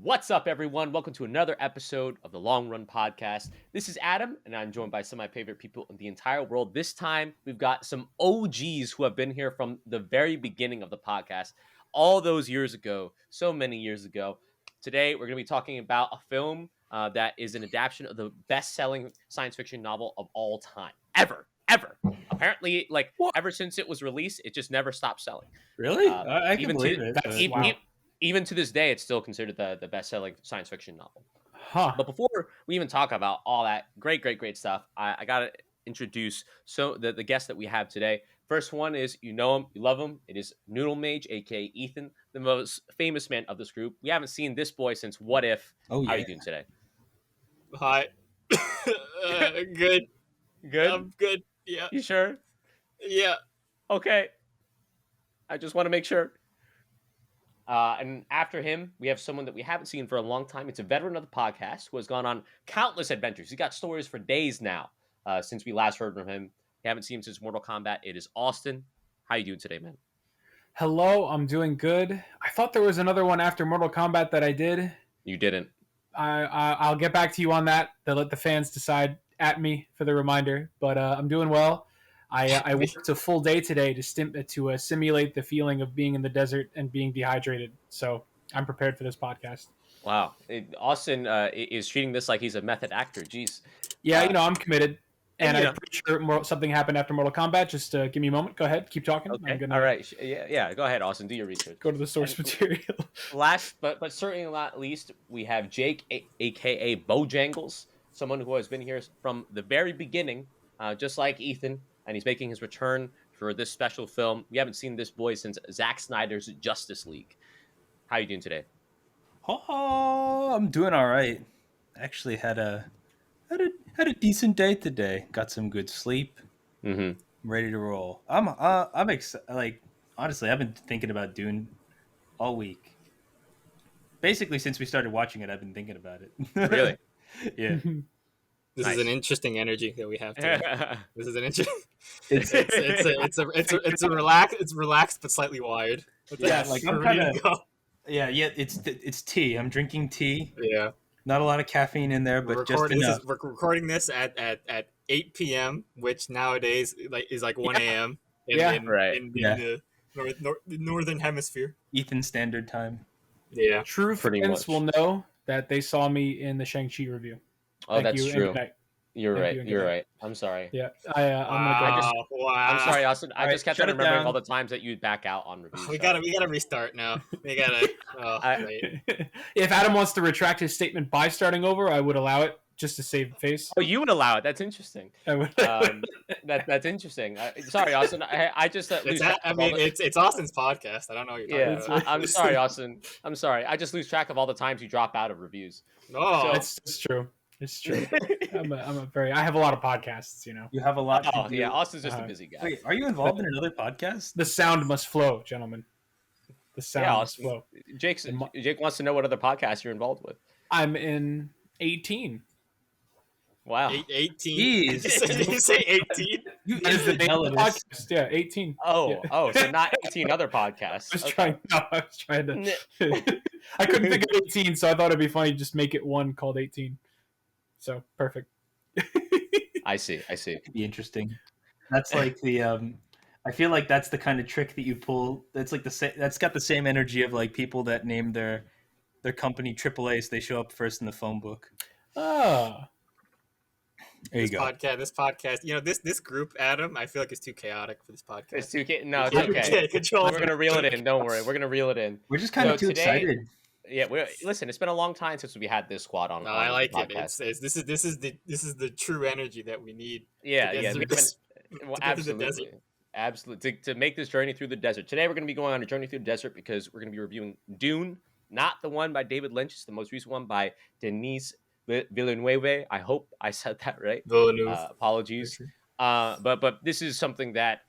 What's up, everyone? Welcome to another episode of the Long Run Podcast. This is Adam, and I'm joined by some of my favorite people in the entire world. This time, we've got some OGs who have been here from the very beginning of the podcast, all those years ago, so many years ago. Today, we're going to be talking about a film that is an adaptation of the best-selling science fiction novel of all time, ever. Apparently, ever since it was released, it just never stopped selling. Really? I can believe it. Even to this day, it's still considered the best-selling science fiction novel. Huh. But before we even talk about all that great stuff, I got to introduce the guest that we have today. First one is, you know him, you love him. It is Noodle Mage, a.k.a. Ethan, the most famous man of this group. We haven't seen this boy since What If. Oh, yeah. How are you doing today? Hi. Good. Good? I'm good. Yeah. You sure? Yeah. Okay. I just want to make sure. And after him, we have someone that we haven't seen for a long time. It's a veteran of the podcast who has gone on countless adventures. He's got stories for days now since we last heard from him. We haven't seen him since Mortal Kombat. It is Austin. How you doing today, man? Hello, I'm doing good. I thought there was another one after Mortal Kombat that I did. You didn't. I'll get back to you on that. They'll let the fans decide at me for the reminder. But I'm doing well. I worked a full day today to simulate the feeling of being in the desert and being dehydrated. So I'm prepared for this podcast. Wow. Austin is treating this like he's a method actor. Jeez. Yeah, I'm committed. And I'm pretty sure something happened after Mortal Kombat. Just give me a moment. Go ahead. Keep talking. Okay. All right. Yeah. Go ahead, Austin. Do your research. Go to the source material. Last, but certainly not least, we have Jake, a.k.a. Bojangles, someone who has been here from the very beginning, just like Ethan. And he's making his return for this special film. We haven't seen this boy since Zack Snyder's Justice League. How are you doing today? Oh, I'm doing all right. Actually had a decent day today. Got some good sleep. Mm-hmm. I'm ready to roll. I'm excited. Like, honestly, I've been thinking about Dune all week. Basically, since we started watching it, I've been thinking about it. Really? Yeah. This Nice. is an interesting energy that we have today. This is an interesting. It's relaxed but slightly wired. Yeah, like I'm kind of. Yeah. It's tea. I'm drinking tea. Yeah. Not a lot of caffeine in there, but just enough. We're recording this at 8 p.m., which nowadays is like 1 a.m. in the northern hemisphere. Ethan Standard Time. Yeah. True fans will know that they saw me in the Shang-Chi review. Oh, that's true. You're right. I'm sorry. Yeah. I'm sorry, Austin. I just kept on remembering all the times that you'd back out on reviews. We gotta restart now. We gotta. If Adam wants to retract his statement by starting over, I would allow it just to save face. Oh, you would allow it? That's interesting. I would. That's interesting. Sorry, Austin. I just it's Austin's podcast. I don't know what you're talking about. I'm sorry, Austin. I'm sorry. I just lose track of all the times you drop out of reviews. No, it's true. It's true. I have a lot of podcasts, You have a lot. Oh, yeah. Austin's just a busy guy. Wait, are you involved in another podcast? The sound must flow, gentlemen. The sound must flow. Jake wants to know what other podcasts you're involved with. I'm in 18. Wow. 18. Did you say 18? That is the name of the podcast. Yeah, 18. Oh, so not 18 other podcasts. I was trying to. I couldn't think of 18, so I thought it'd be funny to just make it one called 18. So perfect. I see. It'd be interesting. That's like the. I feel like that's the kind of trick that you pull. That's like that's got the same energy of like people that name their company AAA, so they show up first in the phone book. Oh. There you go. This podcast. This group, Adam. I feel like it's too chaotic for this podcast. It's too no, it's okay. We're gonna reel it in. Don't worry. We're gonna reel it in. We're just kind of too excited. Yeah, listen. It's been a long time since we had this squad on. No, I like it. This is the true energy that we need. Yeah. Absolutely. To make this journey through the desert. Today we're going to be going on a journey through the desert because we're going to be reviewing Dune, not the one by David Lynch. It's the most recent one by Denis Villeneuve. I hope I said that right. Apologies. But this is something that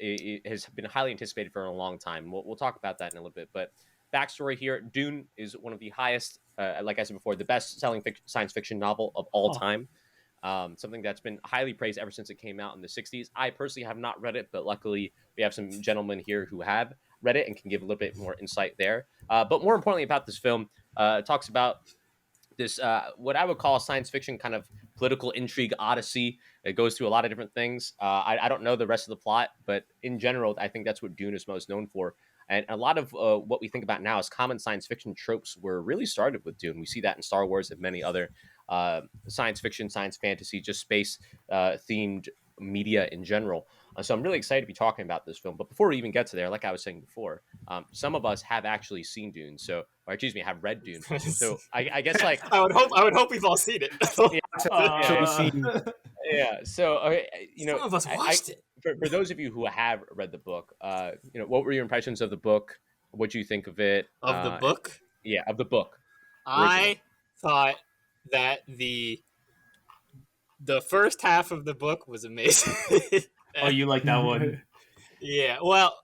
has been highly anticipated for a long time. We'll talk about that in a little bit. But backstory here, Dune is one of the highest, like I said before, the best-selling science fiction novel of all time. Something that's been highly praised ever since it came out in the 60s. I personally have not read it, but luckily we have some gentlemen here who have read it and can give a little bit more insight there. But more importantly about this film, it talks about this what I would call a science fiction kind of political intrigue odyssey. It goes through a lot of different things. I don't know the rest of the plot, but in general, I think that's what Dune is most known for. And a lot of what we think about now as common science fiction tropes were really started with Dune. We see that in Star Wars and many other science fiction, science fantasy, just space themed media in general. So I'm really excited to be talking about this film. But before we even get to there, like I was saying before, some of us have actually seen Dune. So, or excuse me, have read Dune. So I guess like I would hope we've all seen it. Yeah. So some of us watched it. For those of you who have read the book, what were your impressions of the book? What do you think of it? Of the book? Yeah, of the book. I thought that the first half of the book was amazing. Oh, you like that one? Yeah. Well,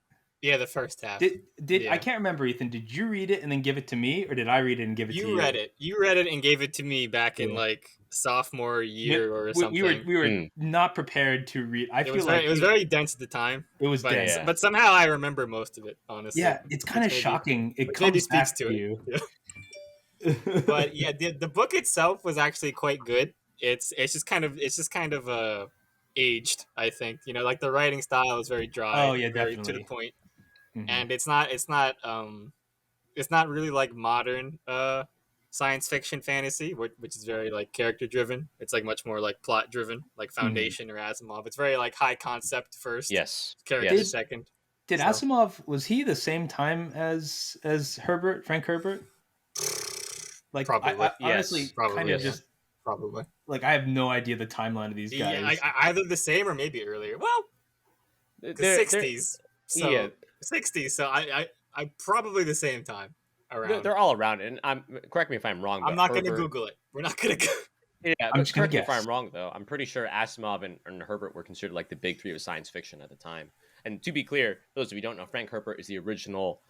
yeah, the first half. I can't remember, Ethan. Did you read it and then give it to me, or did I read it and give it to you? You read it. You read it and gave it to me back in like sophomore year or something. We were not prepared to read. It was very dense at the time. It was dense, but somehow I remember most of it. Honestly, yeah, it's kind of shocking. It comes back to you. But yeah, the book itself was actually quite good. It's just kind of aged, I think. Like the writing style is very dry. Oh yeah, very definitely to the point. Mm-hmm. And it's not really like modern science fiction fantasy, which is very like character driven. It's like much more like plot driven, like Foundation or Asimov. It's very like high concept first, character second. Did Asimov, was he the same time as Frank Herbert? Like probably, honestly, kind of just probably. Like I have no idea the timeline of these guys. Yeah, either the same or maybe earlier. Well, the 60s. So yeah. 60s. So I probably the same time around. They're all around it. And correct me if I'm wrong. I'm not going to Google it. We're not going to go. Yeah, but correct me if I'm wrong, though. I'm pretty sure Asimov and Herbert were considered like the big three of science fiction at the time. And to be clear, those of you who don't know, Frank Herbert is the original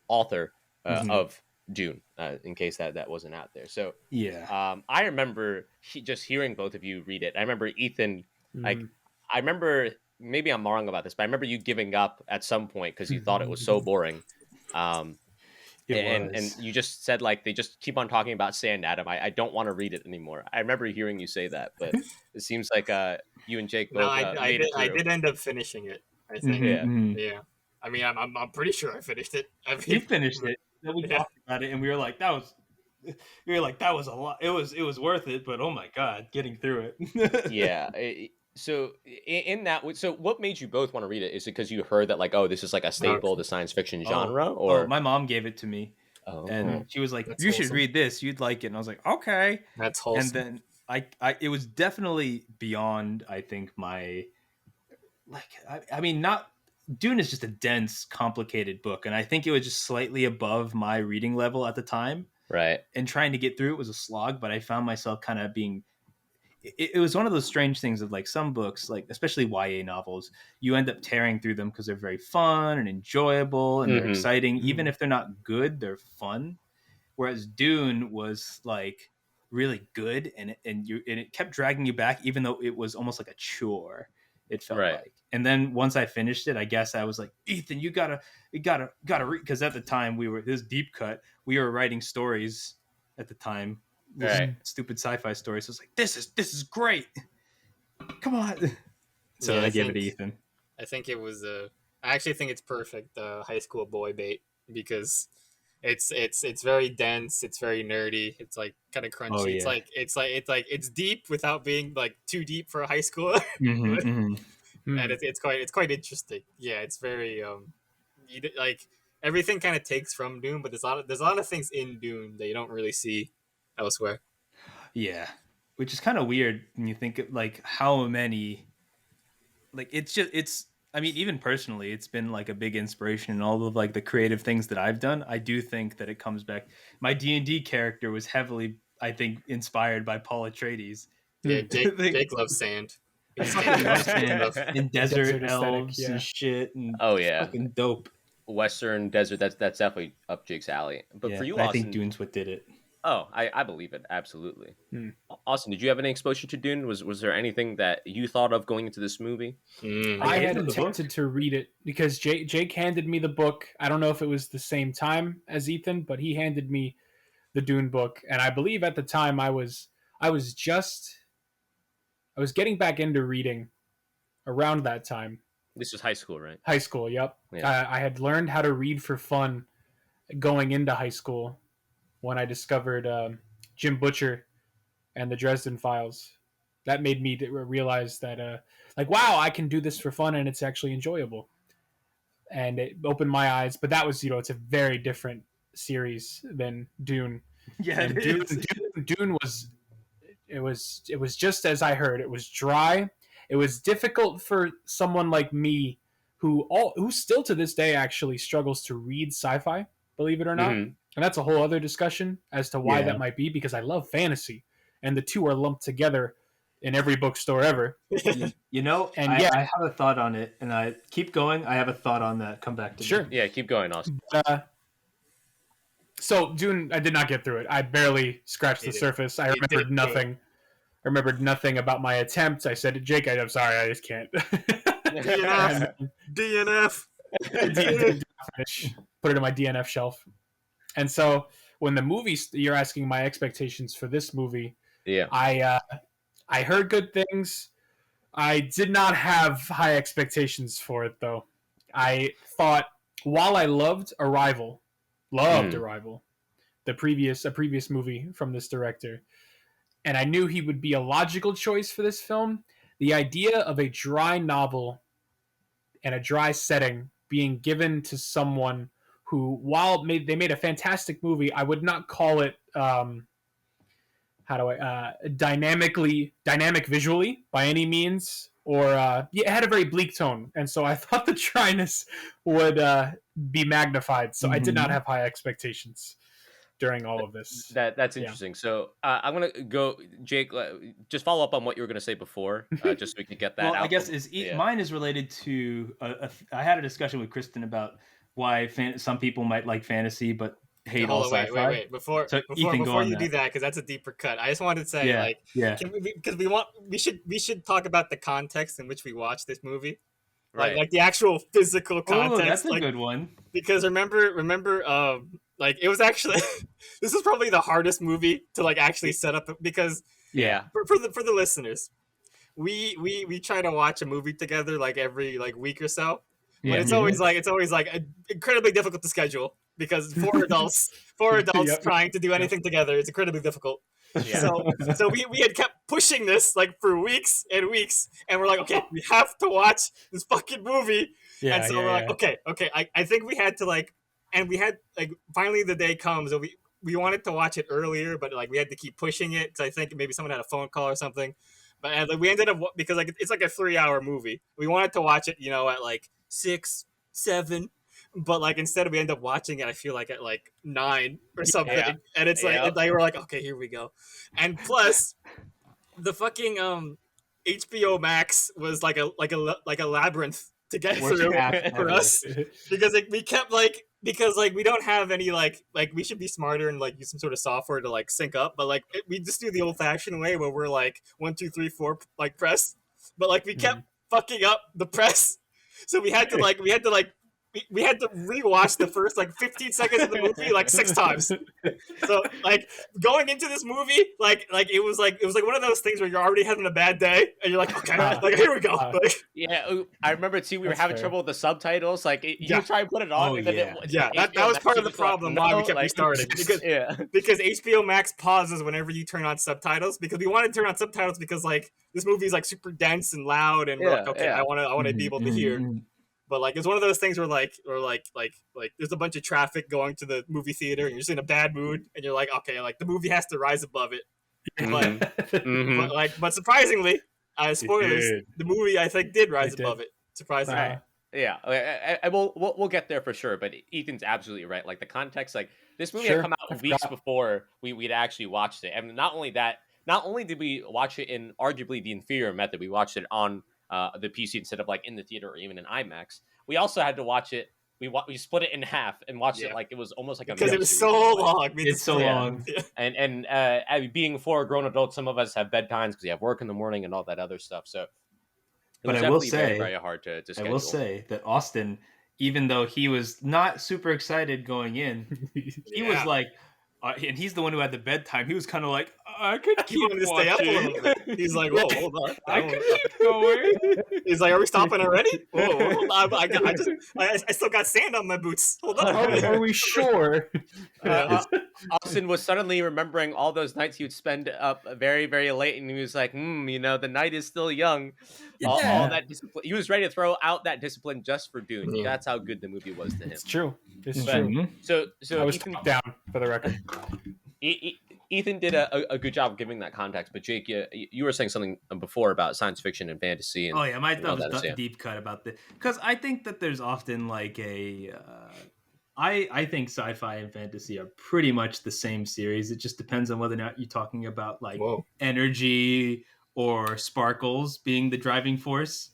author of Dune, in case that wasn't out there. So yeah, I remember just hearing both of you read it. I remember Ethan, I remember, maybe I'm wrong about this, but I remember you giving up at some point because you thought it was so boring. And you just said like they just keep on talking about Sand Atom. I don't want to read it anymore. I remember hearing you say that, but it seems like you and Jake both. I did end up finishing it. I think. Yeah. I mean, I'm pretty sure I finished it. You finished it. Then we talked about it, and we were like, that was a lot. It was worth it, but oh my god, getting through it. Yeah. So in that, so what made you both want to read it? Is it because you heard that like, oh, this is like a staple of the science fiction genre, or my mom gave it to me, and she was like, "You should read this. You'd like it." And I was like, "Okay." That's wholesome. And then it was definitely beyond, I think, my I mean, not. Dune is just a dense, complicated book, and I think it was just slightly above my reading level at the time. Right. And trying to get through it was a slog, but I found myself kind of being. It was one of those strange things of like some books, like especially YA novels, you end up tearing through them because they're very fun and enjoyable and they're exciting. Even if they're not good, they're fun. Whereas Dune was like really good, and it kept dragging you back, even though it was almost like a chore. It felt like. And then once I finished it, I guess I was like, Ethan, you gotta read, because at the time this deep cut, we were writing stories at the time, stupid sci-fi stories. So it's like, this is great. Come on. So I gave it to Ethan. I think it was I actually think it's perfect high school boy bait, because it's very dense, it's very nerdy, it's like kind of crunchy. Oh, yeah. It's deep without being like too deep for a high schooler. And it's quite interesting. Yeah, it's very like everything kind of takes from Dune, but there's a lot of things in Dune that you don't really see elsewhere. Yeah, which is kind of weird when you think of like how many. Like it's. I mean, even personally, it's been like a big inspiration in all of like the creative things that I've done. I do think that it comes back. My D&D character was heavily, I think, inspired by Paul Atreides. Yeah, Jake loves sand. In desert elves and shit. And fucking dope. Western desert. That's definitely up Jake's alley. But for you, Austin, I think Dune's what did it. Oh, I believe it, absolutely. Austin, did you have any exposure to Dune? Was there anything that you thought of going into this movie? I had attempted to read it because Jake handed me the book. I don't know if it was the same time as Ethan, but he handed me the Dune book, and I believe at the time I was getting back into reading around that time. This was high school, right? High school, yep. Yeah. I had learned how to read for fun going into high school when I discovered Jim Butcher and the Dresden Files. That made me realize that, wow, I can do this for fun and it's actually enjoyable. And it opened my eyes. But that was, it's a very different series than Dune. Yeah, and Dune was it was just as I heard. It was dry. It was difficult for someone like me who still to this day actually struggles to read sci-fi, believe it or not. Mhm. And that's a whole other discussion as to why that might be, because I love fantasy and the two are lumped together in every bookstore ever. And I have a thought on it, and I keep going. I have a thought on that. Come back to Sure. me. Yeah, keep going, Austin. So Dune, I did not get through it. I barely scratched the surface. I remembered nothing. I remembered nothing about my attempt. I said to Jake, I'm sorry, I just can't. DNF. Put it in my DNF shelf. And so when the movie, you're asking my expectations for this movie. Yeah. I heard good things. I did not have high expectations for it, though. I thought, while I loved Arrival, a previous movie from this director, and I knew he would be a logical choice for this film, the idea of a dry novel and a dry setting being given to someone who, while they made a fantastic movie, I would not call it dynamic visually by any means, or it had a very bleak tone, and so I thought the dryness would be magnified. So I did not have high expectations during all of this. That's interesting. Yeah. So I'm gonna go, Jake. Just follow up on what you were gonna say before, just so we can get that. Well, I guess mine is related to. I had a discussion with Kristen about why some people might like fantasy but hate all sci-fi. Wait. Before you do that, because that's a deeper cut. I just wanted to say, because we should talk about the context in which we watched this movie. Right. Like the actual physical context. Oh, that's a good one. Because remember, it was actually this is probably the hardest movie to actually set up, because for the listeners, we try to watch a movie together every week or so. But it's always incredibly difficult to schedule, because four adults trying to do anything together is incredibly difficult. Yeah. So we had kept pushing this for weeks and weeks, and we're like, okay, we have to watch this fucking movie. And so we're like, okay, I think we had to and we had finally the day comes, and we wanted to watch it earlier, but we had to keep pushing it, because I think maybe someone had a phone call or something. But we ended up, because it's a 3-hour movie. We wanted to watch it, at 6, 7. But instead we end up watching it, I feel at 9 or something, and it's we're like, okay, here we go. And plus, the fucking HBO Max was like a labyrinth to get through for us, because we kept because we don't have any we should be smarter and use some sort of software to sync up, but we just do the old-fashioned way where we're 1, 2, 3, 4 press, but we kept fucking up the press, so we had to we had to rewatch the first 15 seconds of the movie 6 times. So going into this movie, it was one of those things where you're already having a bad day, and you're like, okay, here we go. I remember too. We were having trouble with the subtitles. You try and put it on. That was part of the problem why we kept restarting, because HBO Max pauses whenever you turn on subtitles, because we wanted to turn on subtitles because this movie is super dense and loud, and we're I want to be able to hear. But it's one of those things where there's a bunch of traffic going to the movie theater, and you're just in a bad mood, and you're okay, the movie has to rise above it. But surprisingly, spoilers, the movie I think did rise above it. Surprisingly. We'll get there for sure. But Ethan's absolutely right. The context, this movie had come out weeks before we'd actually watched it, and not only that, not only did we watch it in arguably the inferior method, we watched it on the PC instead of in the theater or even in IMAX. We also had to watch it. We split it in half and watched it it was almost a because it was so long. It's so long. And being 4 grown adults, some of us have bedtimes because we have work in the morning and all that other stuff. So, but I will say, very hard to schedule. I will say that Austin, even though he was not super excited going in, he was and he's the one who had the bedtime. He was kind of like, I could He keep wanted to stay up a watching. little bit. He's like, whoa, hold on. I could keep going. He's like, are we stopping already? Whoa, hold on. I still got sand on my boots. Hold on. Are we sure? Austin was suddenly remembering all those nights he would spend up very, very late, and he was like, the night is still young. All that discipline. He was ready to throw out that discipline just for Dune. Yeah. That's how good the movie was to him. It's true. It's But- true. So I was Ethan, down for the record. Ethan did a good job of giving that context, but Jake, you were saying something before about science fiction and fantasy. And, Oh yeah, my and all that was that, yeah. deep cut about this because I think that there's often like a. I think sci-fi and fantasy are pretty much the same series. It just depends on whether or not you're talking about like energy or sparkles being the driving force.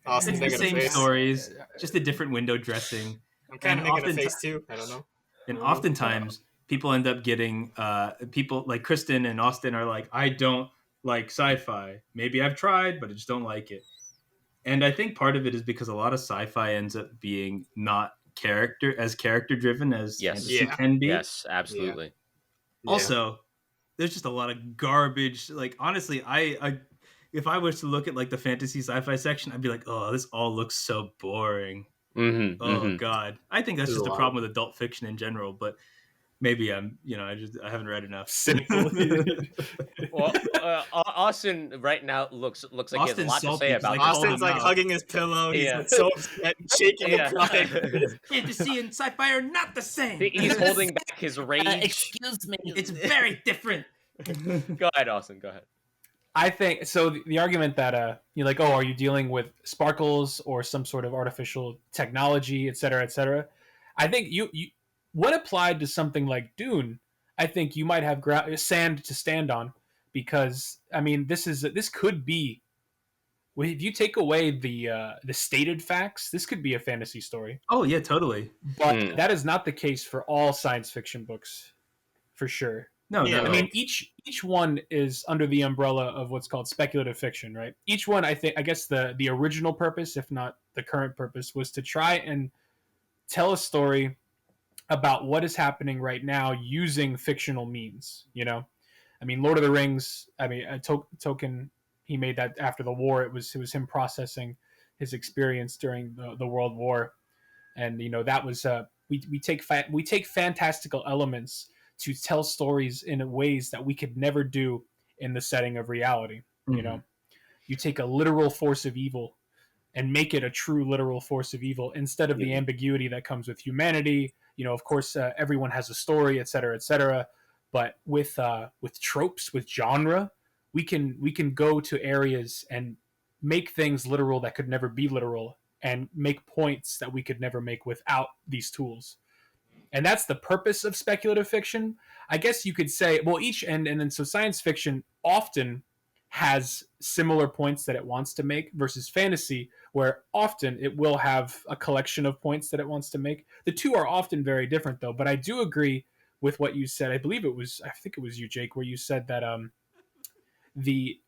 Austin's It's the making a same face. stories, just a different window dressing. I'm kind of making a often- face too. I don't know. And oftentimes people end up getting people like Kristen and Austin are like, I don't like sci-fi. Maybe I've tried, but I just don't like it. And I think part of it is because a lot of sci-fi ends up being not character driven as fantasy Yeah. can be. Yes, absolutely. Also, there's just a lot of garbage. Like honestly, I if I was to look at like the fantasy sci-fi section, I'd be like, oh, this all looks so boring. Mm-hmm, Oh God, I think that's There's just a a lot. problem with adult fiction in general. But maybe I haven't read enough. Cynical. Well, Austin right now looks like he has a Austin's lot to salty say 'cause, about like, this. Austin's him like out. hugging his pillow. He's Yeah. like, so upset and shaking and crying. Fantasy and sci-fi are not the same. He's holding back his rage. Excuse me. It's very different. Go ahead, Austin. Go ahead. I think so. The argument that you're like, oh, are you dealing with sparkles or some sort of artificial technology, et cetera, et cetera? I think you when applied to something like Dune, I think you might have sand to stand on because I mean this could be if you take away the stated facts, this could be a fantasy story. Oh yeah, totally. But that is not the case for all science fiction books, for sure. No, Yeah, no. I mean, each one is under the umbrella of what's called speculative fiction, right? Each one, I guess the original purpose, if not the current purpose, was to try and tell a story about what is happening right now using fictional means. You know, I mean, Lord of the Rings. I mean, Tolkien, he made that after the war. It was him processing his experience during the World War, and that was we take fantastical elements to tell stories in ways that we could never do in the setting of reality. Mm-hmm. You take a literal force of evil and make it a true literal force of evil instead of the ambiguity that comes with humanity. Of course, everyone has a story, et cetera, but with tropes, with genre, we can go to areas and make things literal that could never be literal and make points that we could never make without these tools. And that's the purpose of speculative fiction. I guess you could say, well, and then so science fiction often has similar points that it wants to make versus fantasy, where often it will have a collection of points that it wants to make. The two are often very different, though. But I do agree with what you said. I think it was you, Jake, where you said that the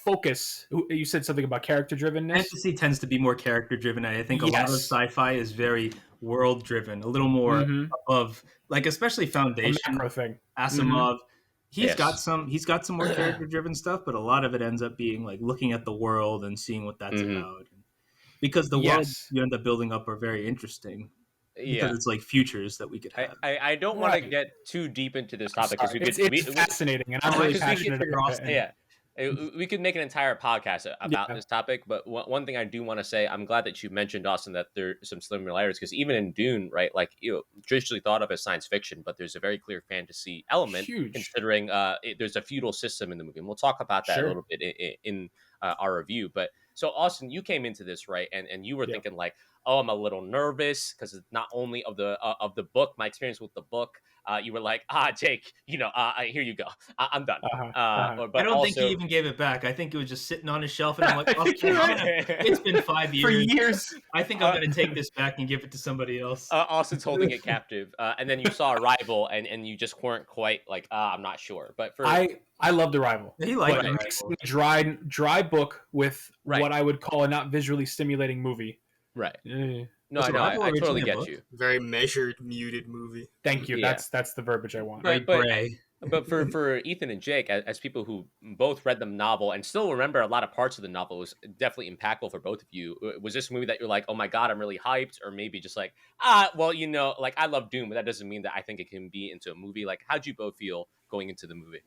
focus. You said something about character drivenness. Fantasy tends to be more character driven, and I think a lot of sci-fi is very world driven, a little more above, like especially Foundation, macro thing. Asimov. He's got some more character driven stuff, but a lot of it ends up being like looking at the world and seeing what that's about. Because the worlds you end up building up are very interesting. Because it's like futures that we could have. I don't want to get too deep into this topic because it's fascinating, and I'm really passionate about it. Yeah. We could make an entire podcast about this topic, but one thing I do want to say, I'm glad that you mentioned, Austin, that there's some similarities, because even in Dune, right, like, traditionally thought of as science fiction, but there's a very clear fantasy element, considering there's a feudal system in the movie, and we'll talk about that a little bit in our review. But so, Austin, you came into this, right, and you were thinking like, oh, I'm a little nervous because not only of the book, my experience with the book. You were like, Jake, here you go. I'm done. But I don't think he even gave it back. I think it was just sitting on his shelf, and I'm like, it's been 5 years. For years. I think I'm going to take this back and give it to somebody else. Austin's holding it captive. And then you saw Arrival, and you just weren't quite like, I'm not sure. But I loved Arrival. He liked it. Mixing a dry book with what I would call a not visually stimulating movie. Right. No, Was I know. Arrival I totally originally a get book? you. Very measured, muted movie. Thank you. Yeah. That's the verbiage I want. Very But gray. but for Ethan and Jake, as people who both read the novel and still remember a lot of parts of the novel, was definitely impactful for both of you. Was this a movie that you're like, oh my god, I'm really hyped, or maybe just like, well, like I love Dune, but that doesn't mean that I think it can be into a movie. Like, how'd you both feel going into the movie?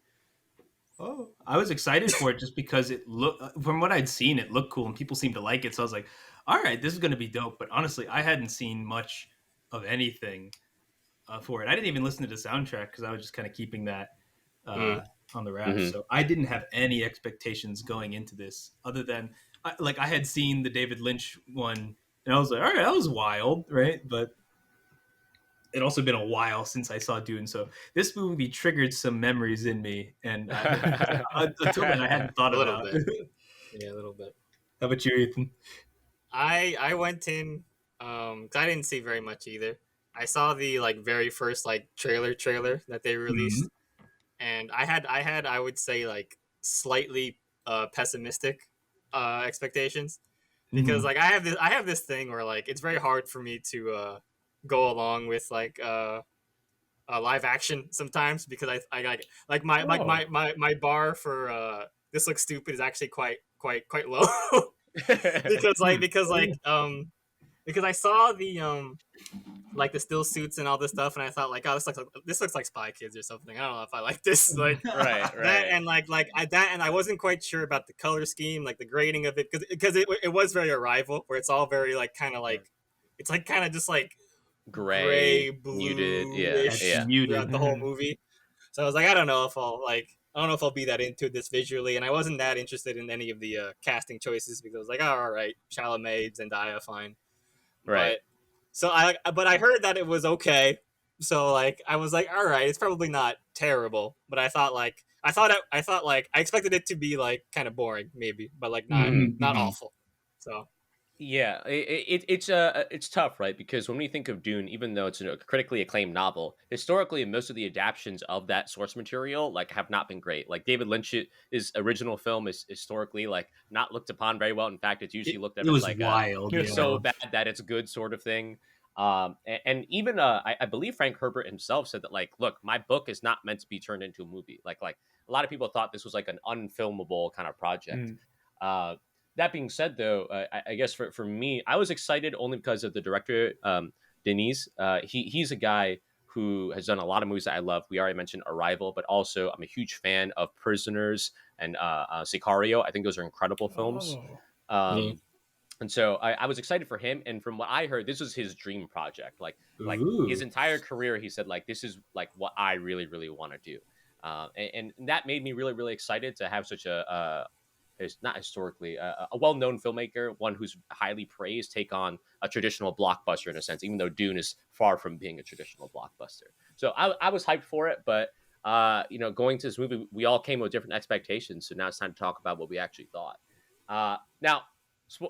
Oh, I was excited for it just because it looked, from what I'd seen, it looked cool and people seemed to like it. So I was like, all right, this is going to be dope. But honestly, I hadn't seen much of anything for it. I didn't even listen to the soundtrack because I was just kind of keeping that on the wrap. Mhm. So I didn't have any expectations going into this other than, I had seen the David Lynch one and I was like, all right, that was wild, right? But it also been a while since I saw Dune, so this movie triggered some memories in me, and until then I hadn't thought A little about. bit. Yeah, a little bit. How about you, Ethan? I went in 'cause I didn't see very much either. I saw the very first trailer that they released, and I had I would say slightly pessimistic expectations because Mhm. I have this thing where it's very hard for me to go along with live action sometimes because my bar for this looks stupid is actually quite low because because I saw the still suits and all this stuff and I thought oh this looks like Spy Kids or something. I don't know if I like this right, that right. and I wasn't quite sure about the color scheme, the grading of it because it was very Arrival where it's all very it's kind of just gray, muted. Yeah, bluish yeah. Muted. throughout the whole movie. So I was like, I don't know if I'll be that into this visually, and I wasn't that interested in any of the casting choices because I was like, oh, all right, Chalamet, Zendaya, fine. Right. But I heard that it was okay. So I was like, all right, it's probably not terrible, but I thought I expected it to be kind of boring maybe, but not Mhm. not awful. So Yeah, it's tough, right? Because when we think of Dune, even though it's a critically acclaimed novel, historically most of the adaptations of that source material have not been great. Like David Lynch's original film is historically not looked upon very well. In fact, it's usually looked at It as was wild. Yeah. so bad that it's good sort of thing. And even I believe Frank Herbert himself said that look, my book is not meant to be turned into a movie. Like a lot of people thought this was an unfilmable kind of project. That being said, though, I guess for me, I was excited only because of the director, Denis. He's a guy who has done a lot of movies that I love. We already mentioned Arrival, but also I'm a huge fan of Prisoners and Sicario. I think those are incredible films. Mm. And so I was excited for him. And from what I heard, this was his dream project. Like his Ooh. entire career, he said this is what I really, really want to do. And that made me really, really excited to have such is not historically a well-known filmmaker, one who's highly praised, take on a traditional blockbuster in a sense, even though Dune is far from being a traditional blockbuster. So I was hyped for it, but going to this movie, we all came with different expectations. So now it's time to talk about what we actually thought. Now,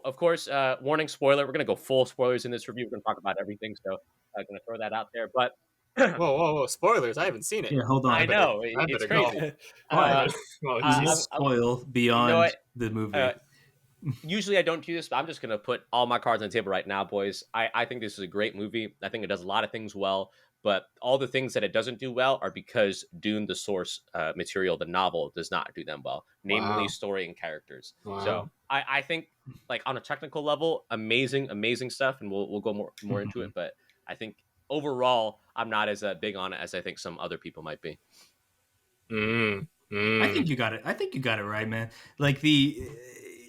of course, warning, spoiler. We're gonna go full spoilers in this review. We're gonna talk about everything, so I'm gonna throw that out there. But whoa! Spoilers! I haven't seen it. Here, hold on. I know I it's better go. crazy. Oh, We I- will jeez. spoil beyond the movie. Usually I don't do this, but I'm just going to put all my cards on the table right now, boys. I think this is a great movie. I think it does a lot of things well, but all the things that it doesn't do well are because Dune, the source material, the novel, does not do them well, namely Wow. story and characters. Wow. So I think on a technical level, amazing stuff, and we'll go more into it. But I think overall, I'm not as big on it as I think some other people might be. I think you got it. I think you got it right, man.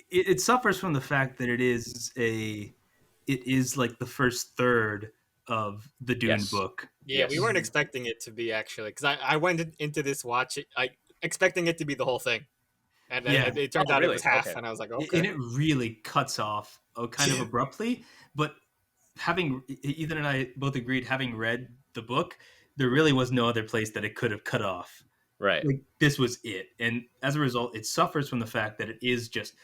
It suffers from the fact that it is the first third of the Dune Yes. book. Yeah, Yes. we weren't expecting it to be actually because I went into this expecting it to be the whole thing, and Yeah. it turned Oh, out really? it was half, Okay. and I was like, And okay. it really cuts off kind of abruptly. But having Ethan and I both agreed, having read the book, there really was no other place that it could have cut off. Right. This was it, and as a result, it suffers from the fact that it is just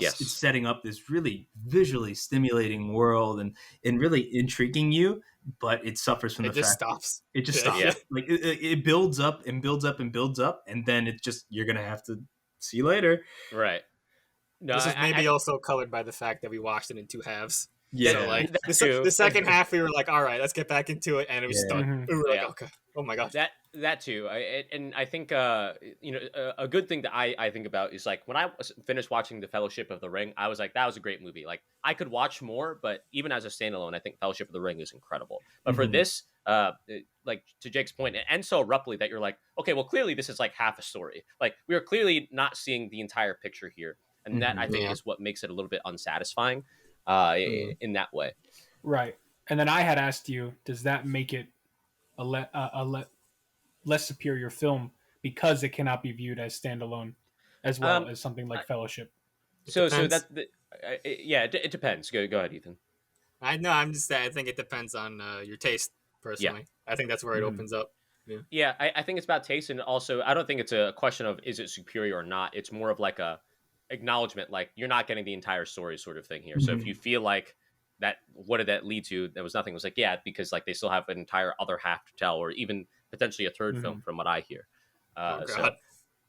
Yes. it's setting up this really visually stimulating world and really intriguing you, but it suffers from It the just fact stops. it just stops. Yeah. It builds up and builds up and builds up, and then it just you're gonna have to see you later. Right. No, This is maybe also colored by the fact that we watched it in two halves. Yeah. So like That too. the second half, we were like, all right, let's get back into it, and it was done. Mhm. We were like, Yeah. okay, oh my god. That too. And I think a good thing that I think about is like when I finished watching the Fellowship of the Ring, I was like, that was a great movie. Like I could watch more, but even as a standalone, I think Fellowship of the Ring is incredible. But for Mhm. this, like to Jake's point, it ends so abruptly that you're like, okay, well clearly this is like half a story. Like we are clearly not seeing the entire picture here, and that I think Yeah. is what makes it a little bit unsatisfying in that way. Right. And then I had asked you, does that make it a less superior film because it cannot be viewed as standalone, as well as something like Fellowship? So depends. it depends. Go ahead, Ethan. I know. I'm just. I think it depends on your taste. Personally, I think that's where it Mhm. opens up. Yeah, I think it's about taste, and also I don't think it's a question of is it superior or not. It's more of like a acknowledgement, like you're not getting the entire story sort of thing here. So if Mhm. you feel like that, what did that lead to? There was nothing. It was like because like they still have an entire other half to tell, or even potentially a third film, from what I hear. Oh So god,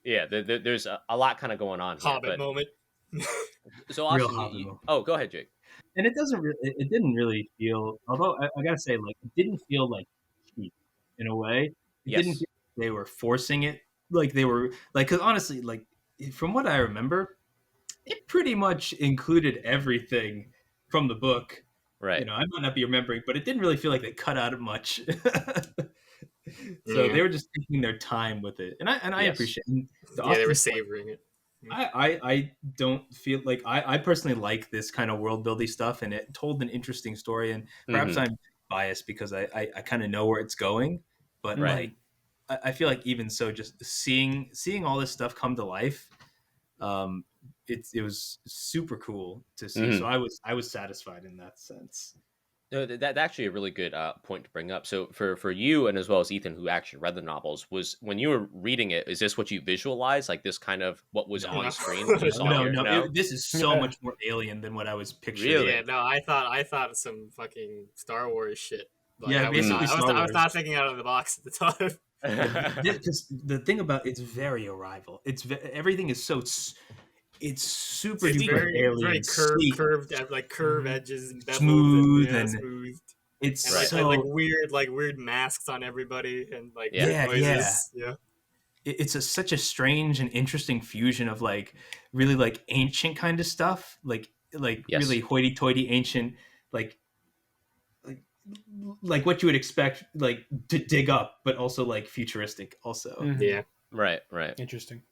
yeah, there's a lot kind of going on here. Hobbit But moment. so Real Austin, Hobbit moment. oh, go ahead, Jake. And it doesn't really, it didn't really feel, although I gotta say, like, it didn't feel like cheap in a way. It didn't Yes. feel like they were forcing it. Like they were, like, because honestly, like, from what I remember, it pretty much included everything from the book. Right. You know, I might not be remembering, but it didn't really feel like they cut out much. So Yeah. they were just taking their time with it. And I Yes. appreciate it. To Yeah, they were Austin's point, savoring it. I don't feel like I personally like this kind of world building stuff, and it told an interesting story. And perhaps Mhm. I'm biased because I kind of know where it's going, but Right. like I feel like even so, just seeing all this stuff come to life, it was super cool to see. Mhm. So I was satisfied in that sense. No, that's actually a really good point to bring up. So for you and as well as Ethan, who actually read the novels, was when you were reading it, is this what you visualized? Like this kind of what was No. on screen when you saw No, here? no, No? this is so much more alien than what I was picturing. Really? Yeah, no, I thought some fucking Star Wars shit. Like, Yeah, I was basically not, I was, Star I was Wars. not thinking out of the box at the time. Because the thing about it's very Arrival. Everything is so it's super It's duper very alien, sleek, curved, like curve edges and beveled smooth, and, and smooth. it's And Right. like so weird masks on everybody and like Yeah. weird noises. Yeah. it's such a strange and interesting fusion of like really like ancient kind of stuff, like Yes. really hoity-toity ancient, like like what you would expect like to dig up, but also like futuristic also. Mhm. Yeah. Right. Interesting.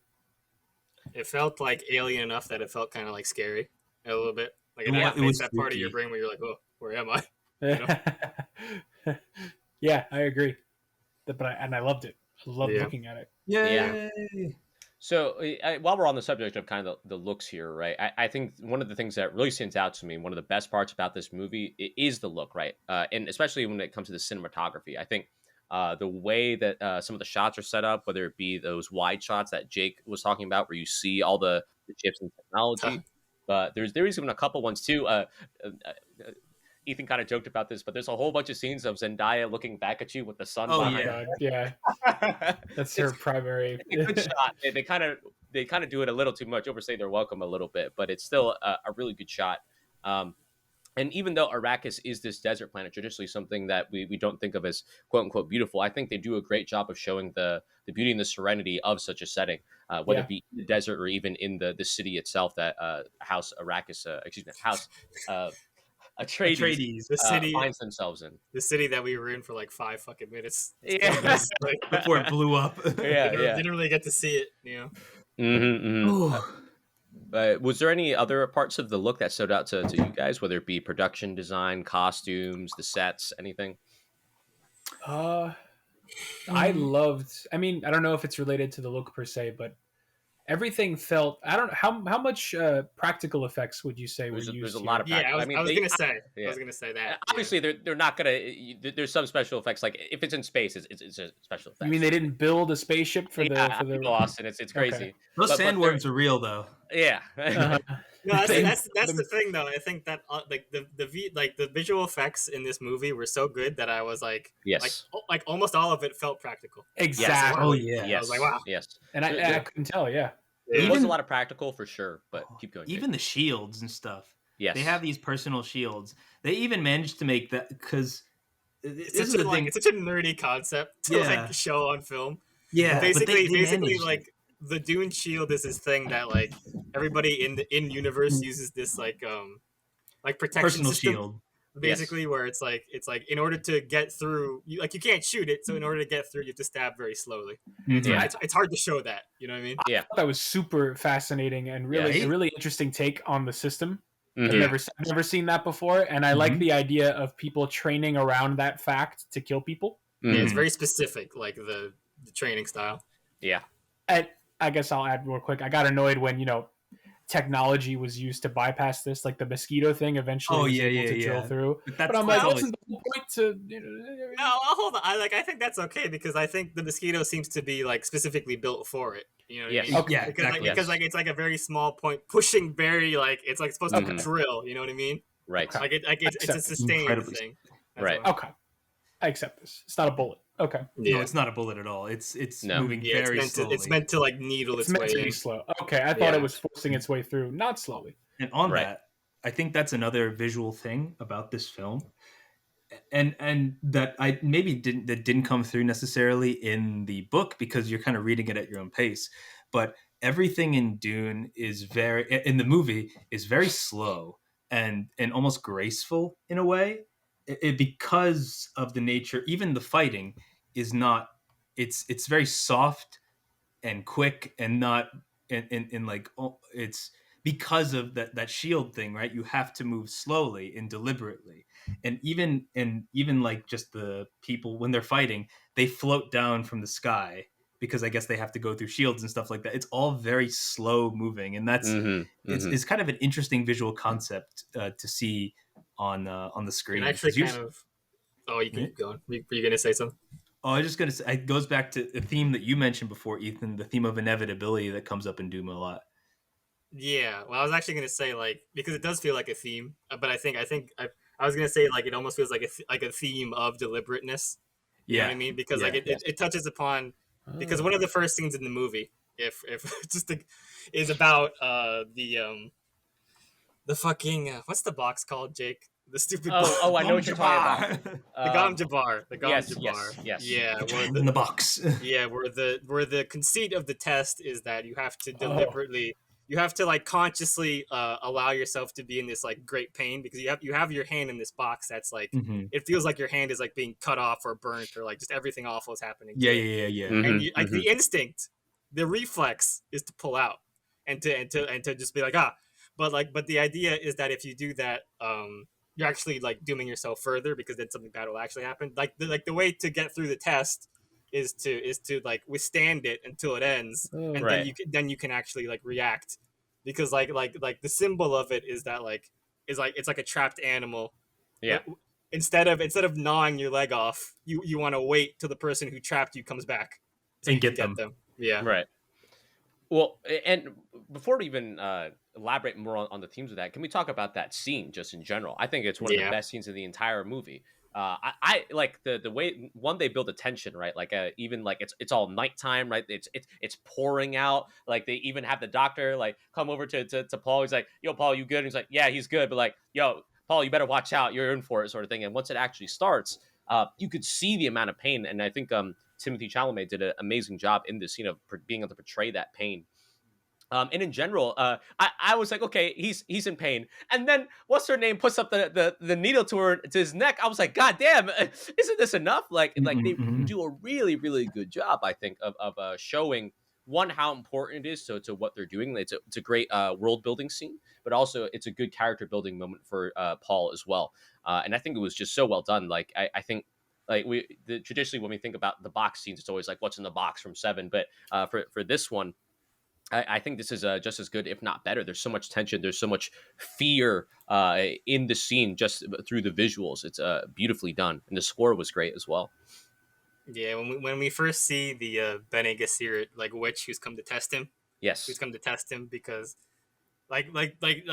It felt like alien enough that it felt kind of like scary a little bit. Like it Yeah, it activates was that part of spooky. your brain where you're like, oh, where am I? Yeah, I agree. But I loved it. I loved Yeah. looking at it. Yay. So while we're on the subject of kind of the looks here, right? I think one of the things that really stands out to me, one of the best parts about this movie is the look, right? And especially when it comes to the cinematography, I think the way that some of the shots are set up, whether it be those wide shots that Jake was talking about, where you see all the chips and technology, but there's even a couple ones too. Ethan kind of joked about this, but there's a whole bunch of scenes of Zendaya looking back at you with the sun Oh, behind God, yeah, her. that's her primary. It's a good shot. They kind of do it a little too much, overstay their welcome a little bit, but it's still a really good shot. And even though Arrakis is this desert planet, traditionally something that we don't think of as quote unquote beautiful, I think they do a great job of showing the beauty and the serenity of such a setting, whether it be in the desert or even in the city itself that House Arrakis, House Atreides The city finds themselves in. the city that we were in for like 5 fucking minutes. Yeah. Like, Before it blew up. Yeah, didn't really get to see it, you know. Was there any other parts of the look that stood out to you guys, whether it be production design, costumes, the sets, anything? I loved. I mean, I don't know if it's related to the look per se, but everything felt. I don't know how much practical effects would you say were used. There's a here? lot of Yeah, practical. I was gonna say. yeah. I was gonna say that. Obviously, they're not gonna. There's some special effects. Like if it's in space, it's a special effect. You mean they didn't build a spaceship for the Austin? It's crazy. Okay. Those But sandworms are real though. Yeah. Uh-huh. No, that's the thing though. I think that like the visual effects in this movie were so good that I was like, Yes. like almost all of it felt practical. Exactly. Oh yeah. Yes. I was like, wow. Yes. And I couldn't tell. Yeah. There was Even- a lot of practical for sure, but keep going. Even the shields and stuff. Yes. They have these personal shields. They even managed to make that because it's such a nerdy concept to like show on film. Yeah, but basically, managed like it. the Dune Shield is this thing that like everybody in universe uses this like protection personal system. shield. Basically, where it's like in order to get through, you can't shoot it. So in order to get through, you have to stab very slowly. Yeah. It's hard to show that. You know what I mean? Yeah. I thought that was super fascinating and really a really interesting take on the system. I've never seen that before, and I like the idea of people training around that fact to kill people. Yeah, it's very specific, like the training style. Yeah. And I guess I'll add real quick. I got annoyed when technology was used to bypass this, like the mosquito thing eventually was able to drill through. But I'm like, wasn't the point to No, hold on. I think that's okay because I think the mosquito seems to be like specifically built for it. You know what I mean? Okay. Yeah, because exactly. because like it's like a very small point pushing very like it's like supposed to drill. You know what I mean? Right. Like it's a sustained thing. Right. Okay. I accept this. It's not a bullet. Okay. Yeah. No, it's not a bullet at all. It's moving very slowly. It's meant to like needle its meant way to in. be slow. Okay, I thought it was forcing its way through, not slowly. And on that, I think that's another visual thing about this film, and that I maybe didn't come through necessarily in the book because you're kind of reading it at your own pace, but everything in Dune in the movie is very slow and almost graceful in a way. Because of the nature, even the fighting is not. It's very soft and quick and not in like it's because of that shield thing, right? You have to move slowly and deliberately, and even like just the people when they're fighting, they float down from the sky because I guess they have to go through shields and stuff like that. It's all very slow moving, and that's it's kind of an interesting visual concept to see on the screen. And actually, oh, you can keep going. Were you gonna say something? Oh, I was just gonna say it goes back to a theme that you mentioned before, Ethan, the theme of inevitability that comes up in Doom a lot. Yeah, well, I was actually gonna say like because it does feel like a theme, but I was gonna say like it almost feels like a theme of deliberateness. You know what I mean? Because it touches upon because one of the first scenes in the movie, if is about the fucking what's the box called, Jake? The stupid. Oh, I know what you're talking about. The Gom Jabbar. The Gom Yes, Jabbar. yes. Yeah, in the box. Yeah, where the conceit of the test is that you have to deliberately, you have to like consciously allow yourself to be in this like great pain because you have your hand in this box that's like it feels like your hand is like being cut off or burnt or like just everything awful is happening. Yeah. And like the instinct, the reflex is to pull out and to just be like but the idea is that if you do that you're actually like dooming yourself further because then something bad will actually happen. Like the way to get through the test is to like withstand it until it ends, and then you can actually like react because like the symbol of it is that like it's like a trapped animal. Yeah. Instead of gnawing your leg off, you want to wait till the person who trapped you comes back so and get them. Yeah. Right. Well, and before we even elaborate more on the themes of that, can we talk about that scene just in general? I think it's one of the best scenes of the entire movie. I like the way they build the tension, right? Like even like it's all nighttime, right? It's pouring out. Like they even have the doctor like come over to Paul. He's like, "Yo, Paul, you good?" And he's like, "Yeah, he's good." But like, "Yo, Paul, you better watch out. You're in for it," sort of thing. And once it actually starts, you could see the amount of pain. And I think Timothée Chalamet did an amazing job in this scene of being able to portray that pain. And in general, I was like, okay, he's in pain. And then what's her name puts up the needle to his neck. I was like, God damn, isn't this enough? Like they do a really, really good job, I think, of showing one, how important it is to what they're doing. It's a great world building scene, but also it's a good character building moment for Paul as well. And I think it was just so well done. Like I think. Like traditionally when we think about the box scenes, it's always like what's in the box from Seven. But for this one, I think this is just as good, if not better. There's so much tension. There's so much fear in the scene just through the visuals. It's beautifully done, and the score was great as well. Yeah, when we first see the Bene Gesserit like witch who's come to test him. Yes, who's come to test him because. Like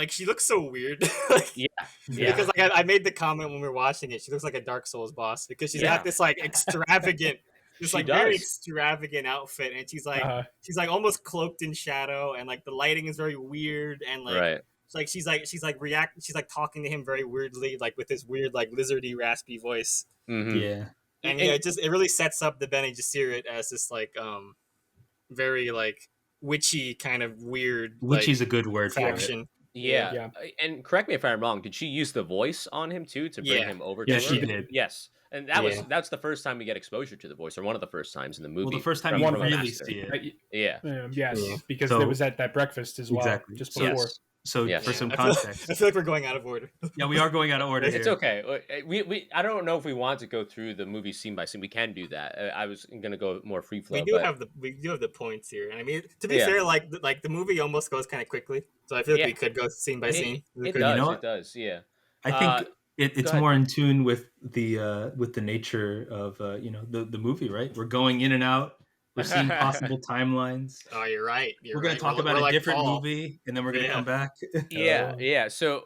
she looks so weird. Because like I made the comment when we were watching it, she looks like a Dark Souls boss because she's got this like extravagant, very extravagant outfit, and she's like almost cloaked in shadow, and like the lighting is very weird, and like she's like talking to him very weirdly, like with this weird like lizardy raspy voice. Mm-hmm. Yeah. And yeah, it really sets up the Bene Gesserit as this like very like witchy kind of weird Witchy's like a good word for it. faction. Yeah. And correct me if I'm wrong. Did she use the voice on him too to bring him over? Yeah, to she her? did. Yes, and that's the first time we get exposure to the voice, or one of the first times in the movie. Well, the first time you really see it. Yeah. Yes, because there was that breakfast as well, Exactly. just before. Yes. So for some context, I feel like we're going out of order. Yeah, we are going out of order. It's okay. We I don't know if we want to go through the movie scene by scene. We can do that. I was gonna go more free flow. We do have the points here. I mean, to be fair, like the movie almost goes kind of quickly, so I feel like we could go scene by scene. It does. It does. Yeah. I think it's more in tune with the nature of the movie, right? We're going in and out. We're seeing possible timelines. Oh, you're right. We're going to talk about a different movie, and then we're going to come back. Yeah. So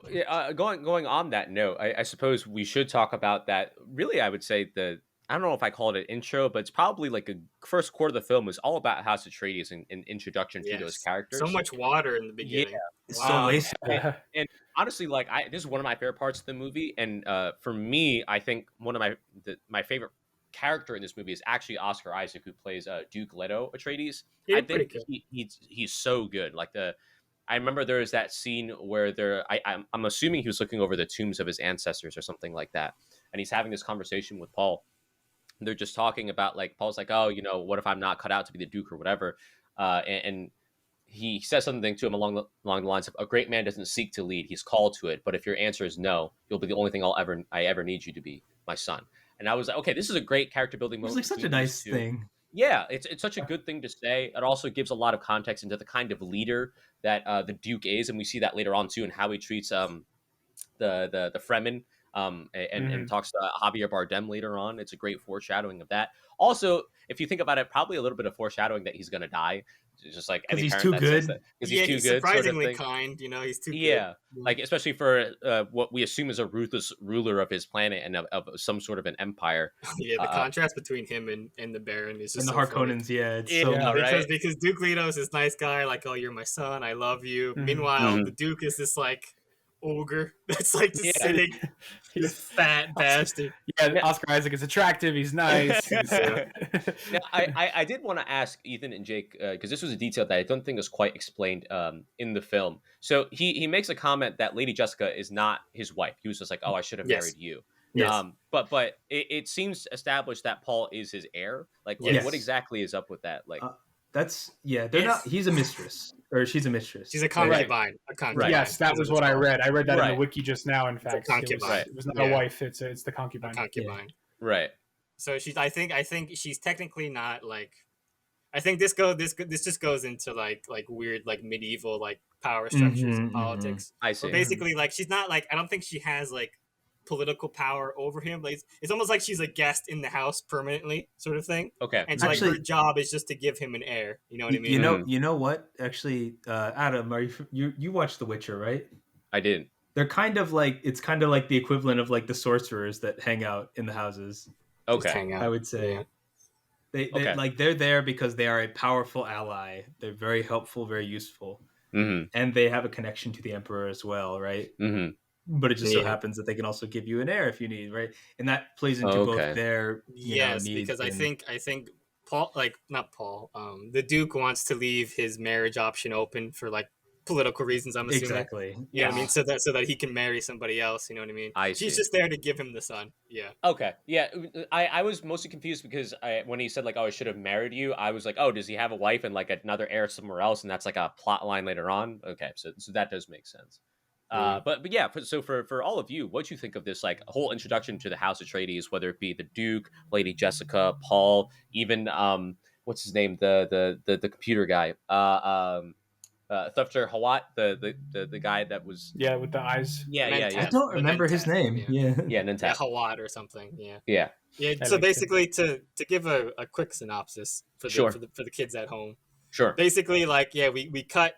going on that note, I suppose we should talk about that. Really, I would say I don't know if I call it an intro, but it's probably like a first quarter of the film was all about House Atreides and introduction to those characters. So much water in the beginning. Yeah. It's so wasteful. And honestly, like this is one of my favorite parts of the movie. And for me, I think one of my favorite character in this movie is actually Oscar Isaac, who plays Duke Leto Atreides. I think he's so good. Like I remember there was that scene where I'm assuming he was looking over the tombs of his ancestors or something like that, and he's having this conversation with Paul. They're just talking about like Paul's like, oh, what if I'm not cut out to be the Duke or whatever, and he says something to him along the lines of, a great man doesn't seek to lead, he's called to it, but if your answer is no, you'll be the only thing I ever need you to be, my son. And I was like, okay, this is a great character building moment. It's like such a nice thing. Yeah, it's such a good thing to say. It also gives a lot of context into the kind of leader that the Duke is, and we see that later on too, and how he treats the Fremen, and talks to Javier Bardem later on. It's a great foreshadowing of that. Also, if you think about it, probably a little bit of foreshadowing that he's going to die. Just like any he's parent too that good. Says that, he's too good, surprisingly sort of kind. He's too good. Yeah, like especially for what we assume is a ruthless ruler of his planet and of some sort of an empire. Yeah, the contrast between him and the Baron is just and the Harkonnens. Funny. Yeah, it's so right? because Duke Leto's this nice guy, like, oh, you're my son, I love you. Meanwhile, the Duke is this like ogre that's like just sitting, this fat bastard. Yeah, Oscar Isaac is attractive. He's nice. Now, I did want to ask Ethan and Jake, because this was a detail that I don't think was quite explained in the film. So he makes a comment that Lady Jessica is not his wife. He was just like, oh, I should have married you. Yes. But it seems established that Paul is his heir. Like, what exactly is up with that? Like, they're not. He's a mistress, or she's a mistress. She's a concubine. A concubine. Yes, that was what I read. I read that in the wiki just now. In fact, it was not a wife. It's the concubine. A concubine. Yeah. Right. So she's. I think she's technically not like. I think this just goes into like weird like medieval like power structures and politics. I see. But basically, like she's not like I don't think she has like political power over him. Like it's almost like she's a guest in the house permanently, sort of thing. Okay. And so, her job is just to give him an heir. You know what I mean? You know what? Actually, Adam, are you watched The Witcher, right? I didn't. They're kind of like the equivalent of like the sorcerers that hang out in the houses. Okay. I would say. Yeah. They're there because they are a powerful ally. They're very helpful, very useful, and they have a connection to the Emperor as well, right? Mm-hmm. But it just so happens that they can also give you an heir if you need, right? And that plays into both their needs. Because I think Paul, not Paul, the Duke wants to leave his marriage option open for like political reasons. I'm assuming exactly. Yeah, I mean, so that he can marry somebody else. You know what I mean? She's just there to give him the son. Yeah. Okay. Yeah. I was mostly confused because when he said like, "Oh, I should have married you," I was like, "Oh, does he have a wife and like another heir somewhere else?" And that's like a plot line later on. Okay, so that does make sense. But yeah, so for all of you, what do you think of this like whole introduction to the House Atreides, whether it be the Duke, Lady Jessica, Paul, even what's his name, the computer guy, Thufter Hawat, the guy that was with the eyes. Yeah. I don't remember his name. Yeah, Nintendo. Hawat or something. Yeah. Yeah. So basically, to give a quick synopsis for the kids at home. Sure. Basically, we cut.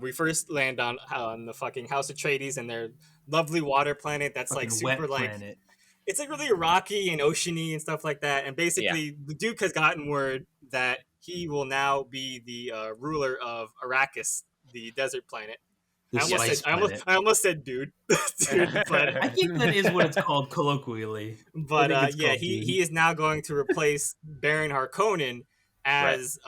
We first land on the fucking House Atreides and their lovely water planet that's fucking like super like planet. It's like really rocky and oceany and stuff like that. And basically, the Duke has gotten word that he will now be the ruler of Arrakis, the desert planet. The spice planet. I almost said dude. Dude planet. I think that is what it's called colloquially. But he is now going to replace Baron Harkonnen as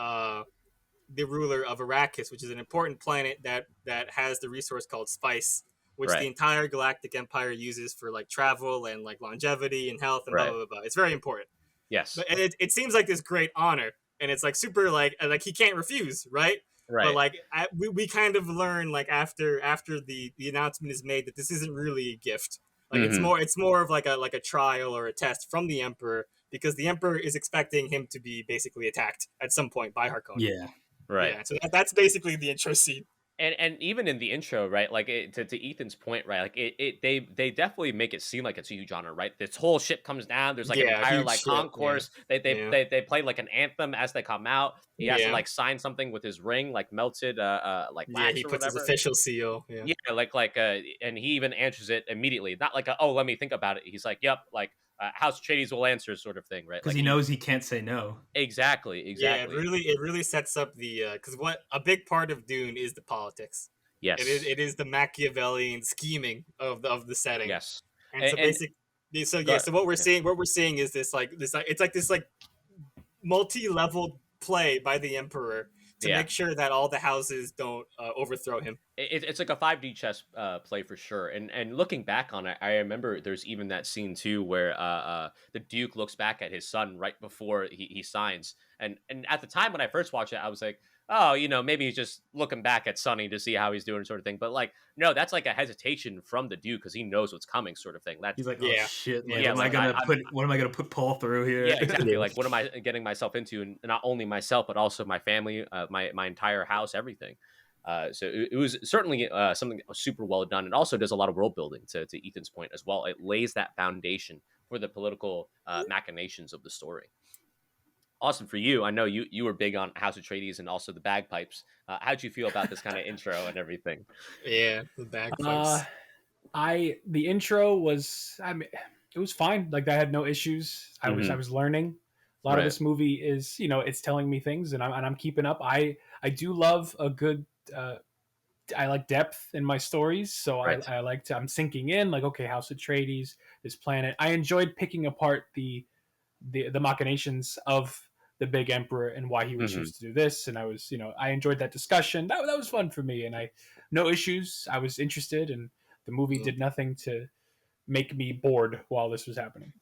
the ruler of Arrakis, which is an important planet that has the resource called spice, which the entire Galactic Empire uses for like travel and like longevity and health and blah blah blah. It's very important. Yes, but, and it seems like this great honor, and it's like super like he can't refuse, right? Right. But like we kind of learn like after the announcement is made that this isn't really a gift. Like it's more of like a trial or a test from the Emperor, because the Emperor is expecting him to be basically attacked at some point by Harkonnen. Yeah. Right. Yeah, so that's basically the intro scene. And even in the intro, right? Like to Ethan's point, right? Like they definitely make it seem like it's a huge honor, right? This whole ship comes down. There's like an entire like concourse. Yeah. They play like an anthem as they come out. He has to like sign something with his ring, like melted like wax he or puts whatever. his official seal. Yeah, and he even answers it immediately. Not like oh, let me think about it. He's like, yep, like House Atreides will answer, sort of thing, right? Because like, he knows he can't say no. Exactly. Yeah, it really sets up the because what a big part of Dune is the politics. Yes, it is the Machiavellian scheming of the setting. Yes, and so basically, so what we're seeing is this multi-level play by the Emperor to make sure that all the houses don't overthrow him. It's like a 5D chess play for sure. And looking back on it, I remember there's even that scene too where the Duke looks back at his son right before he signs. And at the time when I first watched it, I was like, oh, maybe he's just looking back at Sonny to see how he's doing, sort of thing. But like, no, that's like a hesitation from the Duke because he knows what's coming, sort of thing. He's like, oh shit, like, what am I gonna put Paul through here? Yeah, exactly. Like, what am I getting myself into? And not only myself, but also my family, my entire house, everything. So it was certainly something that was super well done, and also does a lot of world building. To Ethan's point as well, it lays that foundation for the political machinations of the story. Awesome for you. I know you were big on House Atreides and also the bagpipes. How'd you feel about this kind of intro and everything? Yeah, the bagpipes. The intro was, it was fine. Like I had no issues. I was learning. A lot of this movie is, it's telling me things, and I'm keeping up. I do love a good. I like depth in my stories, so I'm sinking in. Like, okay, House Atreides, this planet. I enjoyed picking apart the machinations of the big Emperor and why he would choose to do this, and I was, I enjoyed that discussion. That was fun for me, and no issues. I was interested, and the movie did nothing to make me bored while this was happening.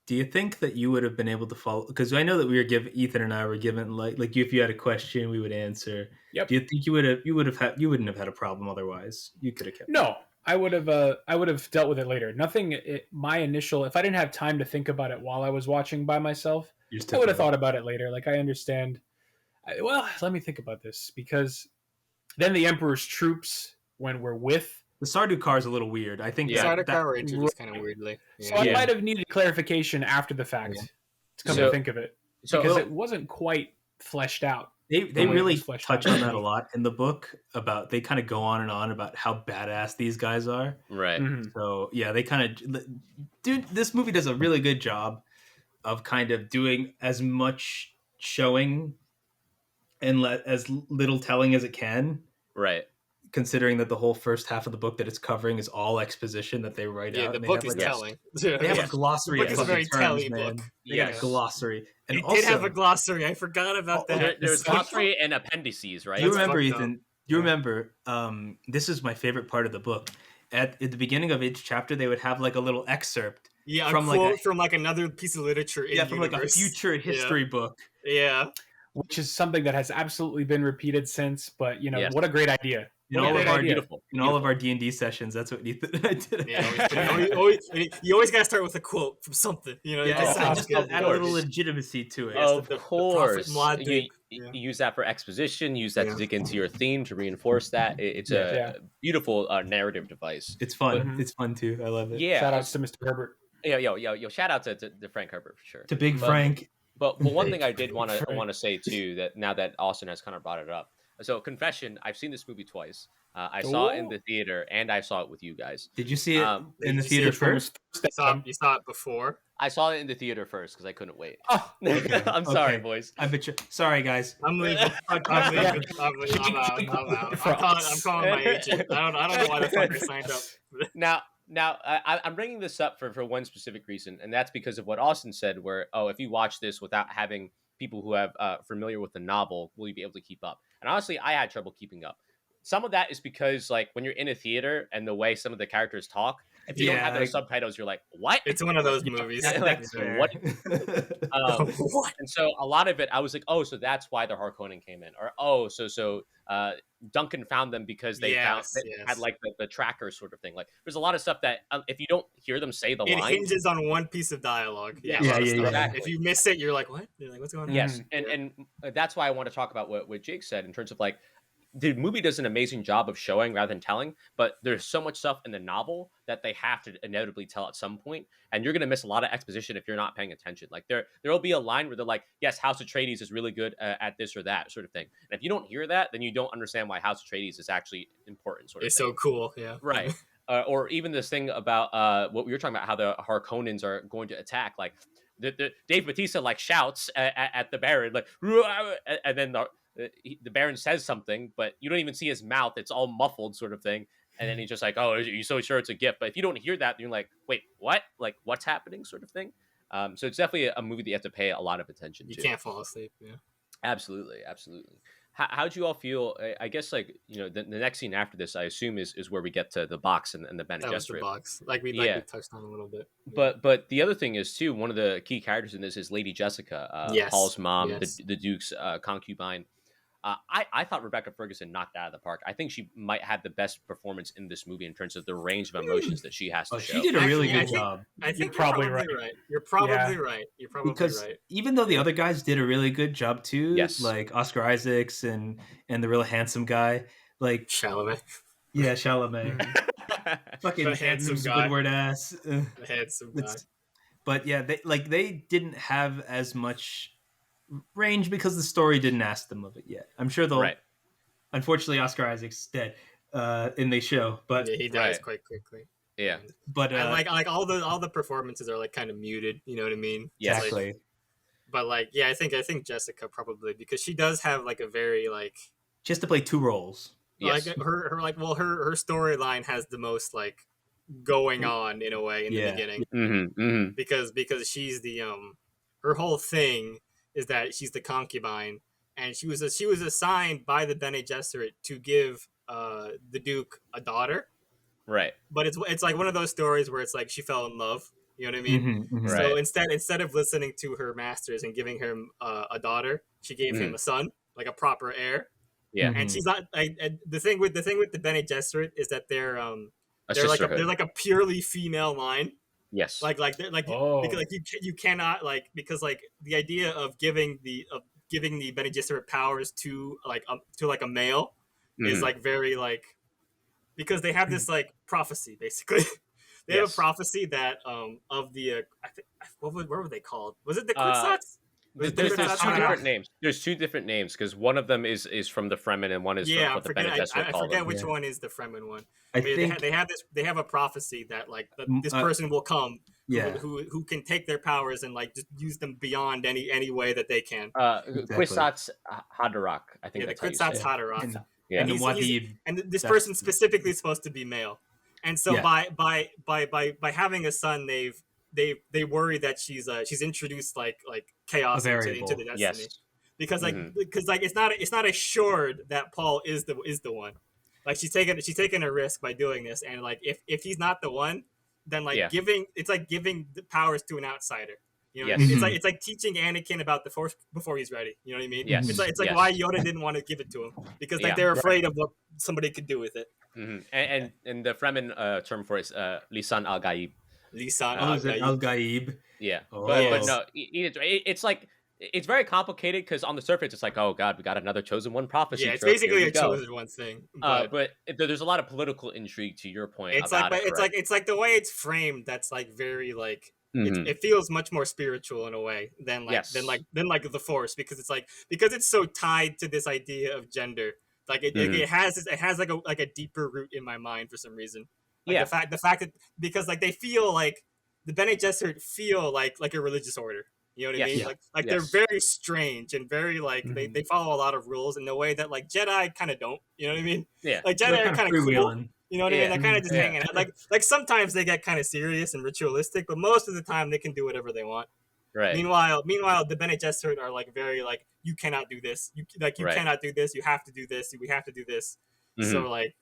Do you think that you would have been able to follow? Because I know that Ethan and I were given like if you had a question, we would answer. Yep. Do you think you wouldn't have had a problem otherwise? You could have kept. No, I would have dealt with it later. My initial, if I didn't have time to think about it while I was watching by myself, I would have thought about it later. Like I understand. Let me think about this, because then the Emperor's troops, when we're with. The Sardaukar is a little weird. I think Sardaukar were introduced kind of weirdly. Yeah. So I might have needed clarification after the fact to come to think of it, because it wasn't quite fleshed out. They really touch on that a lot in the book. They kind of go on and on about how badass these guys are. Right. Mm-hmm. So yeah, they kind of this movie does a really good job of kind of doing as much showing and as little telling as it can. Right. Considering that the whole first half of the book that it's covering is all exposition that they write out. Yeah, the book is telling. They have a glossary. The book is a very telly book. Yeah, glossary. And it did have a glossary. I forgot about that. There's glossary and appendices, right? Do you remember, Ethan? Do you remember? This is my favorite part of the book. At the beginning of each chapter, they would have like a little excerpt. Yeah, a quote from like another piece of literature. From like a future history book. Yeah. Which is something that has absolutely been repeated since, but what a great idea. In all of our D&D sessions, that's what Ethan and I did. Yeah, you always got to start with a quote from something. Just add a little legitimacy to it. Of course. You use that for exposition, use that to dig into your theme, to reinforce that. It's a beautiful narrative device. It's fun. It's fun too. I love it. Yeah. Shout out to Mr. Herbert. Yo, shout out to Frank Herbert for sure. To Big Frank. But one thing I did want to say too, that now that Austin has kind of brought it up, So confession, I've seen this movie twice. I saw it in the theater, and I saw it with you guys. Did you see it in the Did you see theater it first? You saw it before? I saw it in the theater first because I couldn't wait. Oh, Okay. I'm sorry, boys. I bet you. Sorry, guys. I'm leaving. I'm leaving. I'm out. I'm calling my agent. I don't know why the fuck I signed up. Now, I'm bringing this up for one specific reason, and that's because of what Austin said. Where if you watch this without having people who have familiar with the novel, will you be able to keep up? And honestly, I had trouble keeping up. Some of that is because like when you're in a theater and the way some of the characters talk, if you don't have those subtitles, you're like, what? It's one of those movies. Like, what? What? And so a lot of it, I was like, oh, so that's why the Harkonnen came in, or so Duncan found them because they had like the tracker sort of thing. Like, there's a lot of stuff that if you don't hear them say the line, it hinges on one piece of dialogue. Yeah. Exactly. If you miss it, you're like, what? You're like, what's going on? Yes, and that's why I want to talk about what Jake said in terms of like, the movie does an amazing job of showing rather than telling, but there's so much stuff in the novel that they have to inevitably tell at some point, and you're going to miss a lot of exposition if you're not paying attention. Like there'll be a line where they're like, yes, House Atreides is really good at this or that sort of thing. And if you don't hear that, then you don't understand why House Atreides is actually important. It's so cool. Yeah. Right. Or even this thing about what we were talking about, how the Harkonnens are going to attack. Like the Dave Bautista like shouts at the Baron, like, and then the Baron says something, but you don't even see his mouth. It's all muffled sort of thing. And then he's just like, oh, are you so sure it's a gift? But if you don't hear that, you're like, wait, what? Like, what's happening sort of thing? So it's definitely a movie that you have to pay a lot of attention to. You can't fall asleep. Yeah. Absolutely. How'd you all feel? I guess like, the next scene after this, I assume is where we get to the box and the Bene Gesserit. That was the box. We touched on a little bit. But the other thing is too, one of the key characters in this is Lady Jessica, Paul's mom, the Duke's concubine. I thought Rebecca Ferguson knocked out of the park. I think she might have the best performance in this movie in terms of the range of emotions that she has to show. She did a really good job. I think you're probably right. You're probably right. Because even though the other guys did a really good job too, like Oscar Isaacs and the real handsome guy, like Chalamet. Yeah, Chalamet. Fucking handsome Squidward ass. The handsome guy. But yeah, they didn't have as much range because the story didn't ask them of it yet. I'm sure they'll. Right. Unfortunately, Oscar Isaac's dead in the show, but he dies quite quickly. Yeah, but like all the performances are like kind of muted. You know what I mean? Yes. Exactly. But like, yeah, I think Jessica probably, because she does have like a very like. She has to play two roles. Yes. Like her storyline has the most like going on in a way in the beginning. Because she's the her whole thing is that she's the concubine, and she was assigned by the Bene Gesserit to give the Duke a daughter. Right. But it's like one of those stories where it's like she fell in love. You know what I mean? So instead of listening to her masters and giving him a daughter, she gave him a son, like a proper heir. Yeah. And she's not the thing with the Bene Gesserit is that they're like a purely female line. Yes. Because you cannot because the idea of giving the Bene Gesserit powers to a male is like very like, because they have this like prophecy basically. They have a prophecy that of the what were they called? Was it the Kwisatz? There's two different names. There's two different names because one of them is from the Fremen and one is from what the Bene Gesserit call them. I forget which one is the Fremen one. I think they have a prophecy that like this person will come who can take their powers and like just use them beyond any way that they can. Kwisatz Haderach, I think. Yeah, the Kwisatz Haderach. And this person specifically is supposed to be male, and so by having a son, they worry that she's introduced like chaos into the destiny. Yes. Because it's not assured that Paul is the one. Like she's taking a risk by doing this, and like if he's not the one, then giving the powers to an outsider. You know what I mean? It's like teaching Anakin about the Force before he's ready. You know what I mean? Yes. It's like why Yoda didn't want to give it to him, because they're afraid of what somebody could do with it. And the Fremen term for it is Lisan al-Gaib. Lisan al-Gaib. Yeah. But no, it's like, it's very complicated because on the surface it's like, oh god, we got another chosen one prophecy. Yeah, it's basically a chosen one thing. But there's a lot of political intrigue, to your point. It's like the way it's framed. That's like very like it feels much more spiritual in a way than the Force, because it's so tied to this idea of gender. Like it has like a deeper root in my mind for some reason. Like Yeah. the fact that because like they feel like the Bene Gesserit feel like a religious order. You know what I Yes. mean? Yeah. Like Yes. they're very strange and very like they follow a lot of rules in a way that like Jedi kind of don't. You know what I mean? Yeah. Like They're Jedi are kind of cool. freewheeling. You know what I mean? They're kind of just Yeah. hanging out. Like sometimes they get kind of serious and ritualistic, but most of the time they can do whatever they want. Right. Meanwhile, the Bene Gesserit are like very like you cannot do this. You Right. cannot do this. You have to do this. We have to do this. So like,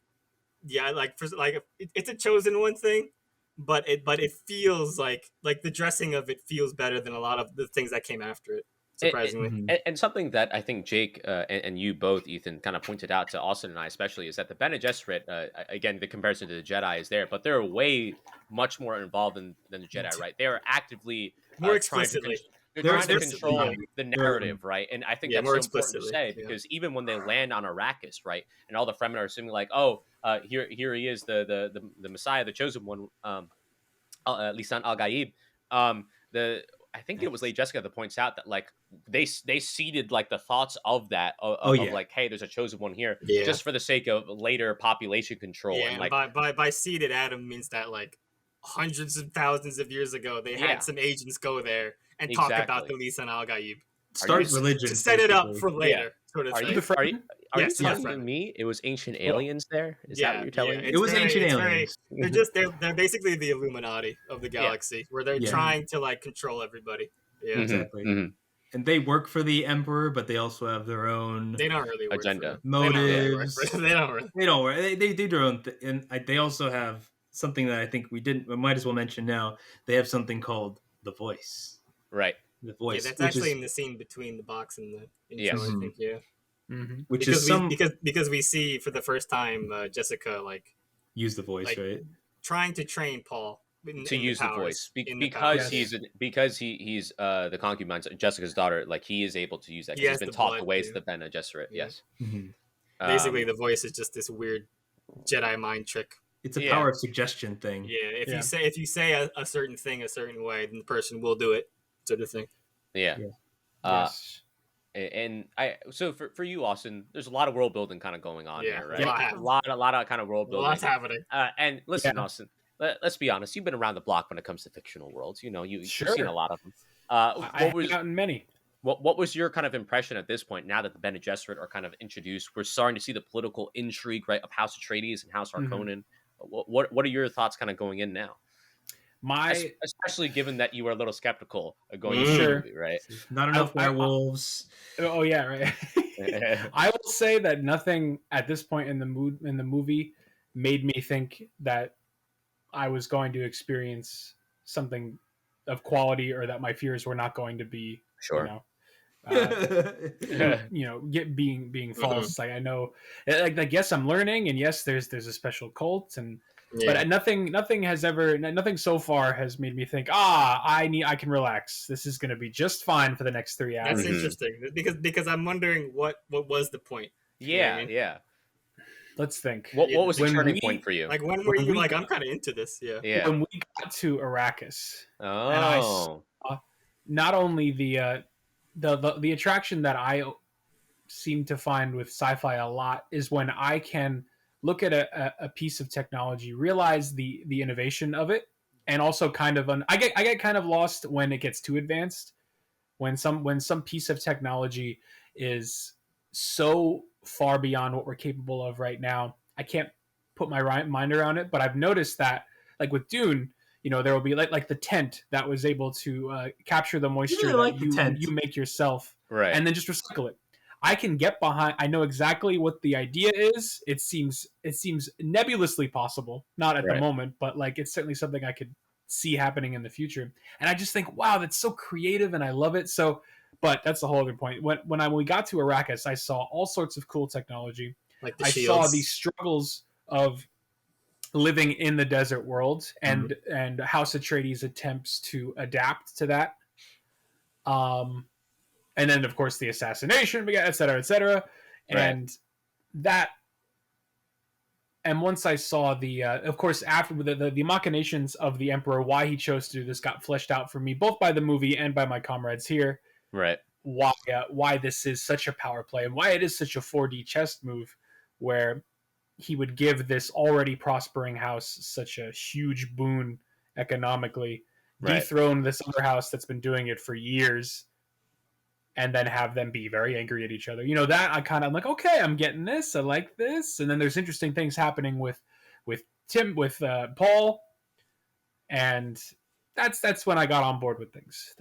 yeah, like for like it's a chosen one thing, but it feels like the dressing of it feels better than a lot of the things that came after it. Surprisingly, and something that I think Jake and you both, Ethan, kind of pointed out to Austin and I especially is that the Bene Gesserit, again, the comparison to the Jedi is there, but they're way much more involved than the Jedi, right? They are actively more trying to explicitly. they're trying to explicitly, control yeah. the narrative, right? And I think Yeah, that's more so important to explicitly, say yeah. because even when they land on Arrakis, right, and all the Fremen are assuming like, oh, here he is, the Messiah, the chosen one, Lisan Al Gaib. I think it was Lady Jessica that points out that like they seeded like the thoughts of that of like, hey, there's a chosen one here, just for the sake of later population control. Yeah, and like by seeded Adam means that like hundreds of thousands of years ago they had some agents go there and talk about the Lisan Al Gaib. Start religion to set it up basically. for later, sort of Are thing. you Yes, telling yes. me it was ancient aliens there? Is that what you're telling me? It was ancient aliens. They're basically the Illuminati of the galaxy, where they're trying to like control everybody. Yeah, exactly. And they work for the Emperor, but they also have their own. They don't really work agenda, motives. They don't really. They don't work. They do their own thing, and they also have something that I think we might as well mention now. They have something called the Voice. Right. The Voice. Yeah, that's actually in the scene between the box and the intro. I think. Yeah. Which because we see for the first time Jessica like use the voice, like, right? Trying to train Paul to use the voice because he's the concubine, Jessica's daughter. Like he is able to use that. He's been taught the ways of the Bene Gesserit. Yes. Basically, the voice is just this weird Jedi mind trick. It's a power of suggestion thing. Yeah, if you say a certain thing a certain way, then the person will do it, sort of thing. Yeah. Yes. And so for you, Austin, there's a lot of world building kind of going on here, right? Yeah. A lot of kind of world building. Lots happening. And listen, Austin, let's be honest. You've been around the block when it comes to fictional worlds. You know, you've seen a lot of them. I've gotten many. What was your kind of impression at this point? Now that the Bene Gesserit are kind of introduced, we're starting to see the political intrigue, right, of House Atreides and House Harkonnen. What are your thoughts, kind of going in now? Especially given that you were a little skeptical going into the movie, right? Not enough werewolves. Oh yeah, right. I will say that nothing at this point in the movie made me think that I was going to experience something of quality or that my fears were not going to be being false. Like I know, like yes, I'm learning, and yes, there's a special cult, and but nothing so far has made me think, I can relax. This is going to be just fine for the next 3 hours. That's interesting because I'm wondering what was the point. Yeah. Let's think. What was the turning point for you? Like when were you like, I'm kind of into this? Yeah. When we got to Arrakis, and I saw not only the attraction that I seem to find with sci-fi a lot is when I can look at a piece of technology, realize the innovation of it, and also kind of I get kind of lost when it gets too advanced. When some piece of technology is so far beyond what we're capable of right now, I can't put my mind around it. But I've noticed that, like with Dune, there will be like the tent that was able to capture the moisture that you make yourself, right, and then just recycle it. I can get behind. I know exactly what the idea is. It seems nebulously possible, not at the moment, but like it's certainly something I could see happening in the future. And I just think, wow, that's so creative, and I love it. So, but that's the whole other point. When we got to Arrakis, I saw all sorts of cool technology. Like the I shields. saw these struggles of living in the desert world, and House Atreides attempts to adapt to that. And then, of course, the assassination, et cetera, et cetera. And that... And once I saw of course, after the machinations of the Emperor, why he chose to do this got fleshed out for me, both by the movie and by my comrades here. Right. Why this is such a power play and why it is such a 4D chess move. where he would give this already prospering house such a huge boon economically, dethrone this other house that's been doing it for years, and then have them be very angry at each other. That I'm like, okay, I'm getting this. I like this. And then there's interesting things happening with Paul, and that's when I got on board with things.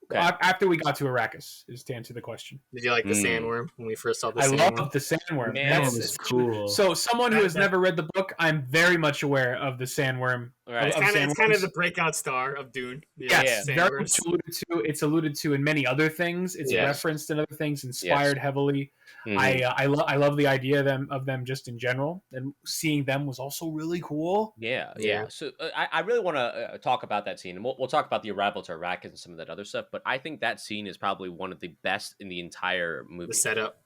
Okay. After we got to Arrakis, is to answer the question. Did you like the sandworm when we first saw the I sandworm? love the sandworm. Man, That's cool. So someone who has never read the book, I'm very much aware of the sandworm. Right. It's kind of the breakout star of Dune. Yes, very much alluded to. It's alluded to in many other things. It's referenced in other things, inspired heavily. Mm-hmm. I love the idea of them just in general, and seeing them was also really cool. Yeah. So I really want to talk about that scene, and we'll talk about the arrival to Arrakis and some of that other stuff. But I think that scene is probably one of the best in the entire movie. The setup.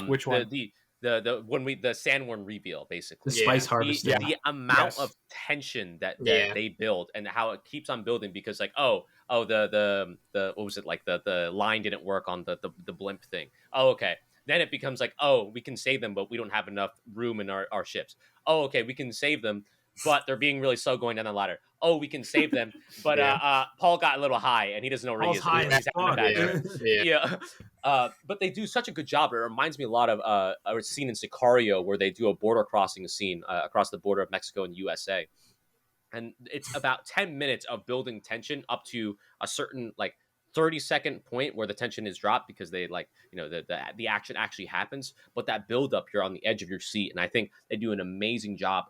Which one? The sandworm reveal, basically. The spice harvesting. The amount of tension that they build, and how it keeps on building, because like the what was it, like the line didn't work on the blimp thing. Oh, okay. Then it becomes like, oh, we can save them, but we don't have enough room in our ships. Oh, okay, we can save them, but they're being really slow going down the ladder. Oh, we can save them, but Paul got a little high, and he doesn't know where he is. High as fuck. But they do such a good job. It reminds me a lot of a scene in Sicario where they do a border crossing scene across the border of Mexico and USA. And it's about 10 minutes of building tension up to a certain 30-second point where the tension is dropped, because they the action actually happens. But that build up, you're on the edge of your seat. And I think they do an amazing job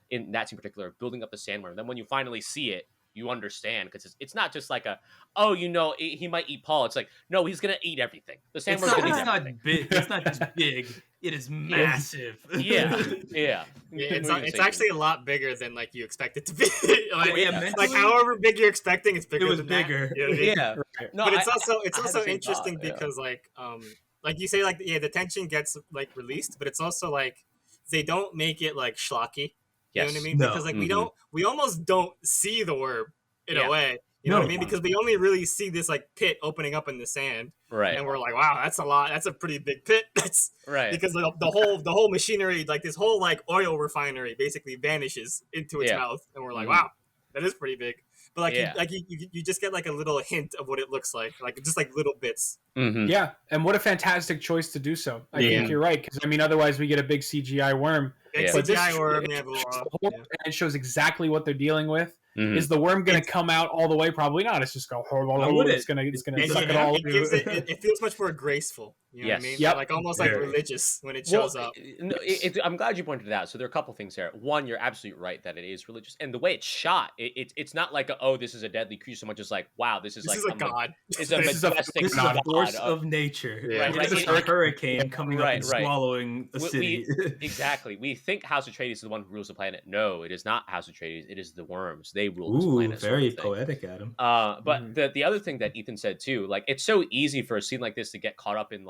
in that scene in particular, building up the sandworm. Then when you finally see it, you understand, because it's not just like he might eat Paul. It's like, no, he's gonna eat everything. The sandworm's gonna eat everything. It's not just big. It is massive. Yeah. It's actually a lot bigger than you expect it to be. Mentally, however big you're expecting, it's bigger. It was than bigger. That. Yeah. No, but it's also interesting because you say the tension gets released, but it's also they don't make it schlocky. You know what I mean? No. Because we almost don't see the worm in a way. You know what I mean? Because we only really see this pit opening up in the sand, right? And we're like, wow, that's a lot. That's a pretty big pit. That's right. Because the whole machinery, this whole oil refinery, basically vanishes into its mouth, and we're like, wow, that is pretty big. But you just get a little hint of what it looks like just little bits. Mm-hmm. Yeah, and what a fantastic choice to do so. I think you're right, because otherwise we get a big CGI worm. CGI worm, and it shows exactly what they're dealing with. Mm-hmm. Is the worm going to come out all the way? Probably not. It's just it's going to suck it all. It feels much more graceful. You know what I mean? Yep. Almost religious when it shows up. I'm glad you pointed it out. So there are a couple things here. One, you're absolutely right that it is religious, and the way it's shot, it's not like this is a deadly creature so much as wow, this is a god. It's a majestic force of nature. Right. It's just a hurricane coming up and swallowing a city. Exactly. We think House Atreides is the one who rules the planet. No, it is not House Atreides. It is the worms. They rule this planet. Very poetic, Adam. But the other thing that Ethan said too, it's so easy for a scene like this to get caught up in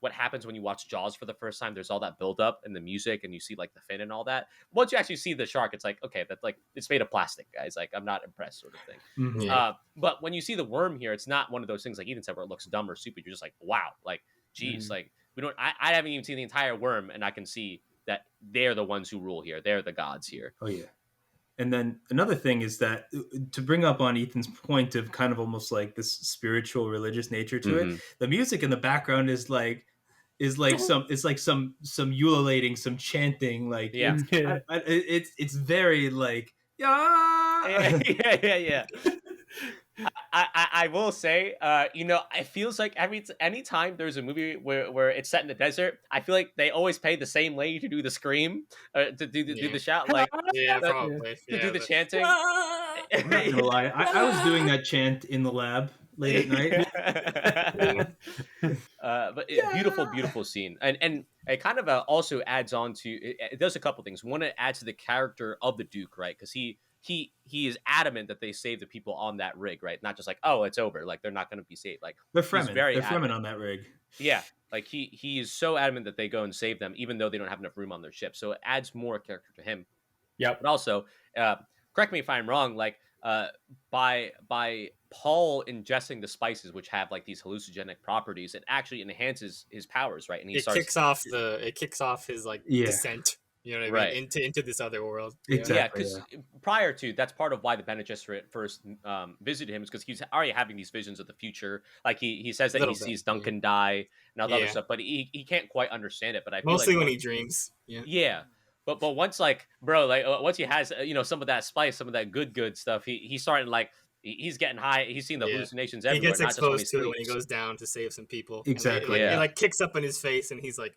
what happens when you watch Jaws for the first time. There's all that build up and the music, and you see the fin and all that. Once you actually see the shark, it's okay, that's it's made of plastic, guys. I'm not impressed, sort of thing. Mm-hmm. But when you see the worm here, it's not one of those things like Ethan said where it looks dumb or stupid. You're just wow, geez, we don't. I haven't even seen the entire worm, and I can see that they're the ones who rule here. They're the gods here. Oh yeah. And then another thing is that, to bring up on Ethan's point of kind of almost this spiritual religious nature to it, the music in the background is some ululating, some chanting, it's very yeah. I will say, it feels like anytime there's a movie where it's set in the desert, I feel like they always pay the same lady to do the scream, to do the shout, probably to do the chanting. I'm not gonna lie, I was doing that chant in the lab late at night. But beautiful scene, and it kind of also adds on to it does a couple things. One, it adds to the character of the Duke, right? Because he is adamant that they save the people on that rig, right? Not just it's over, they're not going to be saved. They're Fremen on that rig. Yeah, he is so adamant that they go and save them, even though they don't have enough room on their ship. So it adds more character to him. Yeah. But also, correct me if I'm wrong. uh, by Paul ingesting the spices, which have like these hallucinogenic properties, it actually enhances his powers, right? And he It starts kicks off his like Yeah. descent. You know what I right. mean? Into this other world. Yeah, Exactly. because prior to that's part of why the Bene Gesserit first visited him is because he's already having these visions of the future. Like he says that he sees Duncan die and all the other stuff, but he can't quite understand it. But I feel mostly like when he dreams. Yeah. But once like bro, like once he has some of that spice, some of that good stuff, he's starting like he's getting high. He's seeing the hallucinations He everywhere. gets not just when exposed to it when he sleeps. goes down to save some people. Exactly. And it like kicks up in his face, and he's like,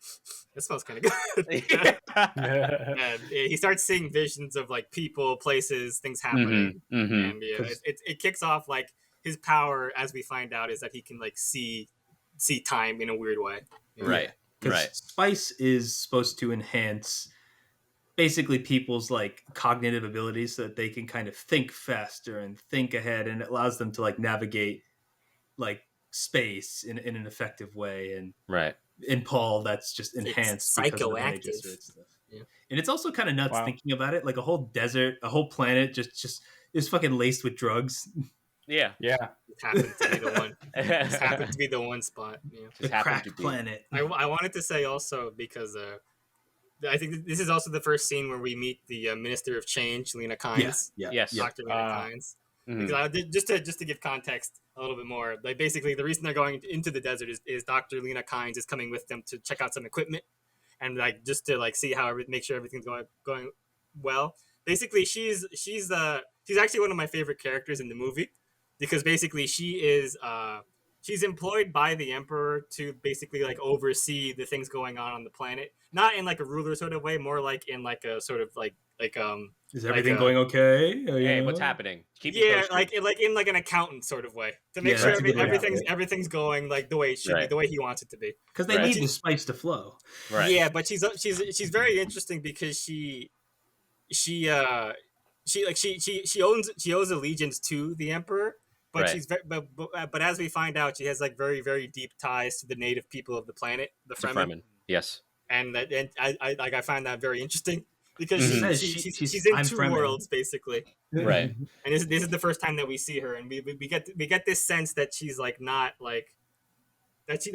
"That smells kind of good." And he starts seeing visions of like people, places, things happening, and it kicks off like his power, as we find out, is that he can like see time in a weird way. Right. Because spice is supposed to enhance basically people's like cognitive abilities so that they can kind of think faster and think ahead, and it allows them to like navigate like space in an effective way. And in Paul, that's just enhanced because of the Bene Gesserit stuff. And it's also kind of nuts thinking about it, like a whole desert, a whole planet just is fucking laced with drugs. Yeah. It happened to be the one. It happened to be the one spot. The crack planet. I wanted to say also because I think this is also the first scene where we meet the Minister of Change, Lena Kynes. Yes. Dr. Lena Kynes. Because just to give context a little bit more, like basically the reason they're going into the desert is Dr. Lena Kynes is coming with them to check out some equipment and like just to like see how make sure everything's going well. Basically, she's actually one of my favorite characters in the movie because basically she is she's employed by the Emperor to basically like oversee the things going on the planet, not in like a ruler sort of way, more like in like a sort of like is everything going okay? Hey, what's happening? Like in like an accountant sort of way to make sure everything's going like the way it should be, the way he wants it to be. Because they need the spice to flow. Right. Yeah, but she's very interesting because she owes allegiance to the Emperor, but she's but as we find out, she has like very very deep ties to the native people of the planet, the Fremen. Yes. And I find that very interesting because she's in two worlds basically. Right. And this is the first time that we see her, and we get this sense that she's like not like that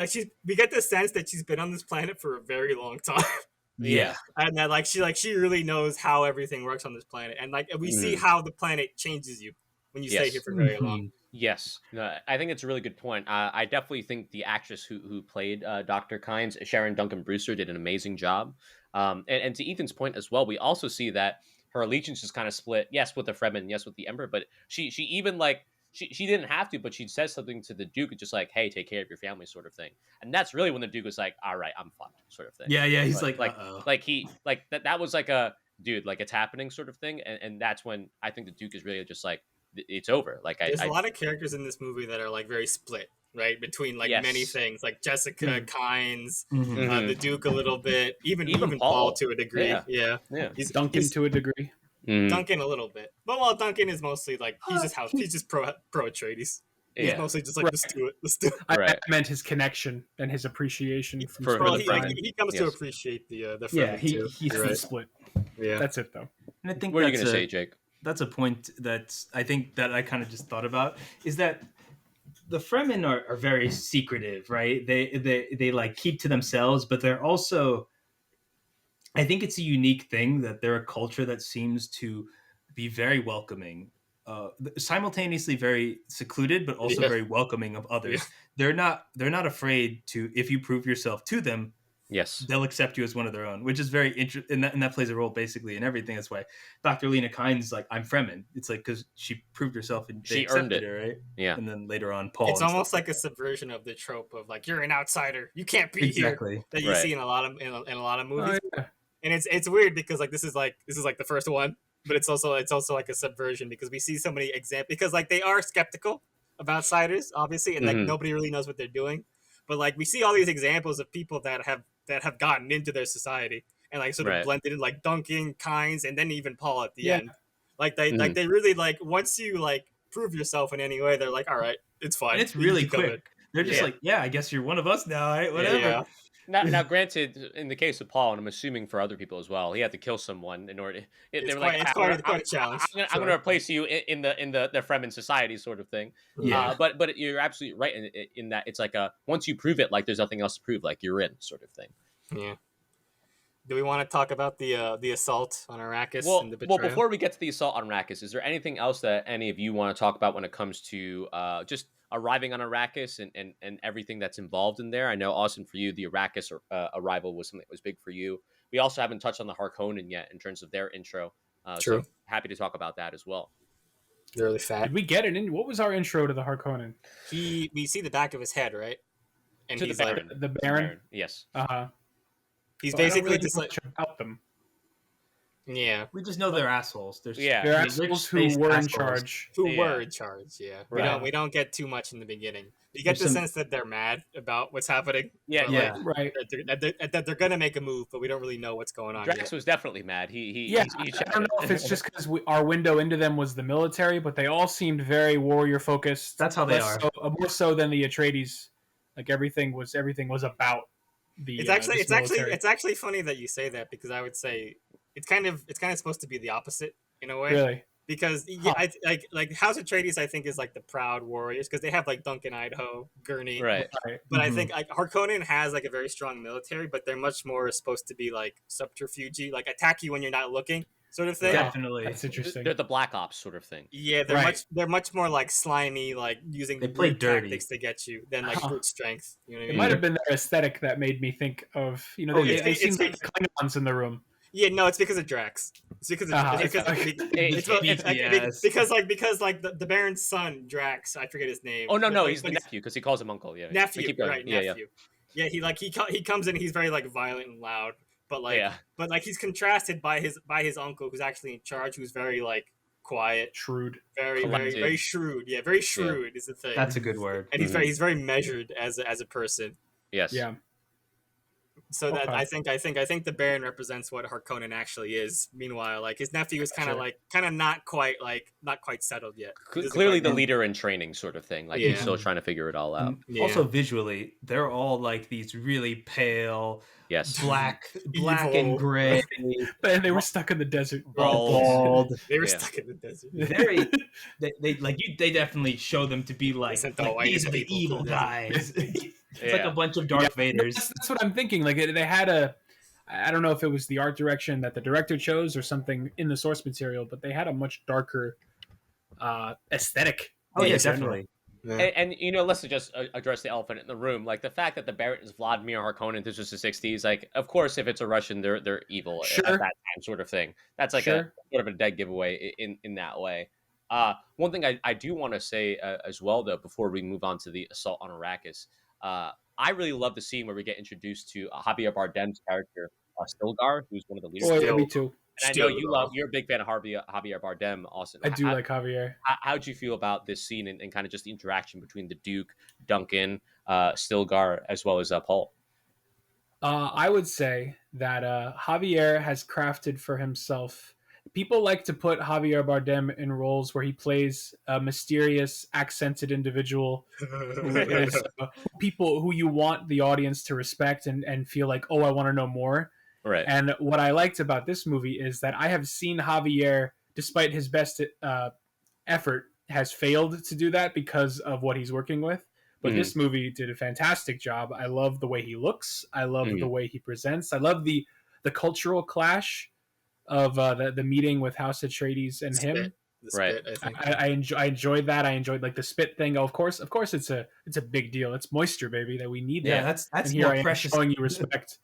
we get the sense that she's been on this planet for a very long time. Yeah. And that like she really knows how everything works on this planet, and like we see how the planet changes you when you stay here for very long. Yes, no, I think it's a really good point. I definitely think the actress who played Dr. Kynes, Sharon Duncan Brewster, did an amazing job. And to Ethan's point as well, we also see that her allegiance is kind of split. Yes, with the Fremen, yes, with the Emperor, but she even like she didn't have to, but she says something to the Duke, just like, "Hey, take care of your family," sort of thing. And that's really when the Duke was like, "All right, I'm fucked," sort of thing. Yeah, he's like that was like a dude, like it's happening sort of thing, and that's when I think the Duke is really just like, it's over. Like there's a lot of characters in this movie that are like very split, right, between like many things, like Jessica Kynes, the Duke a little bit, even Paul to a degree. Yeah. He's Duncan to a degree. Duncan a little bit, but Duncan is mostly like he's just pro Atreides. He's mostly just like let's do it. I meant his connection and his appreciation he comes to appreciate the Fremen too. He's split. Yeah, that's it though. And I think what are you gonna say, Jake? That's a point that I think that I kind of just thought about is that the Fremen are very secretive, right? They like keep to themselves, but they're also, I think it's a unique thing that they're a culture that seems to be very welcoming, simultaneously very secluded, but also very welcoming of others. They're not afraid to, if you prove yourself to them, they'll accept you as one of their own, which is very interesting. And that plays a role basically in everything. That's why Dr. Lena Kynes is like, I'm Fremen. It's like, because she proved herself and she earned it, right? Yeah. And then later on, Paul. It's almost like a subversion of the trope of like, you're an outsider, you can't be here, that you see in a lot of movies. And it's weird because like this is like the first one, but it's also like a subversion because we see so many examples, because like they are skeptical of outsiders, obviously, and like nobody really knows what they're doing. But like we see all these examples of people that have gotten into their society and like sort of blended in, like Duncan, Kynes, and then even Paul at the end. Like they really like, once you like prove yourself in any way, they're like, all right, it's fine. And it's really quick. They're just like, I guess you're one of us now, right? Whatever. Now, granted, in the case of Paul, and I'm assuming for other people as well, he had to kill someone in order. They were like, it's quite a challenge. I'm going to replace you in the Fremen society sort of thing. Yeah. But you're absolutely right in that it's like once you prove it, like there's nothing else to prove, like you're in sort of thing. Yeah. Do we want to talk about the assault on Arrakis and the betrayal? Well, before we get to the assault on Arrakis, is there anything else that any of you want to talk about when it comes to just arriving on Arrakis and everything that's involved in there? I know, Austin, for you, the Arrakis arrival was something that was big for you. We also haven't touched on the Harkonnen yet in terms of their intro. True. So happy to talk about that as well. They're really fat. Did we get it in? What was our intro to the Harkonnen? We see the back of his head, right? And To he's the like, Baron. The Baron? Yes. he's Well, I don't basically really just know like, much about them. yeah, We just know they're assholes. They're Yeah. They're rich assholes who space were in assholes. charge. who Yeah. were in charge. Yeah, Right. we don't get too much in the beginning. You get There's the some- sense that they're mad about what's happening. Yeah, but, yeah. like, Right. that they're gonna make a move, but we don't really know what's going on. Drax yet. was definitely mad. He Yeah, he I don't know if it's just because our window into them was the military, but they all seemed very warrior focused. That's how they less are. So, more so than the Atreides. Like everything was about the. It's this military. actually funny that you say that, because I would say it's kind of supposed to be the opposite in a way. Really. Because I like House Atreides, I think, is like the proud warriors, because they have like Duncan, Idaho, Gurney, right. Right. But I Mhm. think like Harkonnen has like a very strong military, but they're much more supposed to be like subterfuge, like attack you when you're not looking, sort of thing. Yeah. Definitely. That's interesting. They're the Black Ops sort of thing. Yeah, Right. they're much more like slimy, like using They play brute dirty. tactics to get you than like Huh. brute strength. You know what I It mean? might have been their aesthetic that made me think of Oh, they, yeah. they seemed It's- like Klingons in the room. Yeah, no, it's because of Drax. It's because of Uh-huh. because Yes. because the Baron's son Drax, I forget his name. Oh no, but, no, like, he's the but nephew because he calls him uncle. Yeah, nephew, Keep going. right? Yeah, Nephew. Yeah, he comes in. He's very like violent and loud, but like Yeah. but like he's contrasted by his uncle, who's actually in charge, who's very like quiet, Shrewd. Collected. very shrewd. Yeah, very shrewd is the thing. That's a good word. and he's very measured as a person. Yes. Yeah. So that Okay. I think the Baron represents what Harkonnen actually is. Meanwhile, like his nephew is kind of Sure. not quite settled yet. He doesn't Clearly quite the know. leader in training sort of thing. Like Yeah. he's still trying to figure it all out. And Yeah. Also visually, they're all like these really pale, Yes. black Evil. and gray, And they were stuck in the desert. bald. They were Yeah. stuck in the desert. Very, they definitely show them to be like, sent the like these whitest are the people to evil the guys. It's like Yeah. a bunch of Darth Yeah. Vaders. That's what I'm thinking. Like they had I don't know if it was the art direction that the director chose or something in the source material, but they had a much darker aesthetic. Oh yeah, in general. definitely. Yeah. And let's just address the elephant in the room. Like the fact that the Baron is Vladimir Harkonnen. This was the '60s. Like, of course, if it's a Russian, they're evil at Sure. that time, sort of thing. That's like a Sure. sort of a dead giveaway in that way. One thing I do want to say as well, though, before we move on to the assault on Arrakis, I really love the scene where we get introduced to Javier Bardem's character, Stilgar, who's one of the leaders. Oh, yeah, Still- me too. And I know Still, you're a big fan of Javier Bardem, Austin. I do like Javier. How'd you feel about this scene and kind of just the interaction between the Duke, Duncan, Stilgar, as well as Paul? I would say that Javier has crafted for himself. People like to put Javier Bardem in roles where he plays a mysterious, accented individual who is people who you want the audience to respect and feel like, oh, I want to know more. Right. And what I liked about this movie is that I have seen Javier, despite his best effort, has failed to do that because of what he's working with. But Mhm. this movie did a fantastic job. I love the way he looks. I love Mhm. the way he presents. I love the cultural clash of the meeting with House Atreides and him. The Right. spit, I think. I enjoyed that. I enjoyed like the spit thing. Of course, it's a big deal. It's moisture, baby, that we need. Yeah, that. that's And here I more am precious. showing you respect.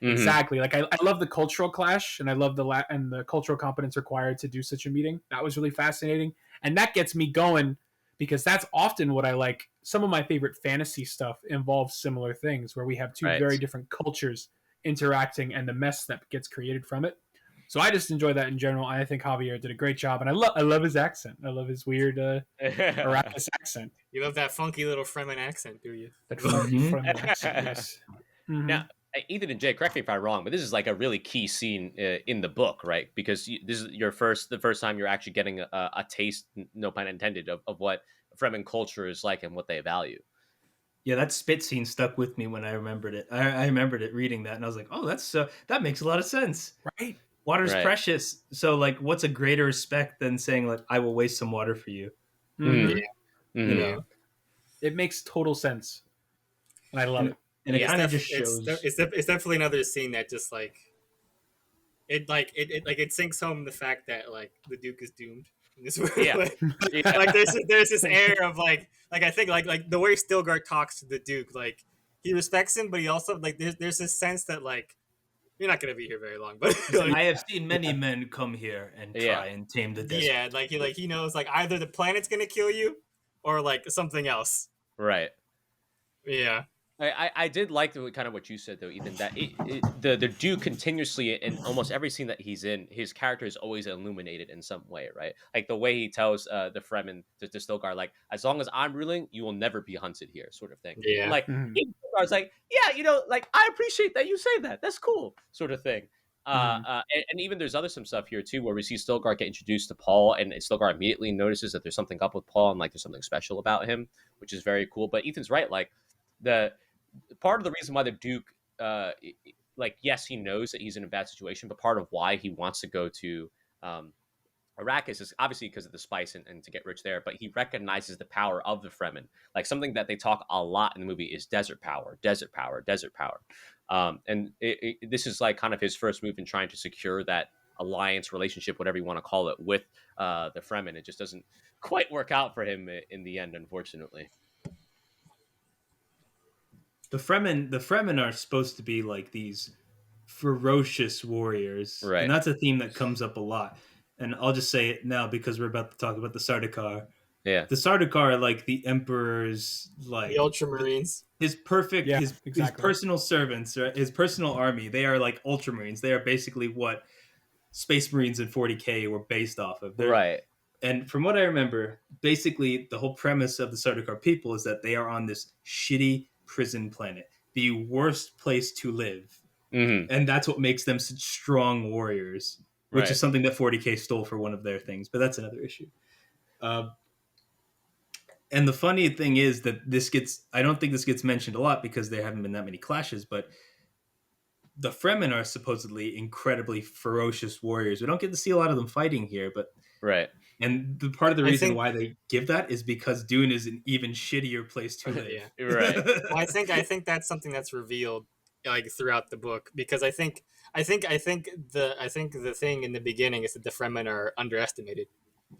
Mhm. Exactly. Like I love the cultural clash, and I love the cultural competence required to do such a meeting. That was really fascinating, and that gets me going because that's often what I like. Some of my favorite fantasy stuff involves similar things where we have two Right. very different cultures interacting and the mess that gets created from it. So I just enjoy that in general. I think Javier did a great job, and I love his accent. I love his weird Arrakis accent. You love that funky little Fremen accent, do you? That funny Mhm. Fremen accent. Yes. Mhm. Now, Ethan and Jay, correct me if I'm wrong, but this is like a really key scene in the book, right? Because this is the first time you're actually getting a taste, no pun intended, of what Fremen culture is like and what they value. Yeah, that spit scene stuck with me when I remembered it. I remembered it reading that, and I was like, "Oh, that makes a lot of sense." Right? Water's Right. precious, so like, what's a greater respect than saying like, "I will waste some water for you"? Mm-hmm. Yeah. You Mhm. know, It makes total sense, and I love it. and it Yeah. kind of just shows. It's definitely another scene that just like it sinks home the fact that like the Duke is doomed in this world. Yeah. Yeah. Like there's this air of like I think like the way Stilgar talks to the Duke, like he respects him, but he also like there's this sense that like you're not gonna be here very long, but like, I have seen many men come here and Yeah. try and tame the desert. yeah, like he knows like either the planet's gonna kill you or like something else. Right. Yeah. I did like kind of what you said though, Ethan. That the Duke continuously in almost every scene that he's in, his character is always illuminated in some way, right? Like the way he tells the Fremen to Stilgar, like, as long as I'm ruling, you will never be hunted here, sort of thing. Yeah. And like Mhm. Stilgar's like, yeah, like I appreciate that you say that. That's cool, sort of thing. And even there's some stuff here too where we see Stilgar get introduced to Paul, and Stilgar immediately notices that there's something up with Paul, and like there's something special about him, which is very cool. But Ethan's right, like the part of the reason why the Duke, like, yes, he knows that he's in a bad situation, but part of why he wants to go to Arrakis is obviously because of the spice and to get rich there, but he recognizes the power of the Fremen. Like something that they talk a lot in the movie is desert power, desert power, desert power. And this is like kind of his first move in trying to secure that alliance relationship, whatever you want to call it, with the Fremen. It just doesn't quite work out for him in the end, unfortunately. The Fremen are supposed to be like these ferocious warriors, Right. and that's a theme that comes up a lot. And I'll just say it now because we're about to talk about the Sardaukar. Yeah. The Sardaukar are like the Emperor's, like The Ultramarines. his perfect, Yeah, his exactly. personal servants, right? His personal army. They are like Ultramarines. They are basically what Space Marines in 40K were based off of. Right. And from what I remember, basically the whole premise of the Sardaukar people is that they are on this shitty prison planet, the worst place to live. Mm-hmm. And that's what makes them such strong warriors, which Right. is something that 40K stole for one of their things, but that's another issue. And the funny thing is that I don't think this gets mentioned a lot because there haven't been that many clashes, but the Fremen are supposedly incredibly ferocious warriors. We don't get to see a lot of them fighting here, but Right. and the part of the I reason think- why they give that is because Dune is an even shittier place to live. Yeah. Right. Well, I think that's something that's revealed like throughout the book because I think the thing in the beginning is that the Fremen are underestimated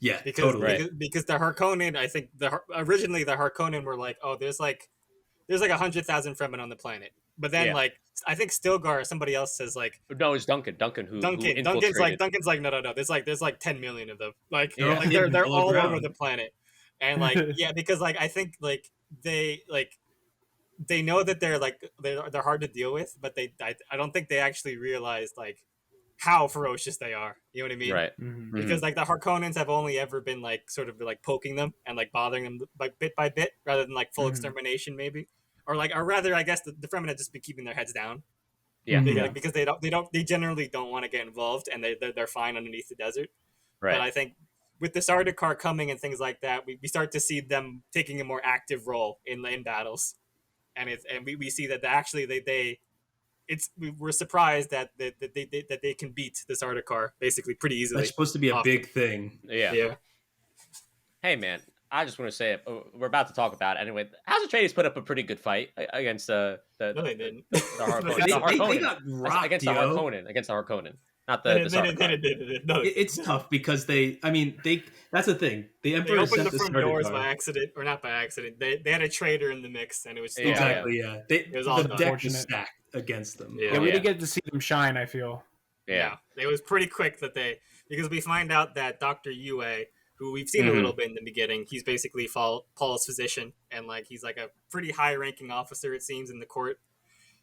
Yeah, because totally. because the Harkonnen, I think originally the Harkonnen were like, oh, there's like 100,000 Fremen on the planet, but then Yeah. like I think Stilgar or somebody else says like No, it's Duncan. Duncan who infiltrated. Duncan's like no, there's like 10 million of them, like, Yeah. like they're all all over around. the planet, and like yeah, because like I think like they know that they're hard to deal with, but I don't think they actually realize like how ferocious they are. You know what I mean? Right. Mhm. Because like the Harkonnens have only ever been like sort of like poking them and like bothering them like bit by bit rather than like full Mhm. extermination maybe, or rather I guess the Fremen have just been keeping their heads down. Yeah. Mhm. They, like, because they generally don't want to get involved and they're fine underneath the desert. Right. But I think with the Sardaukar coming and things like that, we start to see them taking a more active role in battles, and we see that we're surprised that they can beat the Sardaukar basically pretty easily. That's supposed to be a often. big thing. Yeah. Yeah. Hey, man, I just want to say it. We're about to talk about it anyway. House Atreides put up a pretty good fight against the No, they didn't. the Harkonnen. They The Harkonnen. got rocked, against the yo. Harkonnen, not the Sardaukar. No, It's tough because that's the thing. The they Emperor opened sent the front doors Sardaukar. by accident, or not by accident. They had a traitor in the mix, and it was still Yeah. Exactly, yeah. It was all The done. deck Unfortunate. was stacked against them. Yeah. Yeah, we yeah. did get to see them shine, I feel. Yeah. It was pretty quick because we find out that Dr. Yue, who we've seen a little bit in the beginning, he's basically Paul's physician, and like he's like a pretty high-ranking officer, it seems, in the court.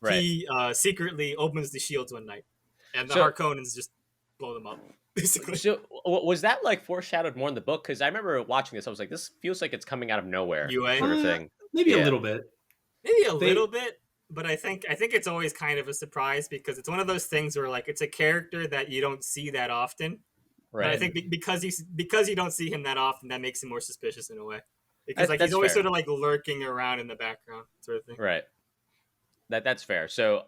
Right. He secretly opens the shields one night, and the So- Harkonnens just blow them up, basically. So was that like foreshadowed more in the book? Because I remember watching this, I was like, this feels like it's coming out of nowhere, Yue? sort of thing. Maybe Yeah. a little bit. Maybe a little bit, but I think it's always kind of a surprise because it's one of those things where like it's a character that you don't see that often. Right. But I think because you don't see him that often, that makes him more suspicious in a way. because like That's he's always fair. sort of like lurking around in the background, sort of thing. Right. That's fair. So,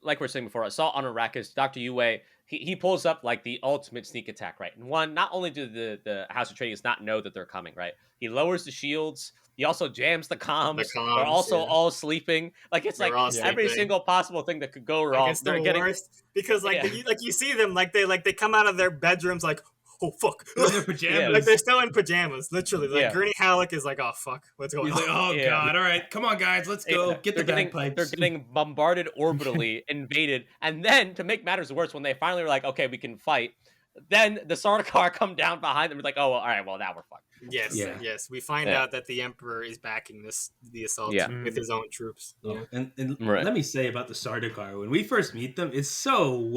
like we were saying before, Assault on Arrakis, Dr. Yue, he pulls up like the ultimate sneak attack, right? And one, not only do the House Atreides not know that they're coming, right? He lowers the shields. He also jams the comms. They're also all sleeping. Like it's They're like all every sleeping. single possible thing that could go Like wrong. it's the They're getting worst because like Yeah. you see them like they come out of their bedrooms like, oh fuck, They're in their pajamas. like they're still in pajamas, literally. Like Yeah. Gurney Halleck is like, oh fuck, what's going He's on? like, oh Yeah. god, all right, come on guys, let's go get the bagpipes. They're getting bombarded orbitally, invaded, and then to make matters worse, when they finally were like, okay, we can fight, then the Sardaukar come down behind them. We're like, oh, well, all right, well now we're fucked. Yes. We find out that the Emperor is backing the assault with his own troops. Oh, and Right. let me say about the Sardaukar, when we first meet them, it's so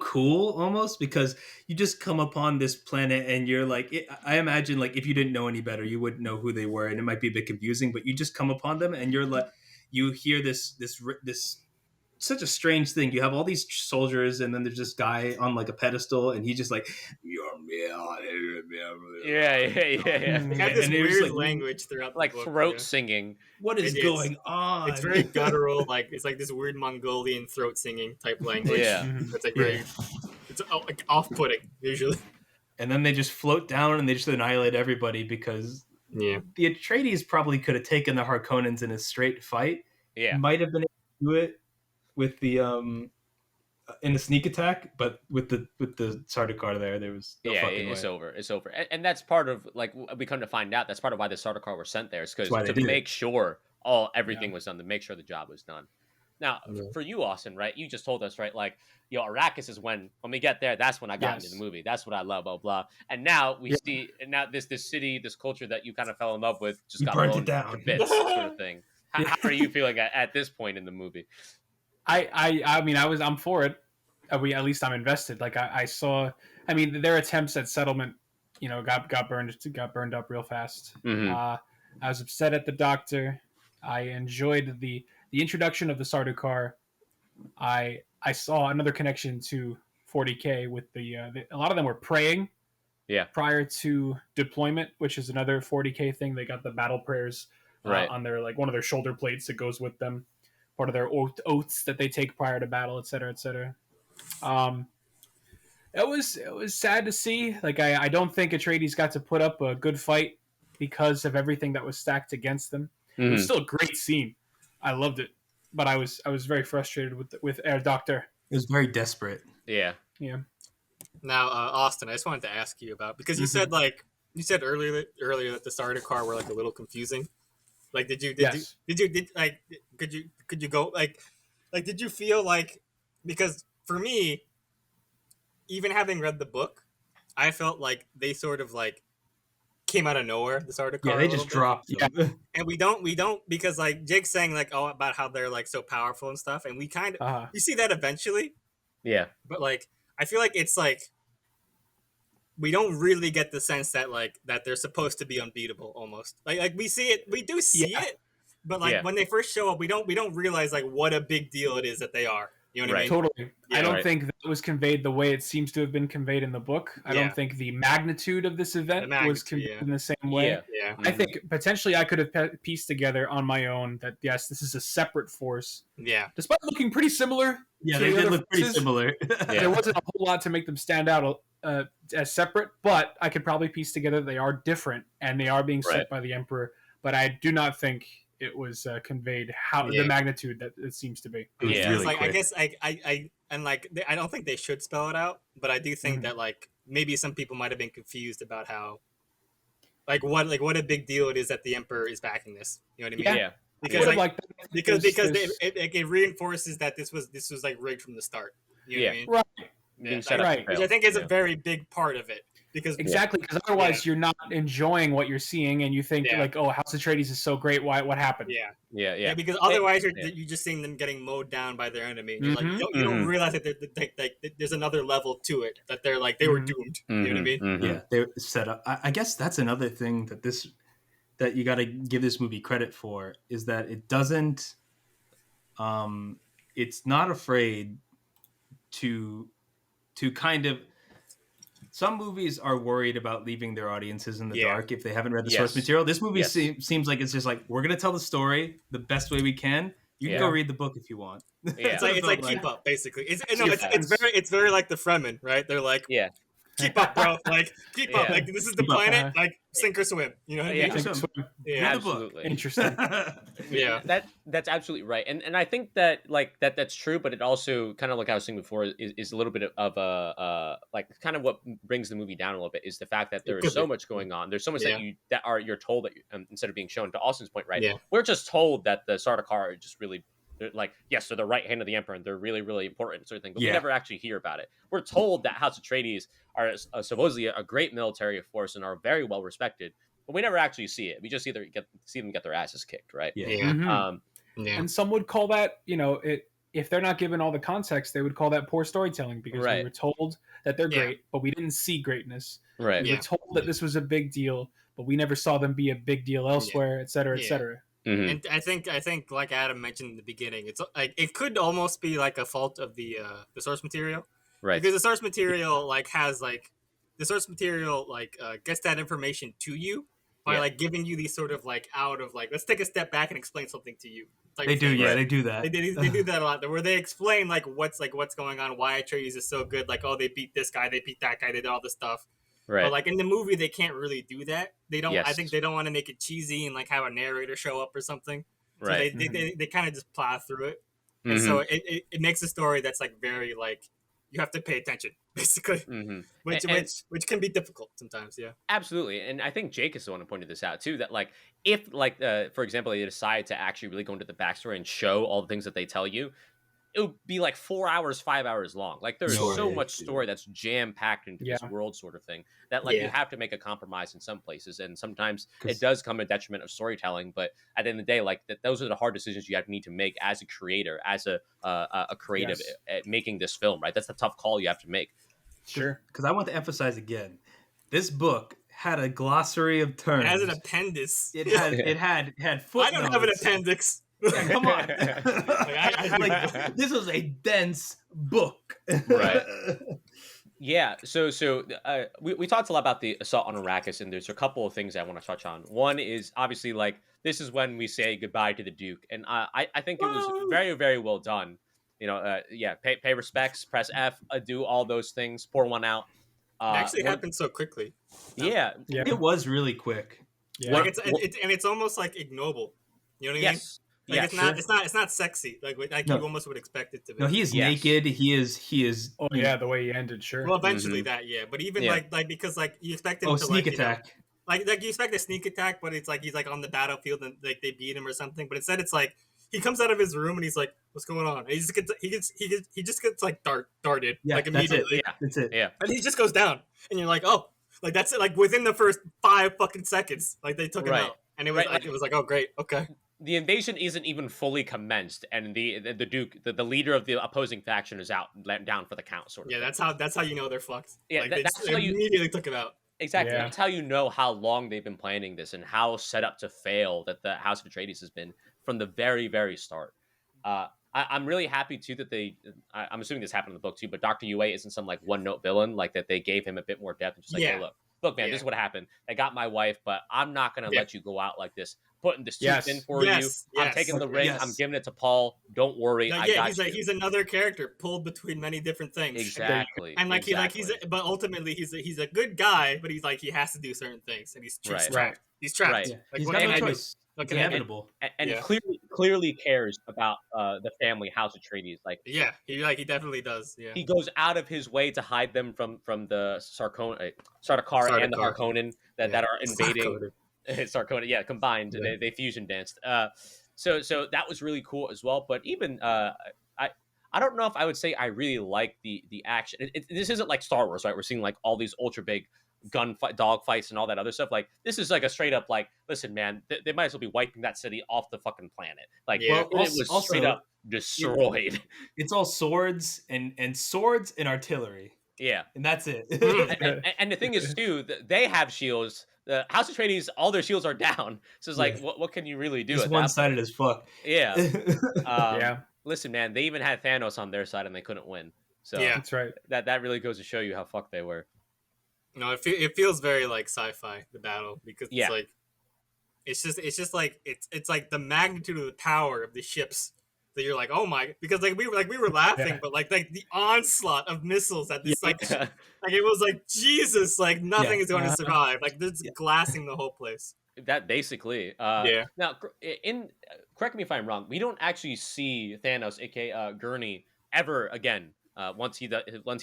cool almost, because you just come upon this planet and you're like, I imagine like if you didn't know any better, you wouldn't know who they were, and it might be a bit confusing, but you just come upon them and you're like, you hear this such a strange thing. You have all these soldiers, and then there's this guy on like a pedestal, and he's just like, Yeah. They have this And it was weird like- language throughout Like the book. throat singing. what is It's- going on? It's very guttural, like it's like this weird Mongolian throat singing type language. Yeah. It's like very, it's like off-putting usually. And then they just float down and they just annihilate everybody, because Yeah. the Atreides probably could have taken the Harkonnens in a straight fight. Yeah. Might have been able to do it with the in a sneak attack, but with the Sardaukar there was no fucking It's way. over. It's over. And that's part of, like, we come to find out, that's part of why the Sardaukar were sent there, is because That's why they to did make sure everything was done, to make sure the job was done. Now, for you, Austin, right, you just told us, right, like, Arrakis is when we get there, that's when I got into the movie. That's what I love, blah, blah. And now we see, and now this city, this culture that you kind of fell in love with just got burnt blown it down. to bits, sort of thing. How are you feeling at this point in the movie? I mean, I'm for it. At least I'm invested. Like I saw. I mean, their attempts at settlement, got burned up real fast. Mhm. I was upset at the Doctor. I enjoyed the introduction of the Sardaukar. I saw another connection to 40K with a lot of them were praying. Yeah. Prior to deployment, which is another 40K thing. They got the battle prayers on their, like, one of their shoulder plates that goes with them. Part of their oaths that they take prior to battle, etc., etc. It was sad to see. Like, I don't think Atreides got to put up a good fight because of everything that was stacked against them. It was still a great scene. I loved it, but I was very frustrated with Air Doctor. It was very desperate. Yeah. Now, Austin, I just wanted to ask you about, because you said earlier that the Sardaukar were like a little confusing. Like, could you go like did you feel like, because for me, even having read the book, I felt like they sort of like came out of nowhere, the Sardaukar. Yeah, they just dropped them. And we don't, because like Jake's saying like, oh, about how they're like so powerful and stuff, and we kind of we see that eventually. Yeah. But like, I feel like it's like we don't really get the sense that that they're supposed to be unbeatable almost. Like we see it, we do see it, but like when they first show up, we don't realize like what a big deal it is that they are. You know what I mean? Totally. Yeah, I don't think that was conveyed the way it seems to have been conveyed in the book. I don't think the magnitude of this event was conveyed in the same way. Yeah. I think potentially I could have pieced together on my own that, yes, this is a separate force. Yeah. Despite looking pretty similar. Yeah, to they the did other look pretty forces, similar. There wasn't a whole lot to make them stand out as separate, but I could probably piece together they are different and they are being sent by the Emperor. But I do not think it was conveyed the magnitude that it seems to be. Yeah. Really like quick. I guess I don't think they should spell it out, but I do think that like maybe some people might have been confused about how what a big deal it is that the Emperor is backing this. You know what I mean? Yeah. Because it reinforces that this was like rigged from the start. You know what I mean? Right. Being set up to Which fail. I think is a very big part of it. Because otherwise you're not enjoying what you're seeing, and you think like, oh, House Atreides is so great. What happened? Yeah. Because otherwise you're just seeing them getting mowed down by their enemy. And you're like, you don't realize that there's another level to it. That they're like they were doomed. You know what I mean? Yeah, they're set up. I guess that's another thing that you got to give this movie credit for, is that it doesn't. It's not afraid to kind of some movies are worried about leaving their audiences in the dark if they haven't read the source Yes. material. This movie Yes. seems like it's just like, we're gonna tell the story the best way we can. You can go read the book if you want. Yeah. It's like keep up, basically. Yeah. It's very like the Fremen, right? They're like, Yeah. keep up, bro. Like, keep up. Yeah. Like, this is the Keep up. planet. Like, sink or swim. You know what I mean? Yeah. Sink or swim. Yeah. Read the book. Absolutely. Interesting. Yeah. That's absolutely right, and I think that that's true, but it also kind of like I was saying before is a little bit of a like kind of what brings the movie down a little bit is the fact that there is so much going on. There's so much that you're told that instead of being shown. To Austin's point, right? Yeah. We're just told that the Sardaukar are just really. They're like, yes, they're the right hand of the emperor, and they're really, really important, sort of thing. But we never actually hear about it. We're told that House Atreides are supposedly a great military force and are very well respected, but we never actually see it. We just either see them get their asses kicked, right? Yeah. Mm-hmm. And some would call that, if they're not given all the context, they would call that poor storytelling because we were told that they're great, but we didn't see greatness. Right. We were told that this was a big deal, but we never saw them be a big deal elsewhere, et cetera, et cetera. Mm-hmm. And I think like Adam mentioned in the beginning, it's like it could almost be like a fault of the source material, right? Because the source material gets that information to you by like giving you these sort of like out of like, let's take a step back and explain something to you. They do, they do that. They do that a lot. Where they explain like what's going on, why Atreides is so good. Like, oh, they beat this guy, they beat that guy, they did all this stuff. Right. But like in the movie, they can't really do that. They don't. Yes. I think they don't want to make it cheesy and like have a narrator show up or something. So right. They kind of just plow through it, Mm-hmm. and so it makes a story that's like very like you have to pay attention basically, which can be difficult sometimes. Yeah. Absolutely, and I think Jake is the one who pointed this out too. That like if like for example they decide to actually really go into the backstory and show all the things that they tell you, it would be like 4 hours, 5 hours long. Like there's so much story that's jam packed into this world, sort of thing. That like you have to make a compromise in some places, and sometimes it does come at detriment of storytelling. But at the end of the day, like those are the hard decisions you need to make as a creator, as a creative at making this film. Right, that's the tough call you have to make. Sure, because I want to emphasize again, this book had a glossary of terms. It has an appendix. It had footnotes. I don't have an appendix. Yeah, come on. This was a dense book. Right. Yeah. So we talked a lot about the assault on Arrakis, and there's a couple of things I want to touch on. One is obviously like this is when we say goodbye to the Duke, and I think it was very, very well done. Pay respects, press F, do all those things, pour one out. It actually happened so quickly. Yeah. It was really quick. Yeah. Like it's almost like ignoble. You know what I mean? Like it's not sexy. Like you almost would expect it to be. No, he is naked. He is. Oh yeah, the way he ended, sure. Well, eventually but even like because like you expect him to sneak attack. Like you expect a sneak attack, but it's like he's like on the battlefield and like they beat him or something. But instead, it's like he comes out of his room and he's like, "What's going on?" And he just gets like darted like immediately. That's it. Yeah, and he just goes down, and you're like, "Oh, like that's it." Like within the first 5 fucking seconds, like they took him out, and it was it was like, "Oh, great, okay." The invasion isn't even fully commenced, and the Duke, the leader of the opposing faction, is down for the count. Sort of. Yeah, thing. that's how you know they're fucked. Yeah, like, that's how you immediately took him out. Exactly. Yeah. That's how you know how long they've been planning this and how set up to fail that the House of Atreides has been from the very, very start. I'm really happy too that I'm assuming this happened in the book too, but Dr. Yue isn't some like one note villain, like that they gave him a bit more depth and just like, hey, look, man, this is what happened. I got my wife, but I'm not going to let you go out like this. Putting this tooth in for you. I'm taking the ring. I'm giving it to Paul. Don't worry. I got you. He's another character pulled between many different things. Exactly. And like but ultimately he's a good guy, but he's like he has to do certain things, and he's trapped. Right. He's trapped. Right. Like, he's got no choice. Like inevitable. And clearly cares about the family House Atreides. Like he definitely does. Yeah. He goes out of his way to hide them from the Sardaukar and the Harkonnen that are invading. Sarkona, combined. Yeah. They fusion danced. So that was really cool as well. But even I don't know if I would say I really like the action. This isn't like Star Wars, right? We're seeing like all these ultra big dog fights and all that other stuff. Like this is like a straight up like, listen, man, they might as well be wiping that city off the fucking planet. Like it was straight up destroyed. It's all swords and swords and artillery. Yeah, and that's it. and the thing is too, they have shields. The House of Atreides, all their shields are down. So it's like, what can you really do? It's one-sided as fuck. Yeah. Listen, man, they even had Thanos on their side and they couldn't win. So that's right. That really goes to show you how fucked they were. No, it feels very like sci-fi, the battle, because Yeah. it's like it's just like it's like the magnitude of the power of the ships that you're like, oh my, because like we were laughing, Yeah. but like the onslaught of missiles at this like Yeah. like it was like Jesus, like nothing Yeah. is going to Uh-huh. survive, like this Yeah. glassing the whole place. That basically. Yeah. Now, correct me if I'm wrong. We don't actually see Thanos, aka Gurney, ever again. Once he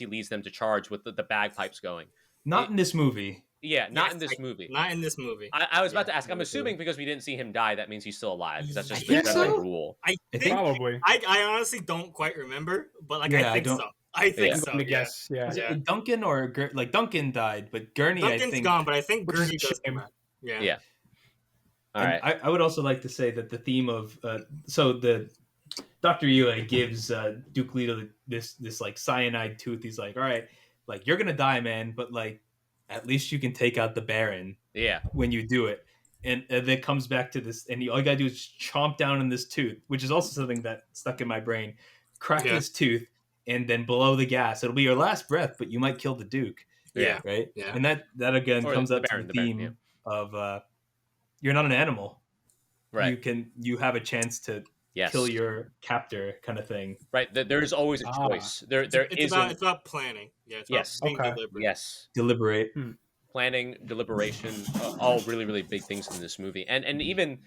leads them to charge with the bagpipes going. Not in this movie. Yeah, not Yes, in this movie. Not in this movie. I was about Yeah. to ask. I'm assuming because we didn't see him die, that means he's still alive. Because that's just I the think general so. rule. I I think Probably. I honestly don't quite remember, but like Yeah, I I think don't- so. I think Yeah. I'm so. going to Yeah. guess. Yeah. Was Yeah. it Duncan or like Duncan died, but Gurney, I Duncan's think. gone, but I think Which is a Gurney does come shame. back. Yeah. Yeah. All And right. I would also like to say that the theme of so the Dr. Yue gives Duke Leto this like cyanide tooth. He's like, all right, like you're gonna die, man, but like at least you can take out the Baron Yeah. when you do it. And then comes back to this, and all you gotta do is chomp down on this tooth, which is also something that stuck in my brain. Crack Yeah. this tooth, and then blow the gas. It'll be your last breath, but you might kill the Duke, Yeah. right? Yeah. And that again Or comes the up to Baron, the the Baron, theme yeah. of you're not an animal. Right. You have a chance to Yes. kill your captor, kind of thing. Right. There's always a Ah. choice. There It's isn't. it's about planning. Yeah. It's Yes. about being Okay. deliberate. Yes. Deliberate. Planning, deliberation, all really, really big things in this movie. And even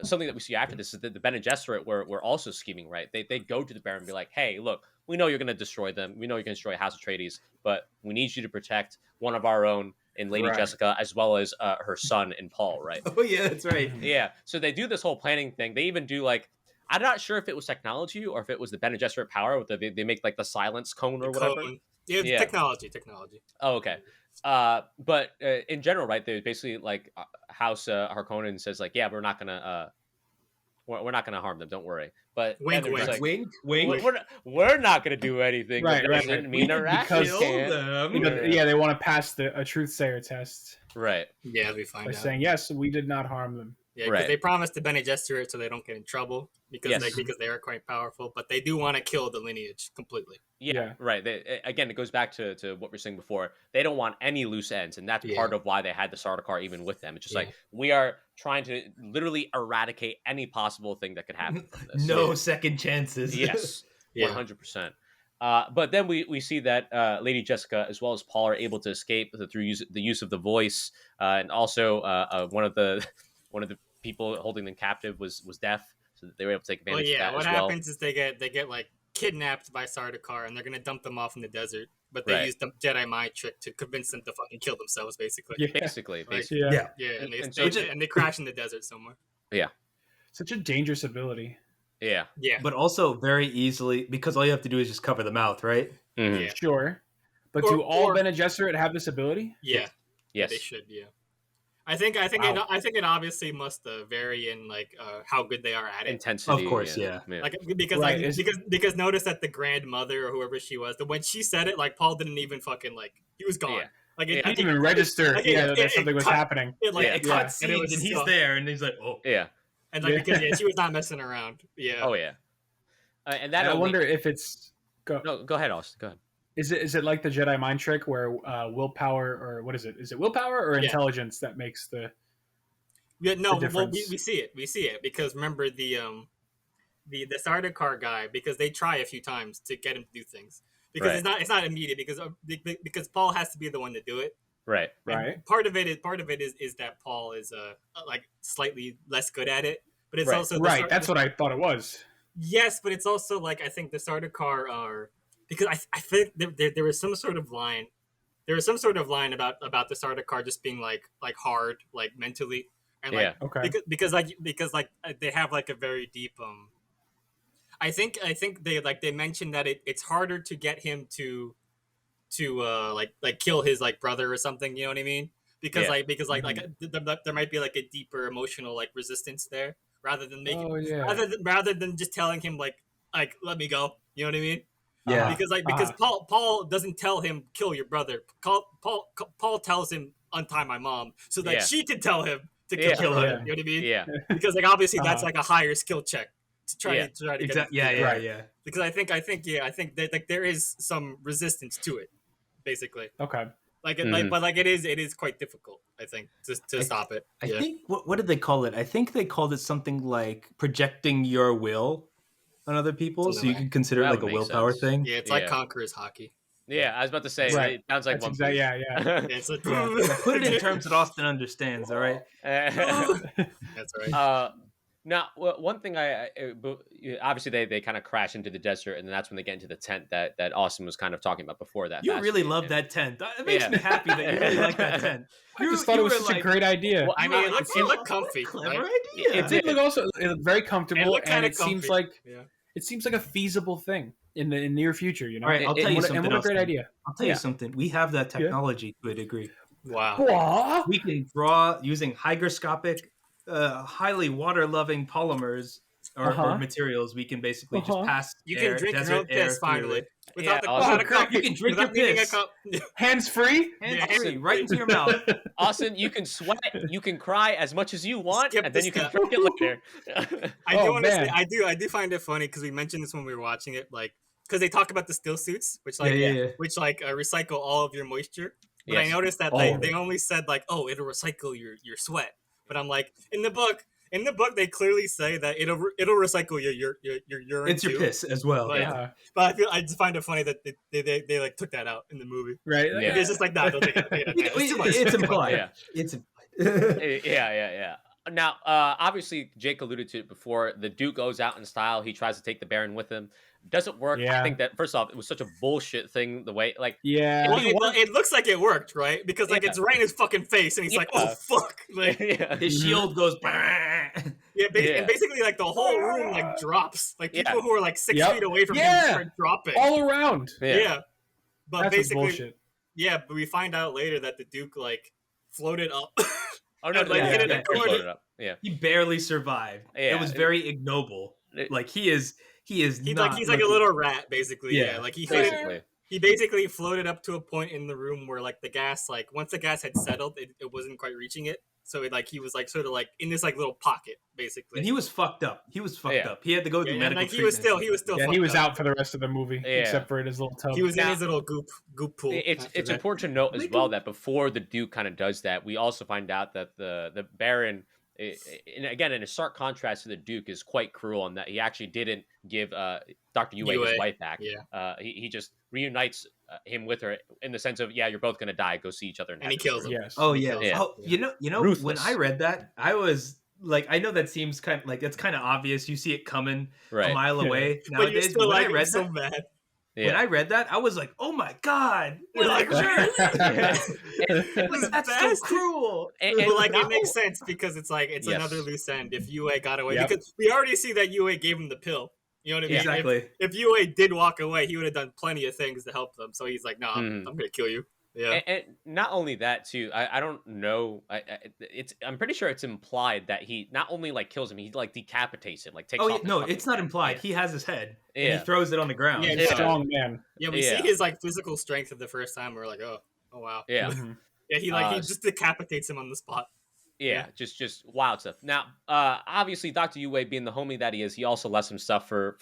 something that we see after this is that the Bene Gesserit were also scheming, right? They go to the Baron and be like, hey, look, we know you're going to destroy them. We know you're going to destroy House Atreides, but we need you to protect one of our own in Lady Right. Jessica, as well as her son in Paul, right? Oh yeah, that's right. Yeah. So they do this whole planning thing. They even do like, I'm not sure if it was technology or if it was the Bene Gesserit power. With they make like the silence cone or The whatever. cone. Yeah, Yeah. technology. Oh, okay. But in general, right? They basically like House Harkonnen says like, yeah, we're not gonna harm them. Don't worry. But Wink, then they're just wink. like, Wink. we're not gonna do anything. Right, That right, doesn't right. mean We- Iraqis because- can't. them. You know, yeah, they want to pass a truth sayer test Right. Yeah, we find by out. saying yes, we did not harm them. Yeah, because Right. they promised to Bene Gesserit so they don't get in trouble because Yes. because they are quite powerful, but they do want to kill the lineage completely. Yeah, Yeah. right. Again, it goes back to what we were saying before. They don't want any loose ends, and that's Yeah. part of why they had the Sardaukar even with them. It's just Yeah. like we are trying to literally eradicate any possible thing that could happen from this. No second chances. Yes, Yeah. 100%. But then we see that Lady Jessica as well as Paul are able to escape through the use of the voice, and also one of the people holding them captive was deaf, so that they were able to take Well, advantage yeah. of that What as well. happens is they get like kidnapped by Sardaukar and they're gonna dump them off in the desert, but they Right. use the Jedi mind trick to convince them to fucking kill themselves, basically. Yeah. Basically, Like, basically. Yeah. Yeah. Yeah, and And they, so- and they crash in the desert somewhere. Such a dangerous ability. Yeah. Yeah. But also very easily, because all you have to do is just cover the mouth, right? Mhm. Yeah. Sure. But Or- do all or- Bene Gesserit have this ability? Yeah. Yes. They should. Yeah. I think Wow. it obviously must vary in like how good they are at it. Intensity. Of course, yeah. Like because Right, like, is- because notice that the grandmother or whoever she was, when she said it, like Paul didn't even fucking like he was gone. Yeah. Like Yeah. He didn't even register like, that something was cut- happening. It like Yeah. it Yeah. cut And, scenes and he's so- there, and he's like, oh. Yeah. and like Yeah. because she was not messing around. Yeah. Oh yeah. And that I only- wonder if it's No, go ahead, Austin. Go ahead. is it like the Jedi mind trick where willpower, or what is it? Is it willpower or Yeah. intelligence that makes the Yeah, no, well, difference. we see it because remember the Sardaukar guy, because they try a few times to get him to do things because Right. it's not immediate because Paul has to be the one to do it. Right. And right? part of it is that Paul is like slightly less good at it, but it's Right. also Right. That's what I thought it was. yes, but it's also like I think the Sardaukar are because I think there was some sort of line. There was some sort of line about the Sardaukar just being like hard, like mentally, and like Yeah. Okay. because they have like a very deep I think they mentioned that it's harder to get him to like kill his like brother or something, you know what I mean? Because Yeah. there might be like a deeper emotional like resistance there rather than making Oh yeah. rather than just telling him like let me go, you know what I mean? Yeah. Because Paul doesn't tell him kill your brother. Paul tells him untie my mom so that Yeah. she can tell him to Yeah. kill her. Yeah. You know what I mean? Yeah. Because like obviously that's Uh-huh. like a higher skill check to try Yeah. to get Exactly. him to do that. Right. Because I think that like there is some resistance to it, basically. Okay. But it is quite difficult, I think, to stop it. I think what did they call it? I think they called it something like projecting your will on other people, so you can consider it like a willpower thing. Yeah, it's like Conqueror's hockey. Yeah, I was about to say, it sounds like That's One Piece. It's like, Put it in terms that Austin understands, all right? That's right. Now, one thing obviously they kind of crash into the desert, and then that's when they get into the tent that Austin was kind of talking about before that. You really love that tent. It makes me happy that you really like that tent. I just thought it was such a great idea. Well, I mean, it looked comfy. Clever right? idea. It did look it looked very comfortable, and it seems like Yeah. it seems like a feasible thing in the near future. You know, All right, I'll tell you something. And what a great idea! I'll tell you something. We have that technology to a degree. Wow. What? We can draw using hygroscopic, highly water-loving polymers or materials. We can basically just pass. You can drink your own piss finally. Without Austin, a cup. You can drink your Without needing piss. a cup. Hands free. Hands-free, right into your mouth. Austin, you can sweat, you can cry as much as you want, Skip and then the you can step. drink it later. I do find it funny because we mentioned this when we were watching it, like because they talk about the still suits, which recycle all of your moisture. But I noticed that they only said like, oh, it'll recycle your sweat. But I'm like, in the book they clearly say that it'll recycle your urine. It's your piss as well. But I just find it funny that they like took that out in the movie. Right. Yeah. It's just like that. They'll take it. It's implied. Yeah. It's Yeah. Now, obviously, Jake alluded to it before. The Duke goes out in style. He tries to take the Baron with him. Doesn't work. Yeah. I think that, first off, it was such a bullshit thing. The way, like, Well, it looks like it worked, right? Because like it's right in his fucking face, and he's like, "Oh fuck!" Like, his shield goes. And basically, like the whole room like drops. Like people who are like 6 feet away from him start dropping all around. Yeah, but that's basically, bullshit. Yeah, but we find out later that the Duke like floated up. Oh no! He barely survived. Yeah. It was very ignoble. Like he's like a little rat, basically. Yeah, like he basically floated up to a point in the room where like the gas, like once the gas had settled, it wasn't quite reaching it. So he was like sort of like in this like little pocket, basically. And he was fucked up. He had to go through medical like, treatment. he was still. Yeah, he was out for the rest of the movie, except for in his little tub. He was in his little goop pool. It's important to note as well that before the Duke kind of does that, we also find out that the Baron, and again in a stark contrast to the Duke, is quite cruel in that he actually didn't give Dr. Yue his wife back. He just reunites him with her in the sense of, you're both gonna die, go see each other, and he kills him. Yes. Oh yeah. Oh, you know Ruthless. When I read that, I was like, I know that seems kind of like it's kind of obvious. You see it coming a mile away nowadays. But you're still when like, I read so that, mad. When I read that, I was like, "Oh my god!" Like, that's so cruel. But like, it makes sense because it's like it's another loose end. If Yue got away, because we already see that Yue gave him the pill. You know what I mean? Exactly. If Yue did walk away, he would have done plenty of things to help them. So he's like, "No, I'm gonna kill you." Yeah. And not only that too, I don't know. I'm pretty sure it's implied that he not only like kills him, he like decapitates him, like takes. Oh off no, it's not implied. He has his head. And he throws it on the ground. Yeah, he's a strong man. Yeah, we see his like physical strength for the first time. We're like, oh wow. Yeah. Yeah, he just decapitates him on the spot. Yeah, just wild stuff. Now, obviously, Dr. Yue, being the homie that he is, he also left some stuff for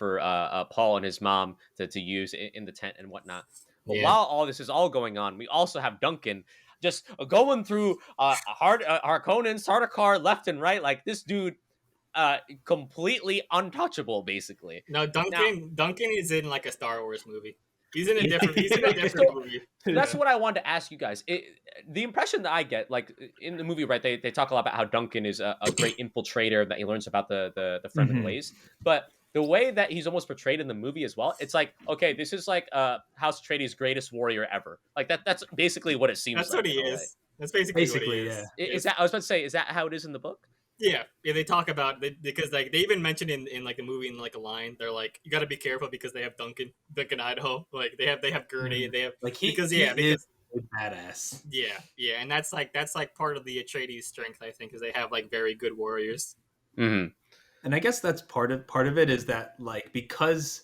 Paul and his mom to use in the tent and whatnot. But while all this is all going on, we also have Duncan just going through Harkonnens, Sardaukar left and right. Like this dude, completely untouchable, basically. No, Duncan is in like a Star Wars movie. He's in a different movie. That's what I wanted to ask you guys. The impression that I get, like in the movie, right? They talk a lot about how Duncan is a great infiltrator, that he learns about the Fremen ways, but the way that he's almost portrayed in the movie as well, it's like, okay, this is like House Atreides' greatest warrior ever. Like that's basically what it seems that's like. That's what he is. That's basically what he is. Yeah. Is that, I was about to say, is that how it is in the book? Yeah, they talk about because like they even mentioned in like the movie in like a line, they're like, you got to be careful because they have Duncan, Idaho. Like they have Gurney, they have like he is badass. Yeah, and that's like part of the Atreides' strength, I think, is they have like very good warriors. Mm-hmm. And I guess that's part of it is that like because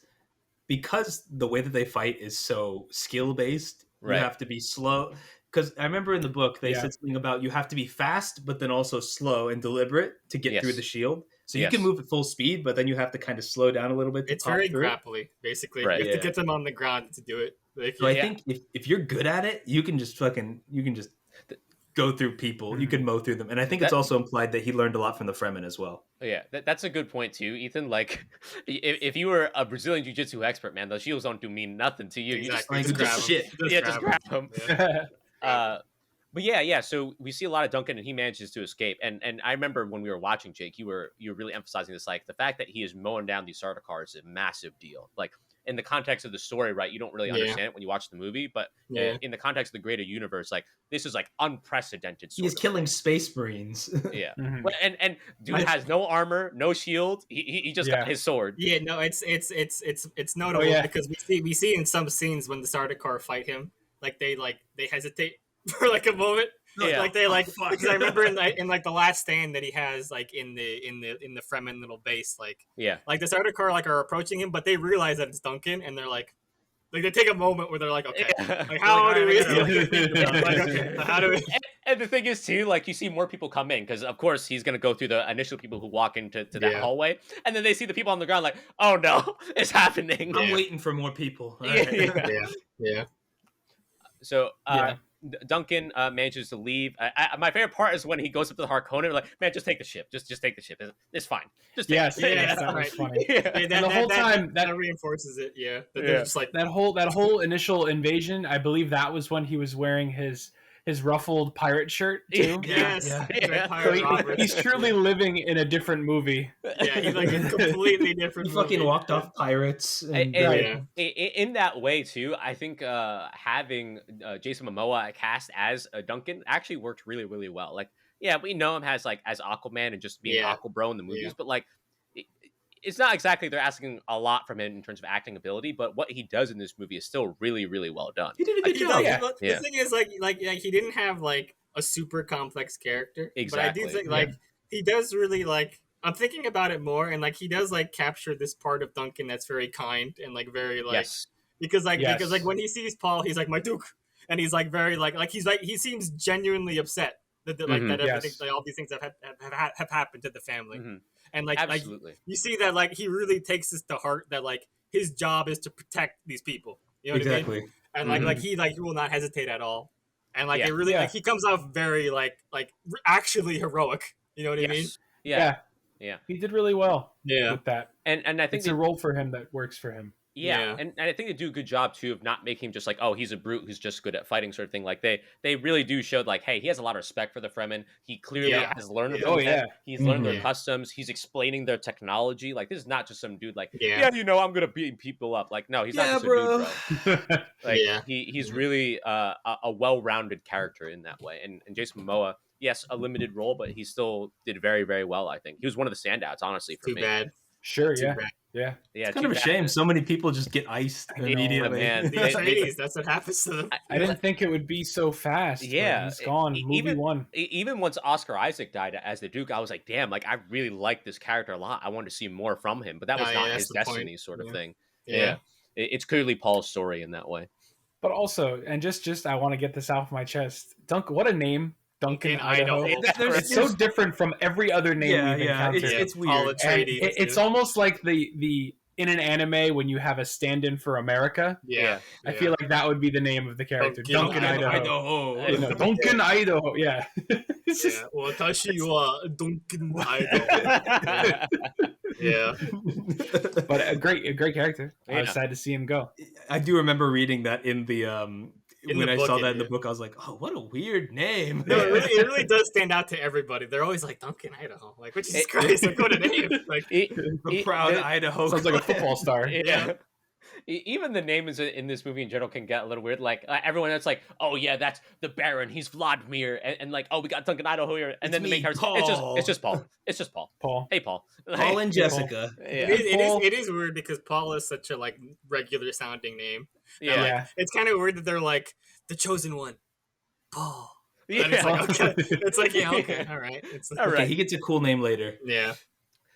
the way that they fight is so skill based, you have to be slow. Because I remember in the book they said something about you have to be fast, but then also slow and deliberate to get through the shield. So you can move at full speed, but then you have to kind of slow down a little bit. It's very grapply, basically. Right. You have to get them on the ground to do it. Like, So I Yeah. think if you're good at it, you can just go through people. You can mow through them. And I think it's That- also implied that he learned a lot from the Fremen as well. Yeah, that's a good point too, Ethan. Like, if you were a Brazilian jiu-jitsu expert, man, those shields don't do mean nothing to you. exactly. Like, You Just just, grab shit. him. just grab him. Yeah. But yeah. So we see a lot of Duncan, and he manages to escape. And I remember when we were watching, Jake, you were really emphasizing this, like the fact that he is mowing down these Sardaukars is a massive deal. Like in the context of the story, right? You don't really understand it when you watch the movie, but in the context of the greater universe, like this is like unprecedented. He's killing space marines. Yeah, Mhm. Well, and dude has no armor, no shield. He just got his sword. Yeah, no, it's notable because we see in some scenes when the Sardaukar fight him, like they hesitate for like a moment. Yeah. Like they because I remember in like the last stand that he has like in the Fremen little base, like the Sardaukar like are approaching him, but they realize that it's Duncan, and they're like they take a moment where they're like, okay, like how do we? How do we? And the thing is too, like you see more people come in because of course he's gonna go through the initial people who walk into that hallway, and then they see the people on the ground like, oh no, it's happening. I'm waiting for more people. Yeah. So Duncan manages to leave. My favorite part is when he goes up to the Harkonnen, like, man, just take the ship. Just take the ship. It's fine. Just take Yes, it. yes, that was funny. And the whole time that reinforces it. Yeah, they're just like that whole initial invasion. I believe that was when he was wearing his ruffled pirate shirt too. So he's truly living in a different movie. Yeah, he's like a completely different. He fucking walked off pirates. And in that way too, I think having Jason Momoa cast as Duncan actually worked really, really well. Like, yeah, we know him as Aquaman and just being Aquabro in the movies, but like, it's not exactly they're asking a lot from him in terms of acting ability, but what he does in this movie is still really, really well done. He did a good job. The thing is, like he didn't have like a super complex character. Exactly. But I do think like he does really like. I'm thinking about it more, and like he does like capture this part of Duncan that's very kind and like very like because when he sees Paul, he's like my Duke, and he's like very like he seems genuinely upset that that everything like all these things have happened to the family. Mm-hmm. And like absolutely, you see that like he really takes this to heart that like his job is to protect these people. You know what I mean? And like he will not hesitate at all. And like it really like he comes off very like actually heroic. You know what I mean? Yeah. He did really well. With that. And I think it's a role for him that works for him. Yeah. And I think they do a good job too of not making him just like, oh, he's a brute who's just good at fighting sort of thing. Like they really do show like, hey, he has a lot of respect for the Fremen. He clearly has learned from them. He's learned their customs. He's explaining their technology. Like this is not just some dude like, I'm gonna beat people up. Like no, he's not just a dude, bro. Like he's really a well-rounded character in that way. And Jason Momoa, yes, a limited role, but he still did very, very well. I think he was one of the standouts, honestly, for me. Too bad. Sure, Too bad. Yeah. It's kind of a shame. So many people just get iced immediately. Man. That's what happens to them. I didn't think it would be so fast. Yeah. He's gone. Movie one. Even once Oscar Isaac died as the Duke, I was like, damn, like I really like this character a lot. I wanted to see more from him, but that was not his destiny sort of thing. Yeah. It's clearly Paul's story in that way. But also, and just I want to get this off my chest. Duncan, what a name. Duncan, Idaho. It's so different from every other name we've encountered. It's weird. It's almost like the in an anime when you have a stand-in for America. I feel like that would be the name of the character. Duncan Idaho. Duncan Idaho. Yeah. Watashi wa Duncan Idaho. Yeah. But a great character. I was sad to see him go. I do remember reading that in the when I saw that in the book, I was like, "Oh, what a weird name!" No, it really does stand out to everybody. They're always like Duncan Idaho, like, which is Christ, like what a name! Like the proud Idaho sounds like a football star. Yeah. Even the names in this movie in general can get a little weird. Like everyone that's like, oh yeah, that's the Baron. He's Vladimir, and like, oh, we got Duncan Idaho here, and then the main character, it's just Paul. It's just Paul. Paul. Hey, Paul. Paul and Jessica. It is weird because Paul is such a like regular sounding name. Yeah, it's kind of weird that they're like the chosen one, Paul. Yeah, and it's like okay, it's like okay, all right, it's all right. He gets a cool name later. Yeah.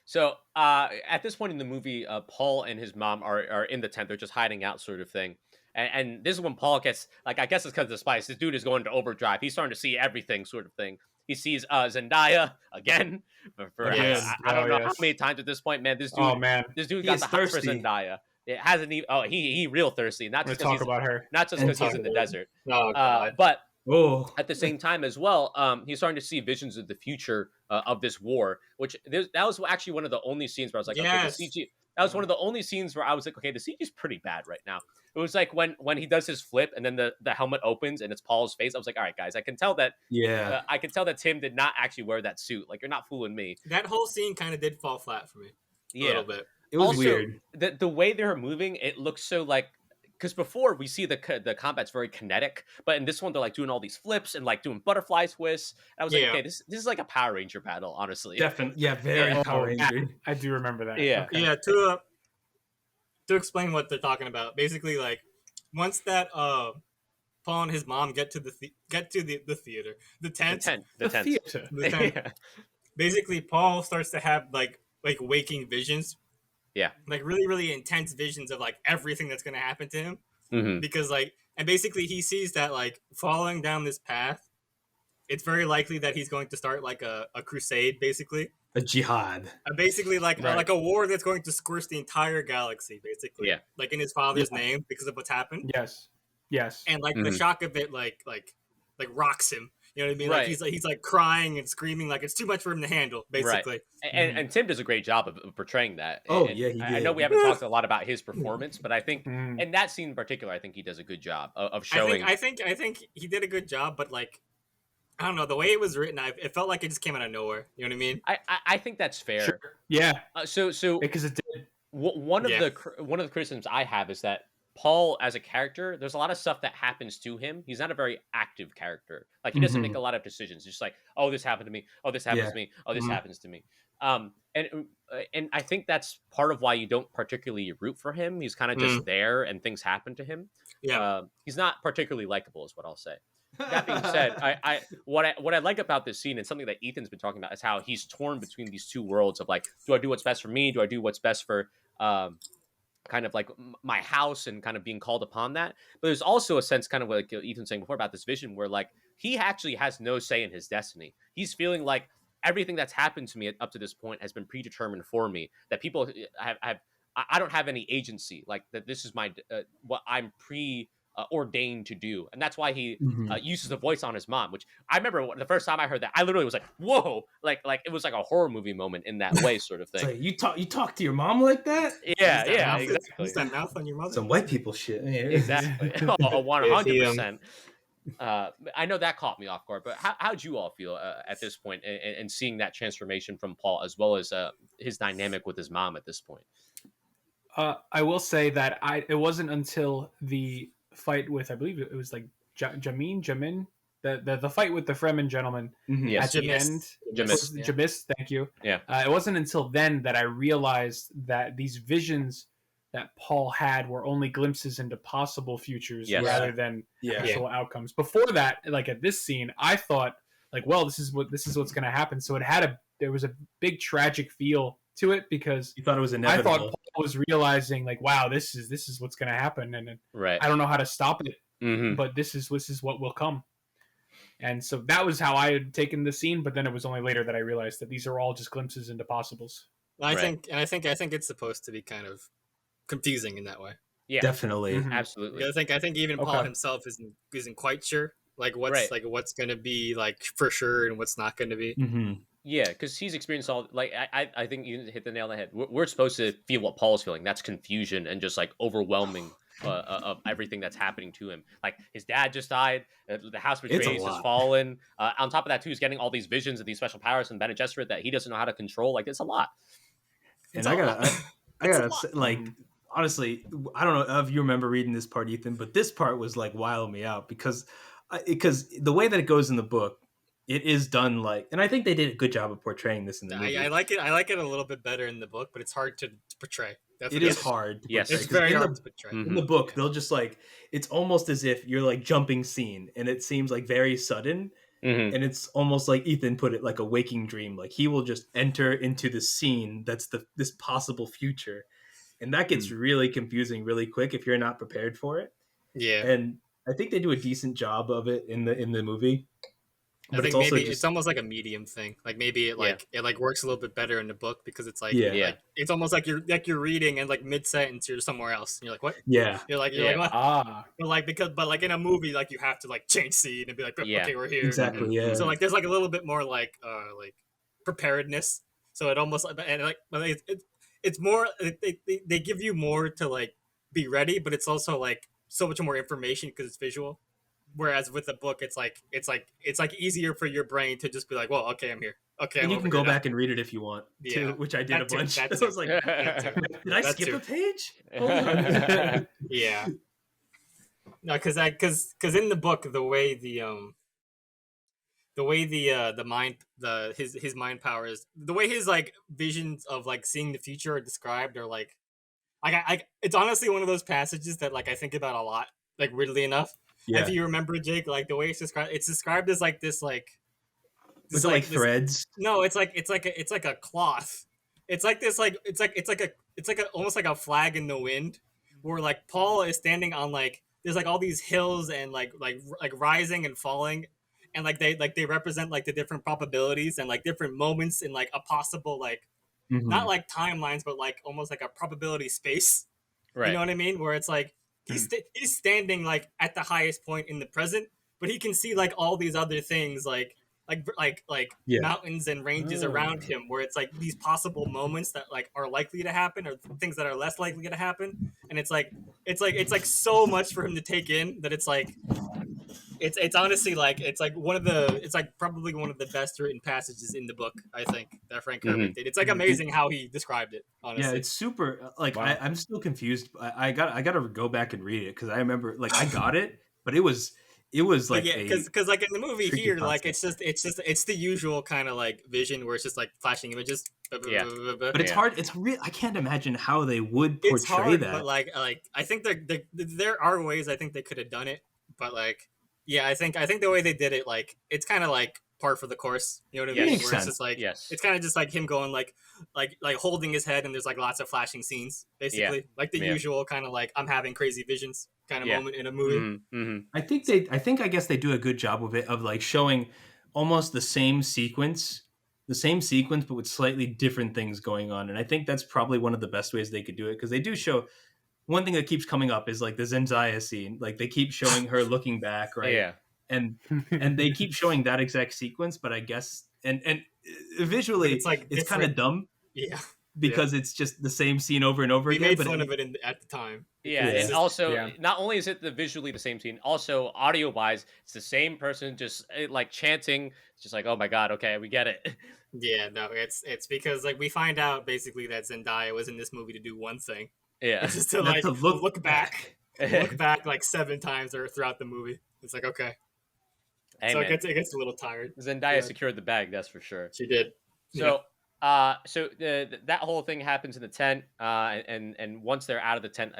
So at this point in the movie, Paul and his mom are in the tent. They're just hiding out sort of thing. And this is when Paul gets, like, I guess it's because of the spice. This dude is going to overdrive. He's starting to see everything sort of thing. He sees Zendaya again. I don't know how many times at this point, man. This dude got the hots for Zendaya. It hasn't even. Oh, he real thirsty. Not Let's just because talk about her. not just because he's in the desert, Oh god. but Oh, at the same time as well, he's starting to see visions of the future of this war. Which that was actually one of the only scenes where I was like, okay, the Yes. CG. That was one of the only scenes where I was like, okay, the CG is pretty bad right now. It was like when he does his flip and then the helmet opens and it's Paul's face. I was like, all right, guys, I can tell that Tim did not actually wear that suit. Like, you're not fooling me. That whole scene kind of did fall flat for me. A Yeah. little bit. it was Also, weird. The way they're moving, it looks so like, because before we see the combat's very kinetic, but in this one they're like doing all these flips and like doing butterfly twists. I was like, Yeah. okay, this is like a Power Ranger battle, honestly. Definitely, yeah, very Yeah. Power yeah, Ranger. I do remember that. Yeah. Okay. Yeah, to explain what they're talking about, basically, like once that Paul and his mom get to the theater, the tent, The tent. theater. the tent. Yeah. Basically, Paul starts to have like waking visions. Yeah. Like really, really intense visions of like everything that's gonna happen to him. Mm-hmm. Because and basically he sees that like following down this path, it's very likely that he's going to start like a crusade, basically. A jihad. Basically like Right. like a war that's going to scorch the entire galaxy, basically. Yeah. Like in his father's name because of what's happened. Yes. And like the shock of it like rocks him. You know what I mean? Right. Like he's like crying and screaming like it's too much for him to handle, basically. And Tim does a great job of portraying that. Oh, And yeah, he I did. know we haven't talked a lot about his performance, but I think Mm. in that scene in particular, I think he does a good job of showing. I think he did a good job, but like I don't know, the way it was written, it felt like it just came out of nowhere. You know what I mean? I think that's fair. Sure. Yeah, So because it did. one of Yeah. the criticisms I have is that Paul as a character, there's a lot of stuff that happens to him. He's not a very active character. Like, he doesn't Mhm. make a lot of decisions. It's just like, oh, this happened to me. Oh, this happens Yeah. to me. Oh, this Mhm. happens to me. And I think that's part of why you don't particularly root for him. He's kind of just there, and things happen to him. Yeah. He's not particularly likable, is what I'll say. That being said, what I like about this scene, and something that Ethan's been talking about, is how he's torn between these two worlds of like, do I do what's best for me? Do I do what's best for kind of like my house and kind of being called upon that? But there's also a sense, kind of like Ethan was saying before about this vision, where like he actually has no say in his destiny. He's feeling like everything that's happened to me up to this point has been predetermined for me. That people have I don't have any agency. Like, that this is my what I'm ordained to do, and that's why he uses the voice on his mom. Which I remember the first time I heard that, I literally was like, "Whoa!" Like it was like a horror movie moment in that way, sort of thing. Like, you talk to your mom like that? Yeah, Mouth, exactly. Use that mouth on your mother. Some white people shit. Yeah. Exactly. 100%. I know that caught me off guard, but how'd you all feel at this point, and seeing that transformation from Paul, as well as his dynamic with his mom at this point? I will say that it wasn't until the fight with, I believe it was like Jamin, the fight with the Fremen gentleman Yes. at the Jamis. end. Jamis. Yeah. Jamis, thank you. Yeah. It wasn't until then that I realized that these visions that Paul had were only glimpses into possible futures Yes. rather than Yeah. actual outcomes. Before that, like at this scene, I thought like, well, this is what's going to happen. So there was a big tragic feel to it, because You thought it was I inevitable. thought Paul was realizing like, wow, this is what's going to happen, and Right. I don't know how to stop it, Mm-hmm. but this is what will come. And so that was how I had taken the scene, but then it was only later that I realized that these are all just glimpses into possibles. I Right. think it's supposed to be kind of confusing in that way. Yeah. Definitely. Mhm. Absolutely. Because I think even Paul Okay. himself isn't quite sure like Right. what's gonna be like for sure and what's not gonna be. Mm-hmm. Yeah, because he's experienced all, like, I think you hit the nail on the head. We're supposed to feel what Paul's feeling. That's confusion and just like overwhelming of everything that's happening to him. Like, his dad just died, the house It's a betrays has lot. fallen. On top of that, too, he's getting all these visions of these special powers from Bene Gesserit that he doesn't know how to control. Like, it's a lot. And It's I a gotta, lot. I It's a gotta lot. say, like, honestly, I don't know if you remember reading this part, Ethan, but this part was like wilding me out because the way that it goes in the book, it is done like, and I think they did a good job of portraying this in the movie. I like it. I like it a little bit better in the book, but it's hard to portray. It is hard. to Yes. portray, It's 'cause very in hard the, to portray. Mhm. in the book, they'll just like, it's almost as if you're like jumping scene, and it seems like very sudden. Mm-hmm. And it's almost like Ethan put it, like a waking dream. Like, he will just enter into the scene that's this possible future, and that gets really confusing really quick if you're not prepared for it. Yeah. And I think they do a decent job of it in the movie. I but think it's also maybe just it's almost like a medium thing. Like maybe it like works a little bit better in the book because it's like Yeah. like it's almost like you're reading and like mid sentence you're somewhere else. And you're like, what? yeah. You're like Yeah. what? Ah, But like but like in a movie like you have to like change scene and be like, Yeah. okay, we're here. Exactly. Yeah. So like there's like a little bit more like preparedness. So it almost and like but it's more they give you more to like be ready, but it's also like so much more information because it's visual. Whereas with the book, it's like easier for your brain to just be like, well, okay, I'm here. Okay, And I'm you over can go here now. back and read it if you want too, Yeah. which I did That a too, bunch. that I too. was like, That too. did I That skip too. a page? Hold on. Yeah. No, because in the book, the mind his mind powers, the way his like visions of like seeing the future are described are like I it's honestly one of those passages that like I think about a lot, like weirdly enough. Yeah. If you remember, Jake, like the way it's described as like this like Was it like this, threads? no, it's like a cloth. It's like this like it's like a almost like a flag in the wind where like Paul is standing on like there's like all these hills and like rising and falling and like they represent like the different probabilities and like different moments in like a possible like not like timelines but like almost like a probability space. Right. You know what I mean? Where it's like he's standing like at the highest point in the present, but he can see like all these other things like Yeah. mountains and ranges around him where it's like these possible moments that like are likely to happen or things that are less likely to happen, and it's like so much for him to take in that it's like it's honestly like it's like probably one of the best written passages in the book, I think, that Frank Herbert did. It's like amazing how he described it, honestly. Yeah, it's super. Like Wow. I'm still confused. I got to go back and read it because I remember like I got it, but it was like because like in the movie tricky here, like concept. it's the usual kind of like vision where it's just like flashing images. Yeah. But it's hard. It's real. I can't imagine how they would portray It's hard, that. but like I think there are ways I think they could have done it, but like yeah, I think the way they did it, like it's kind of like par for the course. You know what I mean? Makes Where sense. it's just like Yes. it's kind of just like him going like holding his head, and there's like lots of flashing scenes, basically, like the usual kind of like I'm having crazy visions kind of moment in a movie. I guess they do a good job of it, of like showing almost the same sequence, but with slightly different things going on. And I think that's probably one of the best ways they could do it, because they do show one thing that keeps coming up is like the Zendaya scene. Like they keep showing her looking back, right? Yeah. And they keep showing that exact sequence, but I guess and visually But it's like it's kind of dumb Yeah, because it's just the same scene over and over we again. made But fun of it at the time. Yeah, Yeah. and also Yeah. not only is it visually the same scene, also audio wise, it's the same person just like chanting. It's just like, oh my god, okay, we get it. Yeah, no, it's because like we find out basically that Zendaya was in this movie to do one thing, Yeah, just to That's like to look back. Look back like 7 times or throughout the movie. It's like okay, Hey, so man. it gets a little tired. Zendaya Yeah. secured the bag, that's for sure. She did. So, so that whole thing happens in the tent, and once they're out of the tent,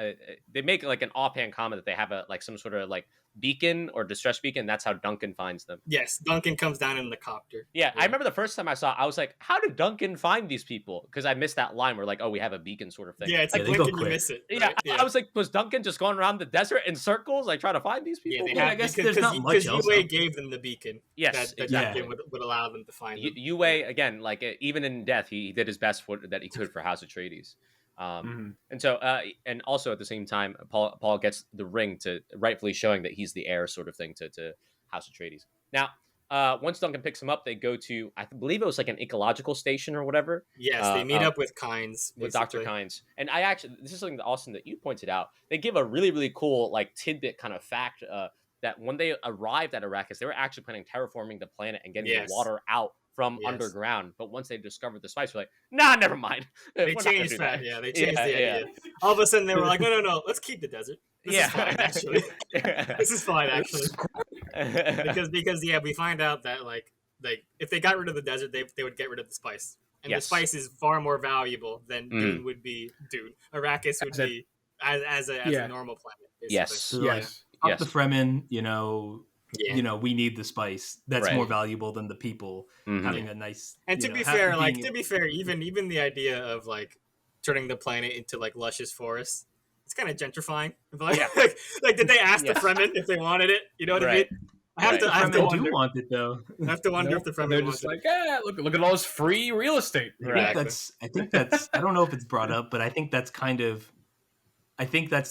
they make like an offhand comment that they have like some sort of like beacon or distress beacon. That's how Duncan finds them. Yes, Duncan comes down in the copter. Yeah, I remember the first time I saw it, I was like, how did Duncan find these people? Because I missed that line where like, oh, we have a beacon sort of thing. Yeah, it's like Yeah, they go blink and you quick. miss it. Yeah, Right? I was like, was Duncan just going around the desert in circles, like trying to find these Yeah, people? they I have guess because there's not much else Yue out gave them the beacon. Yes, that exactly. Duncan would allow them to find them. Yue, again, like even in death, he did his best that he could for House Atreides. And so, and also at the same time, Paul gets the ring to rightfully showing that he's the heir, sort of thing, to House Atreides. Now, once Duncan picks him up, they go to, I believe it was like an ecological station or whatever. Yes, they meet up with Kynes. With Dr. Kynes. And I actually, this is something that Austin that you pointed out. They give a really, really cool like tidbit kind of fact that when they arrived at Arrakis, they were actually planning terraforming the planet and getting the water out from underground. But once they discovered the spice, we're like, nah, never mind. They changed that. Yeah, they changed the idea. All of a sudden, they were like, no, let's keep the desert. This is fine, actually. This is fine, actually. because we find out that like if they got rid of the desert, they would get rid of the spice, and the spice is far more valuable than Dune would be. Arrakis would be as a normal planet. Basically. Yes. So, like, up the Fremen, you know, we need the spice. That's more valuable than the people having a nice. And to be fair, even the idea of like turning the planet into like luscious forests, it's kind of gentrifying. Like, did they ask the Fremen if they wanted it? You know what I mean? I have to Fremen do wonder. want it though. I have to wonder Nope. if the Fremen They're want just it. like, look at all this free real estate. Right. I think that's I don't know if it's brought up, but I think that's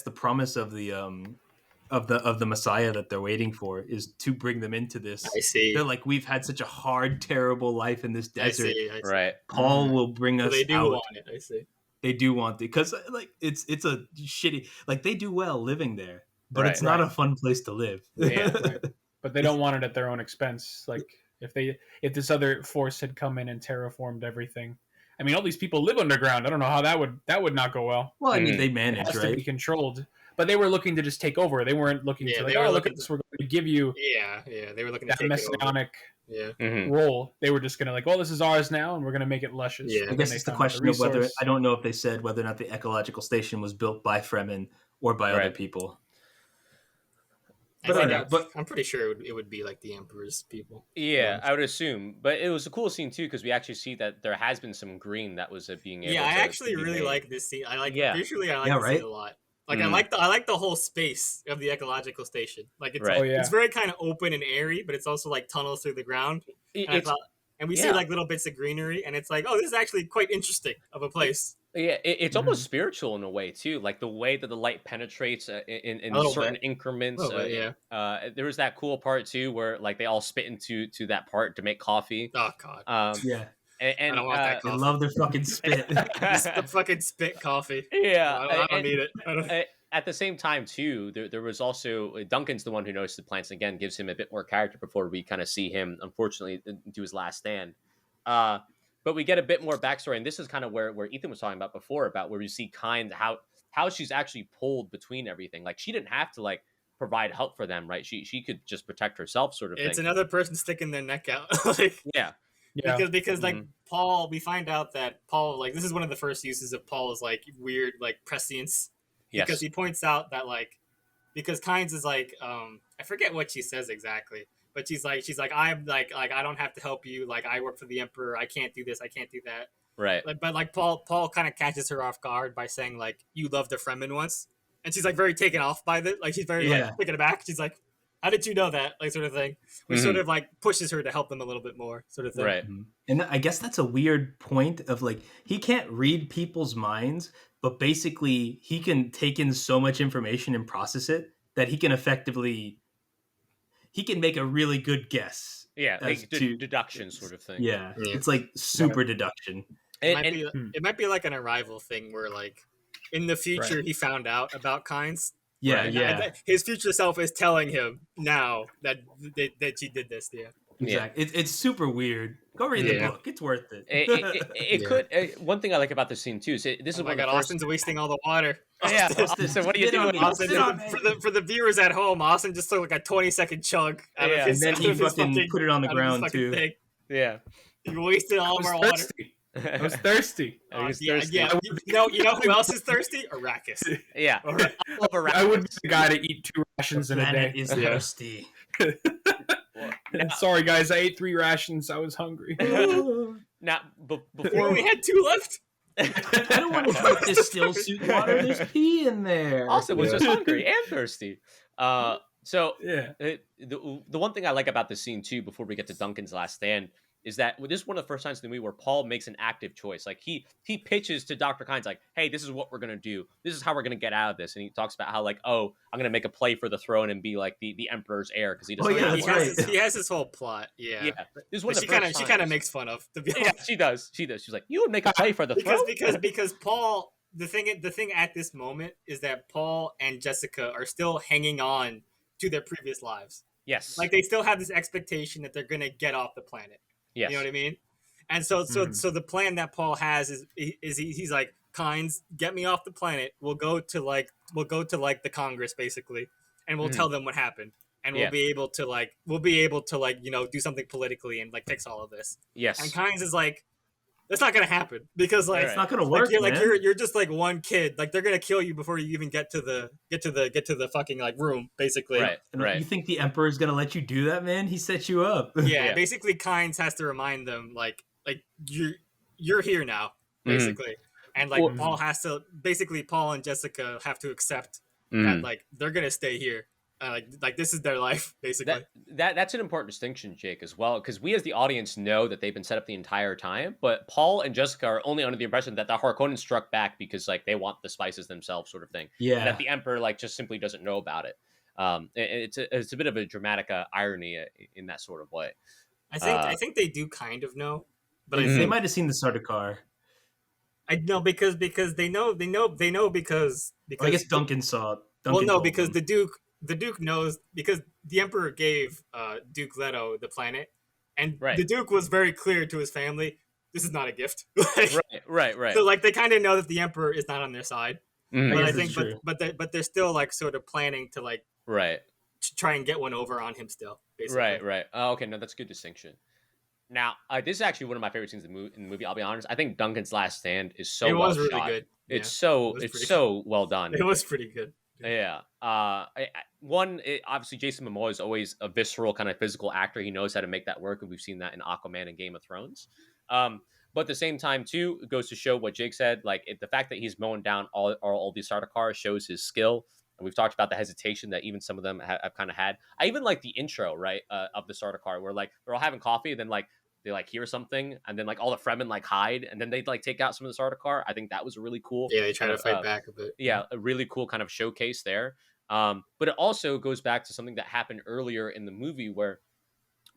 the promise of the Messiah that they're waiting for, is to bring them into this. I see. They're like, we've had such a hard, terrible life in this desert. I see. Right. Paul will bring So us they do out. want it. I see. They do want it because like it's a shitty, like they do well living there, but Right. it's not a fun place to live. Yeah. Right. But they don't want it at their own expense. Like if this other force had come in and terraformed everything. I mean, all these people live underground. I don't know how that would not go well. Well, I mean, Mhm. they It manage, has to right? be controlled. But they were looking to just take over. They weren't looking Yeah, to they like, were oh, look looking at this. We're going to give you Yeah. They were looking to that take it over. messianic Yeah. Mhm. role. They were just going to like, well, this is ours now, and we're going to make it luscious. Yeah. And I then guess they it's the found question of whether, resource. I don't know if they said whether or not the ecological station was built by Fremen or by other Right. people. But I'm pretty sure it would be like the Emperor's people. Yeah, I would assume. But it was a cool scene too because we actually see that there has been some green that was being able. Yeah, I to actually be really made. like this scene. I like Yeah. visually, I like Yeah, this right? scene a lot. Like Mm. I like the whole space of the ecological station. Like it's Right. Oh, yeah. it's very kind of open and airy, but it's also like tunnels through the ground. It- And, I it's thought, and we see yeah. like little bits of greenery, and it's like, oh, this is actually quite interesting of a place. it's almost spiritual in a way too, like the way that the light penetrates in A little certain bit. increments. A little bit, There was that cool part too where like they all spit into that part to make coffee. Oh god, Yeah, And I don't want that they coffee. love their fucking spit. the fucking spit coffee. yeah, I don't need it. I don't- at the same time too, there was also Duncan's the one who noticed the plants, again gives him a bit more character before we kind of see him unfortunately do his last stand. But we get a bit more backstory, and this is kind of where Ethan was talking about before, about where you see kind how she's actually pulled between everything. Like she didn't have to like provide help for them, right? She could just protect herself, sort of It's thing. another person sticking their neck out. Like, Yeah, Yeah. because like Mhm. Paul, we find out that Paul, like, this is one of the first uses of Paul's like weird like prescience, yes, because he points out that like, because Kynes is like, I forget what she says exactly, but she's like I'm like I don't have to help you, like I work for the Emperor, I can't do this, I can't do that. right. Like, but like Paul kind of catches her off guard by saying like, you loved a Fremen once, and she's like very taken off by that, like she's very Yeah. like taken aback. She's like, how did you know that, like sort of thing, which Mhm. sort of like pushes her to help them a little bit more, sort of thing. Right. And I guess that's a weird point of like, he can't read people's minds, but basically he can take in so much information and process it that he can make a really good guess. Yeah, As like to- deduction sort of thing. Yeah, Yeah. it's like super deduction. It, And- might and- be, it might be like an Arrival thing where like in the future he found out about Kynes. Yeah, Right. yeah, And his future self is telling him now that she did this. Yeah. exactly. It's super weird. Go read the Yeah. book; it's worth it. It Yeah. could. One thing I like about this scene too is this is Oh my one god, of the first. Austin's wasting all the water. Yeah, Austin, Austin, what are you Spit on doing? me. Austin, Spit on me. for the viewers at home, Austin just took like a 20-second chug out Yeah. of his, And then out he of his fucking put it on the out of his ground fucking too. thing. Yeah, He wasted all I of our was water. thirsty. I was thirsty. I was Yeah, thirsty. yeah. You know who else is thirsty? Arrakis. Yeah, All right. I love I would be Arrakis. the guy to eat 2 rations in a Planet day. is Yeah. thirsty. Sorry, guys. I ate 3 rations. I was hungry. Now, We before only had 2 left. I don't want to drink this still suit water. There's pee in there. Austin was Yeah. just hungry and thirsty. So Yeah. the one thing I like about this scene too, before we get to Duncan's last stand, is that this is one of the first times in the movie where Paul makes an active choice. Like he pitches to Dr. Kynes like, "Hey, this is what we're gonna do. This is how we're gonna get out of this." And he talks about how like, "Oh, I'm gonna make a play for the throne and be like the Emperor's heir," because he doesn't. Oh, yeah, really that's want right. to. He has his whole plot. Yeah. Yeah, this is one But of she the kind first of times. makes fun of, to be Yeah, honest. she does. She's like, "You would make a play for the throne." because Paul, the thing at this moment is that Paul and Jessica are still hanging on to their previous lives. Yes. Like they still have this expectation that they're gonna get off the planet. yes. You know what I mean? And so the plan that Paul has is he's like, Kynes, get me off the planet. We'll go to like the Congress basically, and we'll Mhm. tell them what happened, and Yeah. we'll be able to do something politically and like fix all of this. Yes. And Kynes is like, that's not gonna happen because like It's not gonna work, like man. you're just like one kid. Like they're gonna kill you before you even get to the fucking like room basically. Right. And Right. You think the Emperor's gonna let you do that, man? He set you up. Yeah, Yeah. basically Kynes has to remind them like you're here now, basically. And like Well- Paul and Jessica have to accept Mm. that like they're gonna stay here. like this is their life basically. That's an important distinction, Jake, as well, because we as the audience know that they've been set up the entire time, but Paul and Jessica are only under the impression that the Harkonnen struck back because like they want the spices themselves, sort of thing. Yeah. And that the Emperor like just simply doesn't know about it. It's a bit of a dramatic irony in that sort of way. I think they do kind of know, but they might have seen the Sardaukar. I know because they know because I guess Duncan saw it. Because the Duke knows, because the Emperor gave Duke Leto the planet, and the Duke was very clear to his family, this is not a gift. Right. So like they kind of know that the Emperor is not on their side, but I think but they're still like sort of planning to like try and get one over on him still. Basically. Right. Oh, okay, no, that's a good distinction. Now, this is actually one of my favorite scenes in the movie. I'll be honest. I think Duncan's last stand is so well shot. It was really good. It's so well done. It was pretty good. Yeah. Obviously, Jason Momoa is always a visceral kind of physical actor. He knows how to make that work, and we've seen that in Aquaman and Game of Thrones. But at the same time, too, it goes to show what Jake said. Like the fact that he's mowing down all these Sardaukar shows his skill. And we've talked about the hesitation that even some of them have kind of had. I even like the intro, right, of the Sardaukar, where like they're all having coffee, and then like they like hear something, and then like all the Fremen like hide, and then they like take out some of the Sardaukar. I think that was really cool. Yeah, they try to fight back a bit. Yeah, a really cool kind of showcase there. But it also goes back to something that happened earlier in the movie where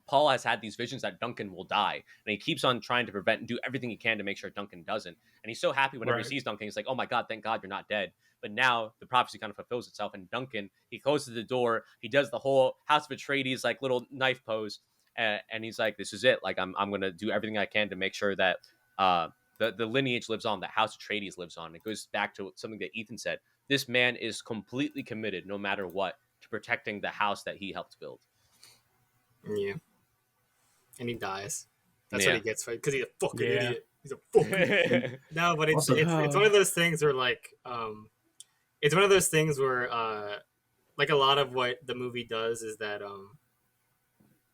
Paul has had these visions that Duncan will die, and he keeps on trying to prevent and do everything he can to make sure Duncan doesn't. And he's so happy whenever he sees Duncan. He's like, oh my God, thank God you're not dead. But now the prophecy kind of fulfills itself, and Duncan, he closes the door, he does the whole House of Atreides like little knife pose, and he's like, this is it. Like I'm gonna do everything I can to make sure that the lineage lives on, that House Atreides lives on. It goes back to something that Ethan said. This man is completely committed, no matter what, to protecting the house that he helped build. Yeah. And he dies. That's what he gets, right? Because he's a fucking idiot. He's a fucking idiot. No, but it's one of those things where like it's one of those things where like a lot of what the movie does is that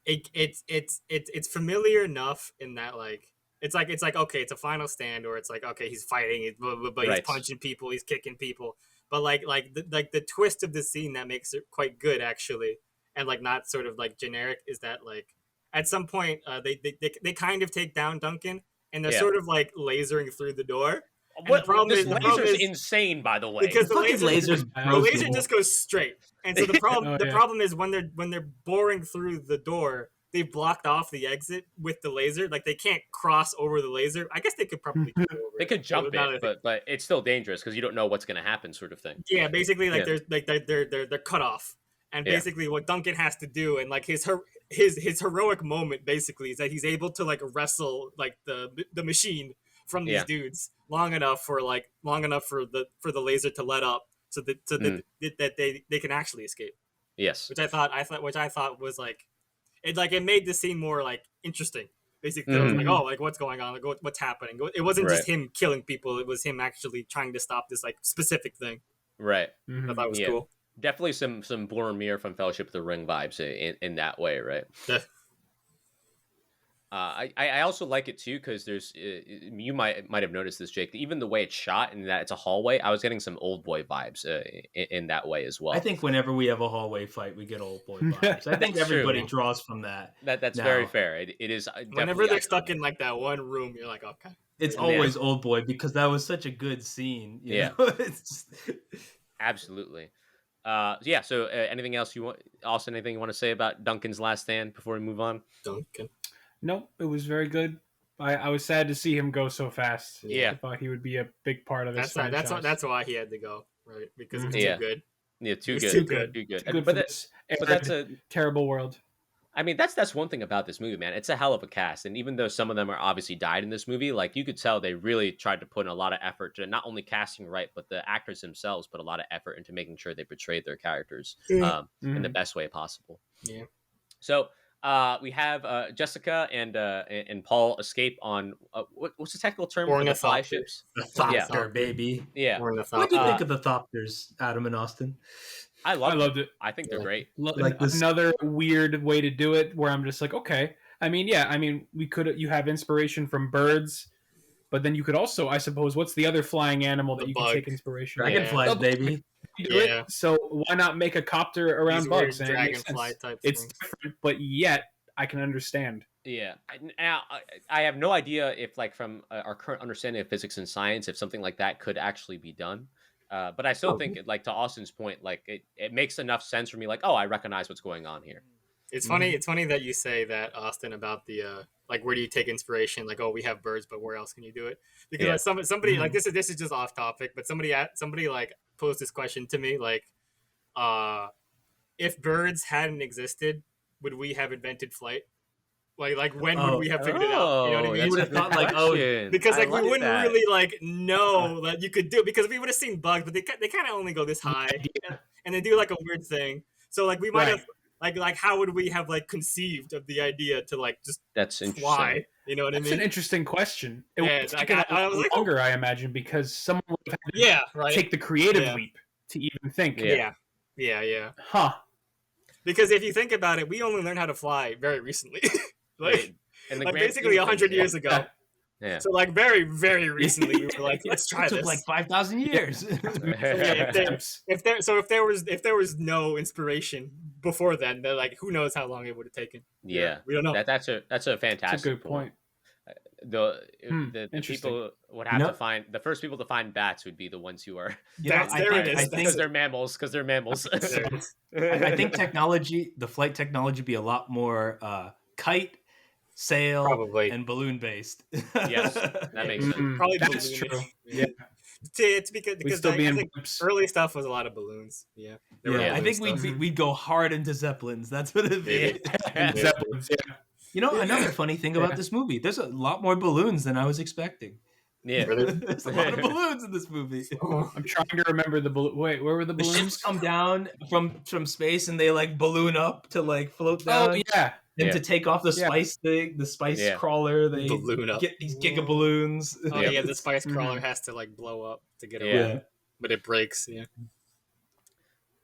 it's familiar enough in that like it's like okay, it's a final stand, or it's like okay, he's fighting, but he's punching people, he's kicking people, but like the twist of the scene that makes it quite good actually, and like not sort of like generic, is that like at some point they kind of take down Duncan, and they're sort of like lasering through the door. What, this laser is insane, by the way. Because the laser just goes straight, and so the problem is when they're boring through the door, they've blocked off the exit with the laser. Like they can't cross over the laser. I guess they could probably jump over they could jump it, but it's still dangerous because you don't know what's going to happen, sort of thing. Yeah, basically, like they're cut off, and basically what Duncan has to do, and like his heroic moment, basically, is that he's able to like wrestle like the machine from these dudes long enough for the laser to let up, so that they can actually escape. Yes, which I thought was like it made the scene more like interesting. Basically, I was like, oh, like what's going on? Like what's happening? It wasn't just him killing people; it was him actually trying to stop this like specific thing. Right. I thought it was cool. Definitely some Boromir from Fellowship of the Ring vibes in that way, right? I also like it too because there's you might have noticed this, Jake. Even the way it's shot and that it's a hallway, I was getting some Old Boy vibes in that way as well. I think whenever we have a hallway fight, we get Old Boy vibes. I think everybody draws from that. That's very fair. It is. Whenever they're stuck in like that one room, you're like, okay. It's always Old Boy because that was such a good scene. You know? It's just... Absolutely. So anything else you want? Austin, anything you want to say about Duncan's last stand before we move on? Duncan. No, it was very good. I was sad to see him go so fast. Yeah, I thought he would be a big part of this. That's why he had to go, right? Because it was too good. Yeah, too good. But that's a terrible world. I mean, that's one thing about this movie, man. It's a hell of a cast, and even though some of them are obviously died in this movie, like you could tell they really tried to put in a lot of effort to not only casting right, but the actors themselves put a lot of effort into making sure they portrayed their characters in the best way possible. Yeah. So. We have Jessica and Paul escape on what's the technical term for the fly ships? The Thopter, baby. Yeah. What do you think of the Thopters, Adam and Austin? I loved it. I think they're great. Like another weird way to do it, where I'm just like, okay. You have inspiration from birds, But then you could also, I suppose, what's the other flying animal that The you bug. can take inspiration? Dragonflies, The bug. baby. Do it. So why not make a copter around These bugs? weird And it makes dragonfly sense. type It's things. different, but yet I can understand. Yeah. Now, I have no idea if, like, from our current understanding of physics and science, if something like that could actually be done. But I still think, like, to Austin's point, like, it makes enough sense for me. Like, oh, I recognize what's going on here. It's funny. It's funny that you say that, Austin, about the like, where do you take inspiration? Like, oh, we have birds, but where else can you do it? Because like, somebody like this is just off topic, but somebody like posed this question to me, like, if birds hadn't existed, would we have invented flight? Like when would we have figured it out? You know what I mean? That's would a have good thought, like, oh, question. Because I like we like wouldn't that. really like know that you could do it, because we would have seen bugs, but they kind of only go this high, and they do like a weird thing. So like we might have like how would we have like conceived of the idea to like just That's interesting. fly? You know what I That's mean? an interesting question. It Yeah, would it's take like, I was like, longer, I imagine, because someone would have had to Yeah, right. take the creative Yeah. leap to even think. Yeah. Yeah. Huh. Because if you think about it, we only learned how to fly very recently, like In the like grand basically scheme of 100 things, years ago. Yeah. So like very very recently, we were like, let's try It took this. like 5,000 years. If there was no inspiration before then like who knows how long it would have taken. Yeah. We don't know. That's a fantastic That's a good point. The interesting. people would have to find the first people to find bats would be the ones who are There it is. because they're mammals. There it is. I think the flight technology would be a lot more kite, sail, Probably. and balloon based. Yes, that makes sense. Probably That's balloonish. true. Yeah. It's We'd because still be I in think blimps. early stuff was a lot of balloons. Yeah. There were Yeah, I balloon think stuff. we'd go hard into zeppelins. That's what it'd be. Maybe. Zeppelins, yeah. You know, another funny thing about this movie, there's a lot more balloons than I was expecting. Yeah. There's a lot of balloons in this movie. I'm trying to remember the balloon. Wait, where were the The balloons? ships come down from space and they like balloon up to like float down. Oh yeah. And Yeah. to take off the Yeah. spice thing, the spice Yeah. crawler, they Balloon up. get these giga balloons. Oh Yeah. yeah, the spice crawler has to like blow up to get Yeah. away, but it breaks. Yeah.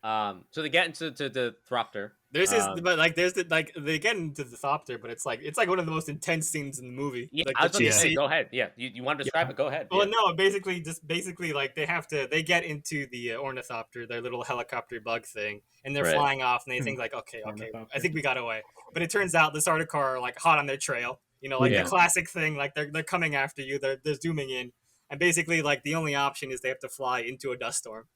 So they get into the Thropter. There's they get into the Thopter, but it's like one of the most intense scenes in the movie. Yeah, Like I was the about to chase say, scene. go ahead. Yeah, you want to describe it? Go ahead. Well, Yeah. no, basically like they get into the ornithopter, their little helicopter bug thing, and they're Right. flying off, and they think like, okay, I think we got away. But it turns out the Sardaukar are like hot on their trail. You know, like Yeah. the classic thing, like they're coming after you, they're zooming in, and basically like the only option is they have to fly into a dust storm.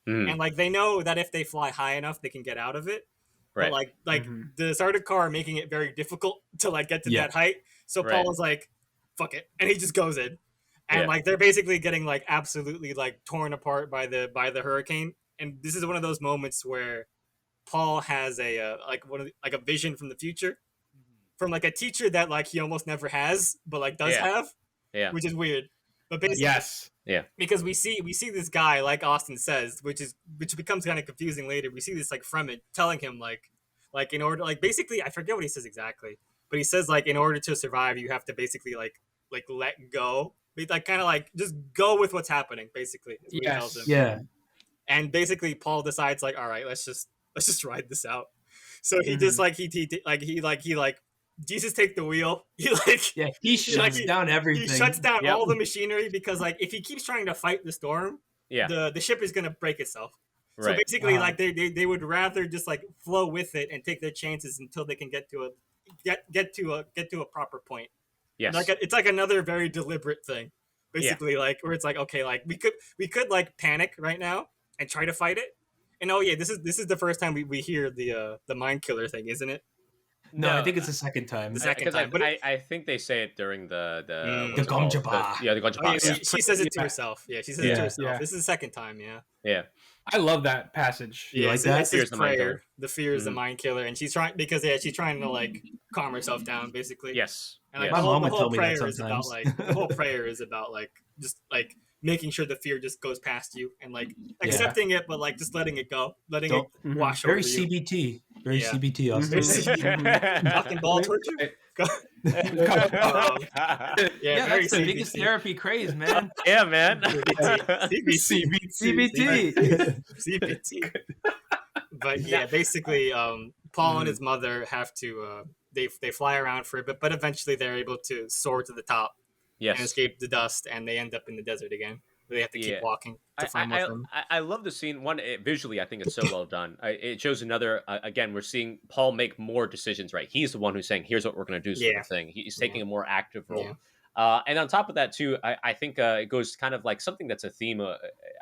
Mm, And like they know that if they fly high enough, they can get out of it. right. But like the Sardaukar are making it very difficult to like get to Yeah. that height. So Right. Paul is like, "Fuck it," and he just goes in, and Yeah. like they're basically getting like absolutely like torn apart by the hurricane. And this is one of those moments where Paul has a like a vision from the future, from like a teacher that like he almost never has, but like does Yeah. have, Yeah. which is weird. But basically, Yes. because we see this guy, like Austin says, which becomes kind of confusing later. We see this like from it telling him like in order, like basically I forget what he says exactly, but he says like in order to survive you have to basically like let go, like kind of like just go with what's happening, basically is what he Yes. tells him. Yeah. And basically Paul decides like, all right, let's just ride this out. So he just like he Jesus, take the wheel. He like Yeah, he shuts down everything. he shuts down Yep. all the machinery, because like if he keeps trying to fight the storm, Yeah. the ship is gonna break itself. So Right. basically, Uh-huh. like they would rather just like flow with it and take their chances until they can get to a proper point. Yes. It's like another very deliberate thing, basically, like where it's like, okay, like we could like panic right now and try to fight it. And oh yeah, this is the first time we hear the mind killer thing, isn't it? No, I think it's the second time. The second Because time, but I think they say it during the The what's it called? Gonjaba. The Oh, yeah, Gonjaba. she says it to Yeah. herself. Yeah, she says it to Yeah. herself. Yeah. This is the second time. Yeah. Yeah. I love that passage. You like it's, that? it's Fear's his the mind prayer. killer. The fear is the Mhm. mind killer, and she's trying she's trying to like calm herself down, basically. Yes. And like yes. My mom would the tell whole me that prayer is about sometimes. like the whole prayer is about like just like making sure the fear just goes past you and like accepting it, but like just letting it go, letting Don't- it wash Very over you. CBT. Very Yeah. CBT, Austin. Very CBT. Fucking ball torture. Yeah, Yeah, very that's the biggest therapy craze, man. Yeah, man. CBT. CBT. But yeah, basically, Paul and his mother have to they fly around for a bit, but eventually they're able to soar to the top. Yes. and escape the dust, and they end up in the desert again. They have to keep walking to find more from. I love the scene. Visually, I think it's so well done. It shows another. Again, we're seeing Paul make more decisions. Right, he's the one who's saying, "Here's what we're going to do," sort of thing. He's taking a more active role. And on top of that, too, I think it goes kind of like something that's a theme,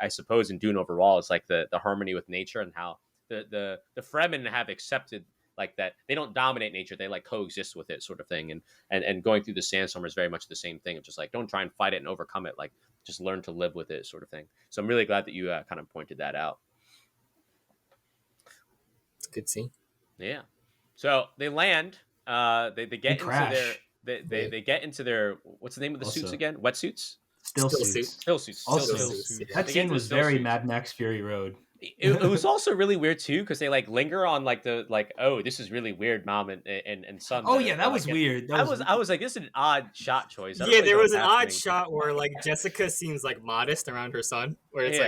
I suppose, in Dune overall is like the harmony with nature and how the Fremen have accepted like that they don't dominate nature, they like coexist with it, sort of thing. And going through the sandstorm is very much the same thing of just like don't try and fight it and overcome it, like just learn to live with it, sort of thing. So I'm really glad that you kind of pointed that out. It's a good scene. Yeah. So they land. They get into their they get into their, what's the name of the suits again? Wetsuits. Still suits. That scene was very Mad Max Fury Road. It was also really weird too because they like linger on like the oh, this is really weird, mom and son. Oh yeah, that was weird. I was like, this is an odd shot choice. Yeah, there was an odd shot where like Jessica seems like modest around her son, where it's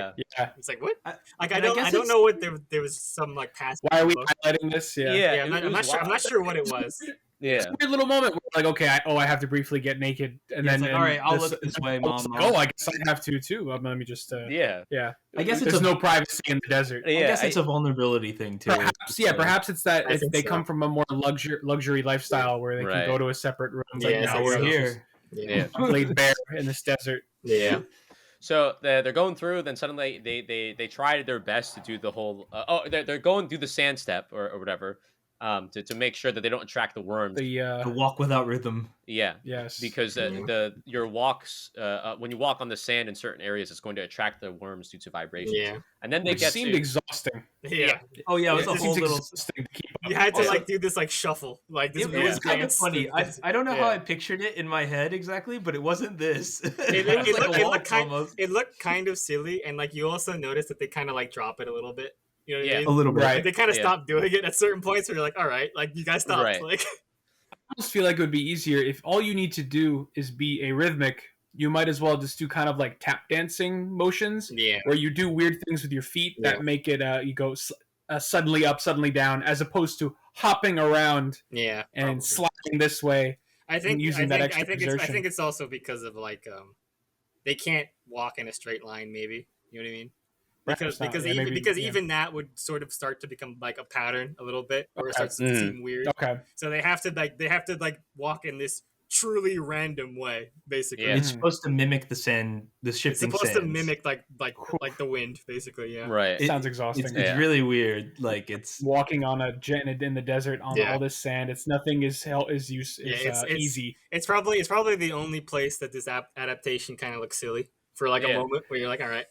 it's like what? I don't know what there was some like past. Why are we highlighting this? Yeah, I'm not sure what it was. It's a weird little moment where like, okay, I have to briefly get naked, and then like, all right, I'll look this way, mom. Oh, I guess I have to too. Let me just. Yeah. I guess there's no privacy in the desert. I guess it's a vulnerability thing too. Perhaps it's that they come from a more luxury lifestyle where they can go to a separate room. Like, we're here. Laid bare in this desert. Yeah. So they're going through. Then suddenly they try their best to do the whole. They're going through the sand step or whatever. To make sure that they don't attract the worms. The walk without rhythm. Yeah. Yes. Because your walks when you walk on the sand in certain areas, it's going to attract the worms due to vibrations. Yeah. And then they seemed exhausting. Yeah. Oh yeah, it was a whole little. You had to like do this like shuffle. Like this was kind of funny. I don't know how I pictured it in my head exactly, but it wasn't this. It looked kind of silly, and like you also noticed that they kind of like drop it a little bit. You know what I mean? A little bit. Right. They kind of stopped doing it at certain points where you're like, all right, like you guys stopped. Right. Like, I almost feel like it would be easier if all you need to do is be a rhythmic. You might as well just do kind of like tap dancing motions, where you do weird things with your feet that make it you go suddenly up, suddenly down, as opposed to hopping around, and sliding this way. I think it's also because of like they can't walk in a straight line. Maybe you know what I mean. Because even that would sort of start to become like a pattern a little bit, or it starts to seem weird. Okay. So they have to walk in this truly random way, basically. Yeah. It's supposed to mimic the shifting sands. It's supposed to mimic like the wind, basically. Yeah. Right. It sounds exhausting. It's really weird. Like it's walking on in the desert on all this sand. It's nothing is easy. It's probably the only place that this adaptation kind of looks silly for like a moment where you're like, all right.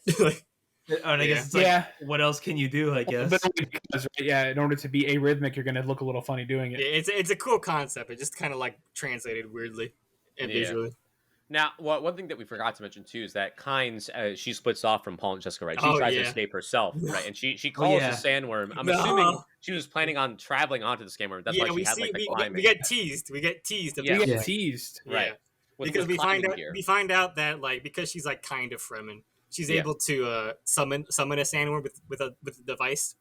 And I guess it's like, what else can you do? I guess, but because, in order to be arrhythmic, you're gonna look a little funny doing it. It's a cool concept. It just kind of like translated weirdly and visually. Now, one thing that we forgot to mention too is that Kynes, she splits off from Paul and Jessica, right? She tries to escape herself, right? And she calls the sandworm. I'm assuming she was planning on traveling onto the sandworm. That's why she had like the climbing. We get teased. We get teased, right? Because we find out that like because she's like kind of Fremen. She's able to summon a sandworm with a device,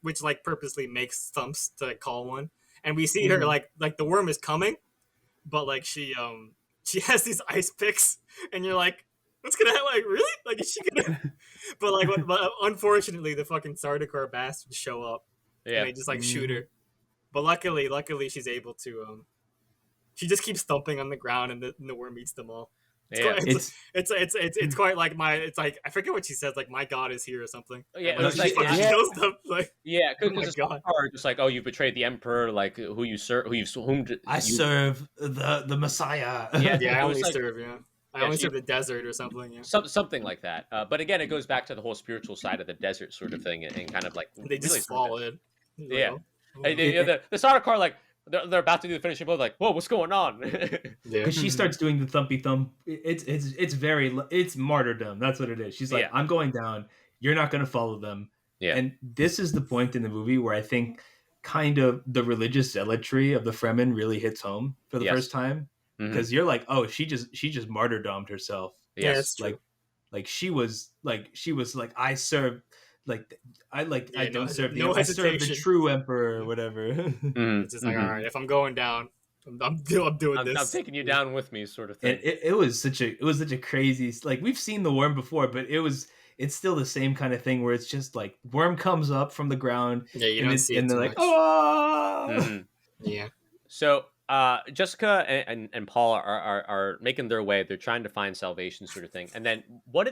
which like purposely makes thumps to call one. And we see her like the worm is coming, but like she has these ice picks, and you're like, what's gonna happen? Like really? Like is she gonna? but unfortunately, the fucking Sardaukar bastards show up, and they just like shoot her. But luckily she's able to. She just keeps thumping on the ground, and the worm eats them all. It's quite like it's like I forget what she says, like my god is here or something. It's like kills them, like because just like, oh, you betrayed the emperor, like who you serve, I serve the Messiah. I only serve the desert or something. Something like that. But again, it goes back to the whole spiritual side of the desert sort of thing, and kind of like they just fall in. The Sardaukar like. They're about to do the finishing blow. Like, whoa, what's going on? Because she starts doing the thumpy thump. It's martyrdom. That's what it is. She's like, I'm going down. You're not going to follow them. Yeah. And this is the point in the movie where I think kind of the religious zealotry of the Fremen really hits home for the first time. Because you're like, oh, she just martyrdomed herself. Yes. Like she was like I serve. I don't serve I serve the true emperor or whatever. It's just like, all right, if I'm going down, I'm doing I'm this. taking you down with me, sort of thing. And it was such a crazy, like, we've seen the worm before, but it's still the same kind of thing where it's just like worm comes up from the ground, Yeah, you and don't see it and too they're like, much. oh. Mhm. Yeah. So Jessica and Paul are making their way. They're trying to find salvation, sort of thing. And then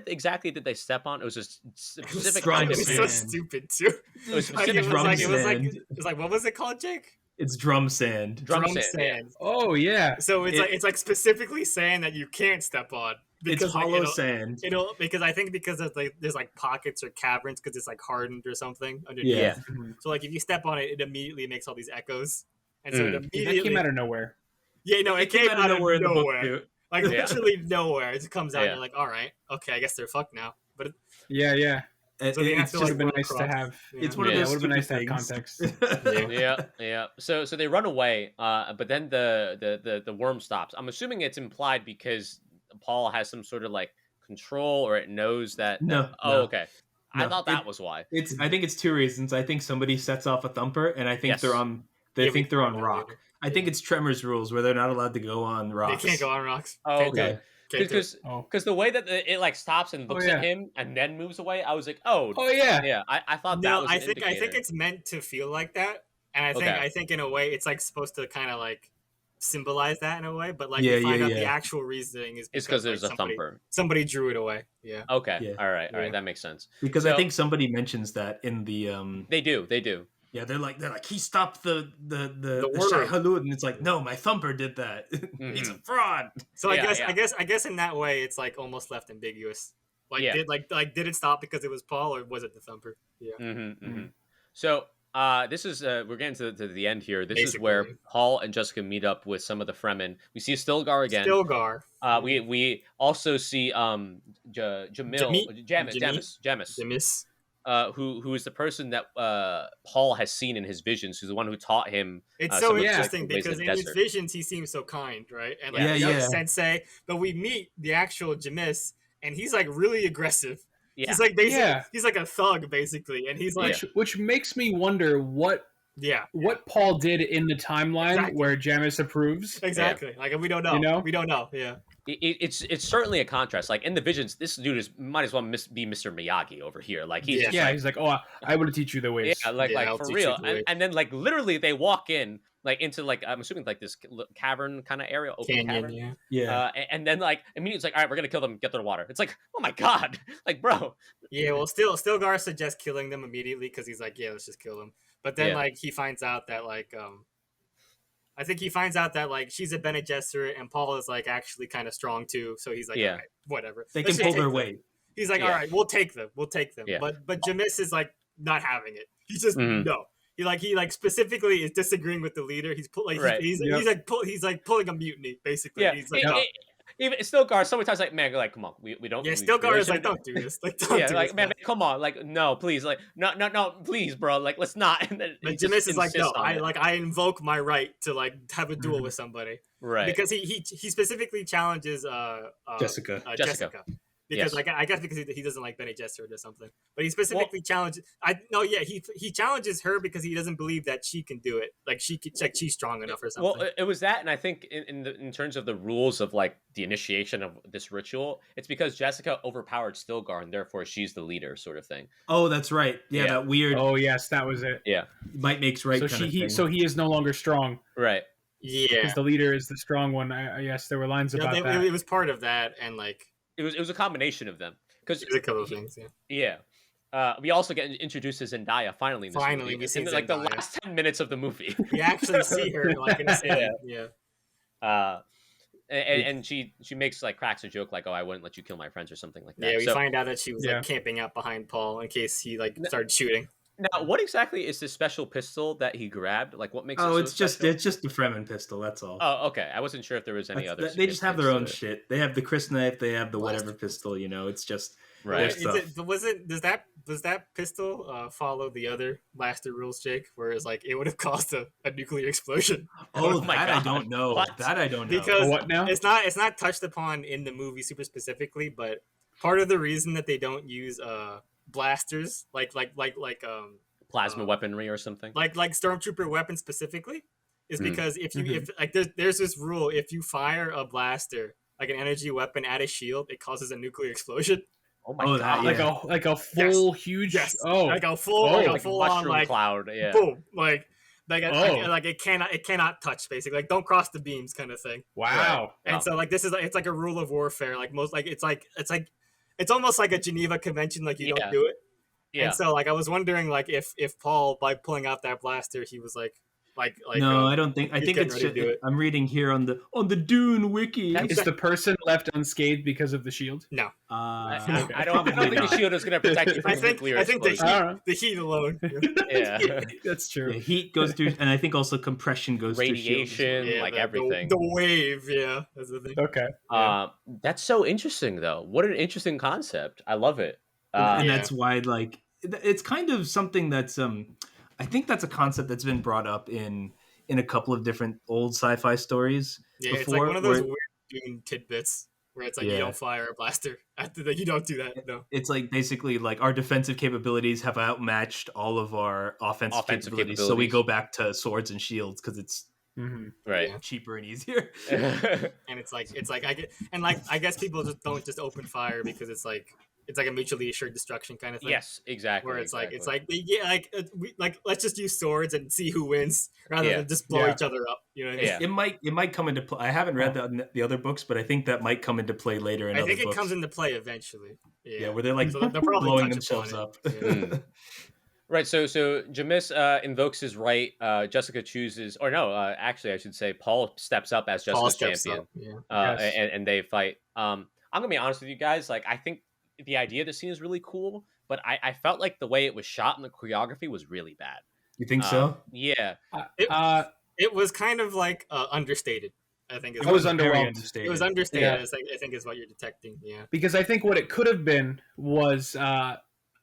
exactly did they step on? It was a specific drum kind It of was sand. so sand. stupid too. It was Like, specific drum kind it of was sand. like what was it called, Jake? It's drum sand. drum sand. sand. Oh yeah. So it's like specifically saying that you can't step on It's because like, hollow sand. It'll because I think because there's like pockets or caverns because it's like hardened or something underneath. Yeah. Mhm. So like if you step on it, it immediately makes all these echoes, and so it That immediately came out of nowhere. yeah no it came out of nowhere in the book nowhere. too. Like Yeah. literally nowhere. It just comes out Yeah. and you're like, all right, okay, I guess they're fucked now. But Yeah. so they have It's to Would like have been run nice to across. have. Yeah. it's one of Yeah. those It would've been stupid nice to have things. Yeah. Yeah. So they run away, but then the worm stops. I'm assuming it's implied because Paul has some sort of like control, or it knows that. No, Oh, no. okay. I No, thought that was why. I think it's two reasons. I think somebody sets off a thumper, and I think Yes. they're on. Yeah, we They're find on out rock. later. I think it's Tremors rules where they're not allowed to go on They rocks. can't go on rocks. Oh, Can't do okay. it. Can't do it. Because the way that it like stops and looks at yeah. him and then moves away, I was like, oh, Oh yeah. yeah. I thought that No, was. I an think indicator. it's meant to feel like that, and Okay. I think in a way it's like supposed to kind of like symbolize that in a way, but like Yeah, we find yeah, out the yeah. actual reasoning is It's because like, there's a thumper. Somebody drew it away. Yeah. Okay. Yeah. All right. Yeah. That makes sense. Because So- I think somebody mentions that in the They do. yeah, they're like he stopped the worm. Shai Hulud, and it's like, no, my thumper did that. He's a fraud. So Yeah, I guess in that way it's like almost left ambiguous. Like Yeah. did it stop because it was Paul or was it the thumper? Yeah. Mm-hmm. So this is we're getting to the end here. This is Basically. where Paul and Jessica meet up with some of the Fremen. We see Stilgar again. Stilgar. We also see Jamis, Jamis. who is the person that Paul has seen in his visions, who's the one who taught him. It's some so of the interesting ways of because the in his desert. visions he seems so kind, right? And like Yeah, young yeah. sensei, but we meet the actual Jamis and he's like really aggressive. Yeah. He's like basically Yeah. he's like a thug basically, and he's like Which makes me wonder what Paul did in the timeline Exactly. where Jamis approves. exactly like we don't know. You know? We don't know. Yeah. It's certainly a contrast. Like in the visions, this dude might as well be Mr. Miyagi over here. Like he's just Yeah, like, he's like, oh, I will teach you the ways. yeah, like I'll for teach real. you the way. And then like literally they walk in like into like I'm assuming like this cavern kind of area, open Canyon. cavern. Yeah. Yeah. And then like immediately it's like, all right, we're gonna kill them, get their water. It's like, oh my god, like bro. Yeah. Well, Stilgar suggests killing them immediately because he's like, yeah, let's just kill them. But then Yeah. like he finds out that like I think he finds out that like she's a Bene Gesserit and Paul is like actually kind of strong too. So he's like, Yeah. all right, whatever. They Let's can just pull their take them. weight. He's like, Yeah. all right, we'll take them. Yeah. But Jamis is like not having it. He's just Mhm. no. He specifically is disagreeing with the leader. He's Right. he's like pulling a mutiny basically. Yeah. He's like, no. Even Stilgar, so many times like, man, like, come on, we don't. Yeah, we Stilgar really is like, shouldn't don't do this. Like, don't Yeah, do like this, man, come on, like no, please, like no, please, bro, like let's not. And then But he just Jamis is like, no, insists on it. I invoke my right to like have a duel Mhm. with somebody right. because he specifically challenges Jessica. Jessica. Because Yes. like I guess because he doesn't like Bene Gesserit or something, but he specifically challenges. He challenges her because he doesn't believe that she can do it. Like she's strong enough or something. Well, it was that, and I think in terms of the rules of like the initiation of this ritual, it's because Jessica overpowered Stilgar, and therefore she's the leader, sort of thing. Oh, that's right. Yeah, Yeah. that weird Oh yes, that was it. Yeah, might makes right. So kind of he thing. so he is no longer strong right. yeah, because the leader is the strong one. Yes, there were lines Yeah, about that. it was part of that, and like It was a combination of them because there's a couple of things. Yeah. we also get introduced to Zendaya finally. In this Finally, movie, we see in like the Zendaya. last 10 minutes of the movie. We actually see her like in a scene. Yeah. And she makes like cracks a joke like, "Oh, I wouldn't let you kill my friends" or something like that. Yeah, we So- find out that she was Yeah. like camping out behind Paul in case he like started shooting. Now, what exactly is this special pistol that he grabbed? Like, what makes it? Oh, so it's just special? it's just the Fremen pistol. That's all. Oh, okay. I wasn't sure if there was any other. They just have their own significance to shit. They have the Chris knife. They have the Blaster. whatever pistol. You know, it's just it. Right. There's stuff. Does that pistol follow the other blaster rules, Jake? Whereas like it would have caused a nuclear explosion. Oh, Oh my that I God. don't know. What? That I don't know. Because What now? it's not touched upon in the movie super specifically, but part of the reason that they don't use blasters like Plasma weaponry or something. stormtrooper weapons specifically is because if like there's this rule, if you fire a blaster like an energy weapon at a shield, it causes a nuclear explosion. Oh my god! Like a full huge like a full like full mushroom on like cloud. Yeah. boom like it cannot touch, basically, like don't cross the beams kind of thing. Wow. And so like it's like a rule of warfare, like most like it's almost like a Geneva Convention, like you don't do it. Yeah. And so like I was wondering like if Paul, by pulling out that blaster, he was like no, I don't think. I think it's. I'm reading here on the Dune wiki. Is the person left unscathed because of the shield? No. I don't think the shield is going to protect you from nuclear explosion. The heat alone. Yeah. That's true. Yeah, heat goes through, and I think also compression goes radiation, through like everything. The wave, that's the thing. Okay. That's so interesting, though. What an interesting concept. I love it. And that's why, like, it's kind of something that's I think that's a concept that's been brought up in a couple of different old sci-fi stories. Yeah, before, it's like one of those weird Dune tidbits where it's like you don't fire a blaster after that. You don't do that. No. It's like basically like our defensive capabilities have outmatched all of our offensive capabilities, so we go back to swords and shields because it's cheaper and easier. And it's like I guess people just don't just open fire because it's like a mutually assured destruction kind of thing. Yes, exactly. Where it's like let's just use swords and see who wins rather than just blow each other up. You know what I mean? It might come into play. I haven't read the other books, but I think that might come into play later. I think it comes into play eventually. Yeah, where they're like they'll probably blowing themselves up. Right, so Jamis invokes his right. Jessica chooses, or no, actually, I should say, Paul steps up as Jessica's champion, and they fight. I'm gonna be honest with you guys. Like, I think the idea of the scene is really cool, but I felt like the way it was shot and the choreography was really bad. You think so? Yeah. It was kind of like understated. I think it was underwhelmed. It was understated. I think is what you're detecting. Yeah. Because I think what it could have been was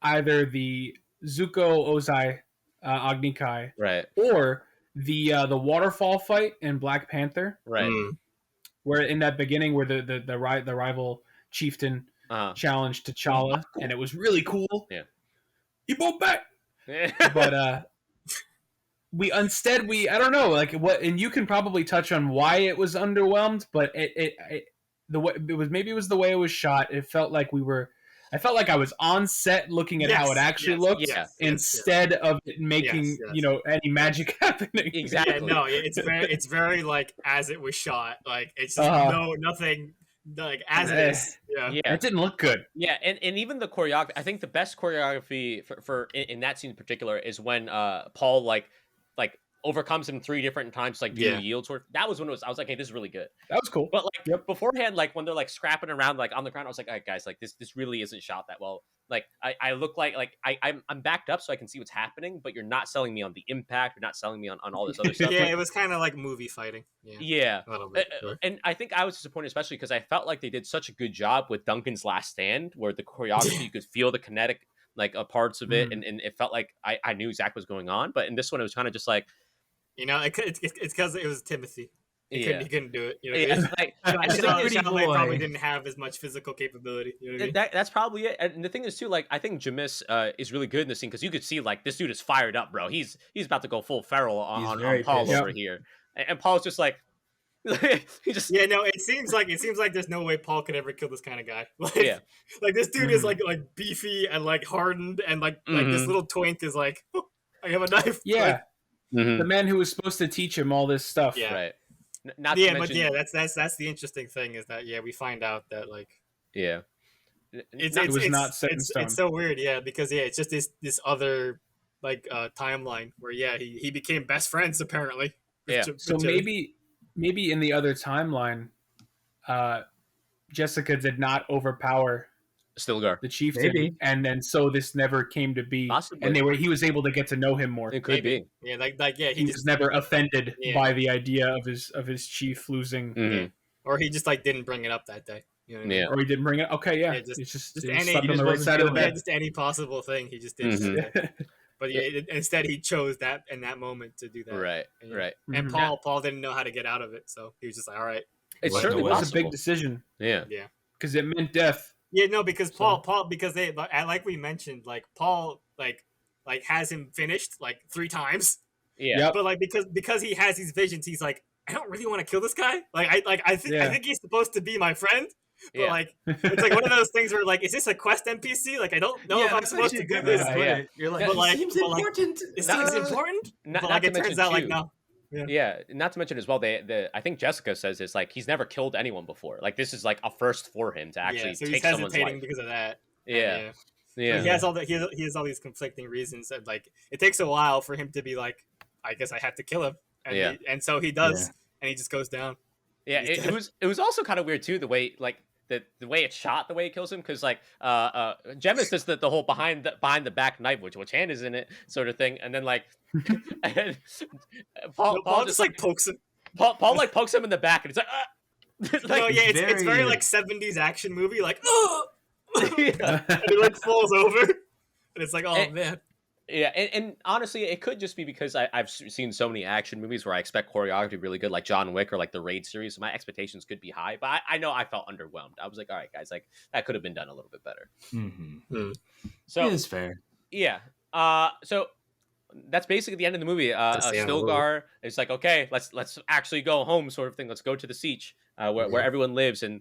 either the Zuko Ozai Agni-Kai, right, or the waterfall fight in Black Panther, right, where in that beginning where the rival chieftain challenged T'Challa, and it was really cool. Yeah, you both back. But I don't know, like what, and you can probably touch on why it was underwhelmed, but it was the way it was shot. It felt like I felt like I was on set looking at how it actually looked instead of it making any magic happening. Exactly. Yeah, no, it's very like as it was shot. Like it's just nothing like as it is. Yeah, it didn't look good. Yeah, and even the choreography. I think the best choreography for in that scene in particular is when Paul like overcomes him 3 different times, like doing yield sword. That was when I was like, hey, this is really good. That was cool. But like beforehand, like when they're like scrapping around like on the ground, I was like, all right, guys, like this really isn't shot that well. Like I look like I'm backed up so I can see what's happening, but you're not selling me on the impact. You're not selling me on all this other stuff. Yeah, it was kind of like movie fighting. Yeah. A little bit, sure. And I think I was disappointed, especially because I felt like they did such a good job with Duncan's last stand, where the choreography you could feel the kinetic like parts of it, and it felt like I knew exactly what was going on. But in this one, it was kind of just like, you know, it's because it was Timothy. He couldn't do it. You know, Chalamet probably didn't have as much physical capability. You know what I mean? That's probably it. And the thing is too, like I think Jamis is really good in this scene because you could see like this dude is fired up, bro. He's about to go full feral on Paul over here, and Paul's just like, he just it seems like there's no way Paul could ever kill this kind of guy. Like, like this dude is like beefy and like hardened, and like this little twink is like, oh, I have a knife. Yeah. The man who was supposed to teach him all this stuff. Yeah. Right. Not to mention, but that's the interesting thing is that we find out that like it was not set in stone. It's so weird, because it's just this other like timeline where he became best friends apparently. So maybe in the other timeline, Jessica did not overpower Stilgar, the chieftain, and then so this never came to be. Possibly. And he was able to get to know him more. It could be. He was never offended by the idea of his chief losing, or he just like didn't bring it up that day. You know what I mean? Or he didn't bring it. Okay, just slept on the right side of the bed. Just any possible thing he just did. But instead he chose that in that moment to do that. Right. And Paul didn't know how to get out of it, so he was just like, all right. It certainly was a big decision. Yeah. Because it meant death. Yeah, no, because Paul, because like we mentioned, like Paul, like has him finished like 3 times, Yeah. Yep. But like because he has these visions, he's like, I don't really want to kill this guy. I think he's supposed to be my friend. But Yeah. like it's like one of those things where like, is this a quest NPC? Like I don't know if I'm that's supposed to actually a do good this. way to put Yeah. it. You're like, But it like- seems but like- important. It seems important. Not, But not like to it mention turns out too, like no. Yeah, not to mention as well, I think Jessica says this, like, he's never killed anyone before. Like, this is like a first for him to actually so take he's someone's hesitating life. because of that. Yeah, So yeah, he has all these conflicting reasons, and like it takes a while for him to be like, I guess I have to kill him. And Yeah. and so he does, and he just goes down. yeah. He's It dead. was also kind of weird too, the way like the way it's shot, the way it kills him, because like Gemma says that the whole behind the back knife, which hand is in it, sort of thing, and then like and Paul just like pokes him. Paul like pokes him in the back, and it's like. Like, No, yeah, it's very very- like 70s action movie, like oh, yeah. and he like falls over, and it's like, oh And- man. Yeah, and honestly, it could just be because I've seen so many action movies where I expect choreography to be really good, like John Wick or like the Raid series. So my expectations could be high, but I know I felt underwhelmed. I was like, all right, guys, like that could have been done a little bit better. Mm-hmm. So It is fair. yeah, so that's basically the end of the movie. That's the end of the movie. Stilgar is like, okay, let's actually go home, sort of thing. Let's go to the siege where everyone lives, and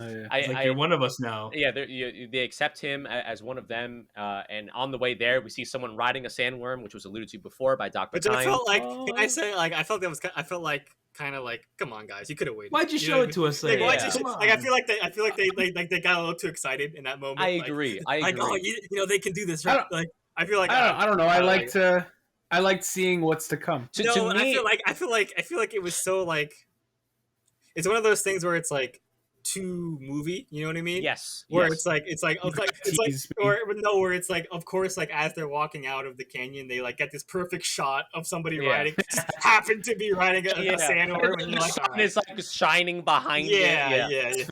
Oh, yeah. I, It's like I you're one of us now. yeah, they accept him as one of them, and on the way there, we see someone riding a sandworm, which was alluded to before by Dr. Which I Tyne. felt like, can I say, like, I felt like kind of like, come on, guys, you could have waited. Why'd you know show what I it to us? mean? Like, why'd Yeah. you Come sh- on. like, I feel like they got a little too excited in that moment. I like, agree. Like, oh, you know, they can do this, right? Like, I feel like I don't know. I like liked seeing what's to come. To no, me, I feel like it was so like, it's one of those things where it's like too movie, you know what I mean? yes, Where yes. it's like Tease me. where it's like, of course, like as they're walking out of the canyon, they like get this perfect shot of somebody Yeah. riding, just happen to be riding a Yeah. sandworm, and you're like, The all sun right. is like shining behind Yeah. it.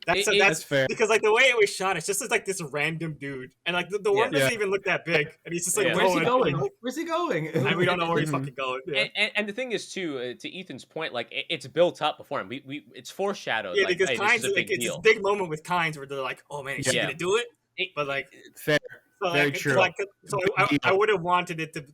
That's It- That's fair. because like the way it was shot, it's just like this random dude, and like the worm Yeah. doesn't even look that big, and he's just like, Yeah. Where's he going? going? Where's he going? And we don't know where he's Mhm. fucking going. Yeah, And the thing is too, to Ethan's point, like it's built up before him. It's foreshadowed. yeah, like, because hey, this Kynes, is a big like, it's this deal. big moment with Kynes where they're like, oh man, is she Yeah. gonna do it? It- But like, Fair. so Very like, true. So I would have wanted it to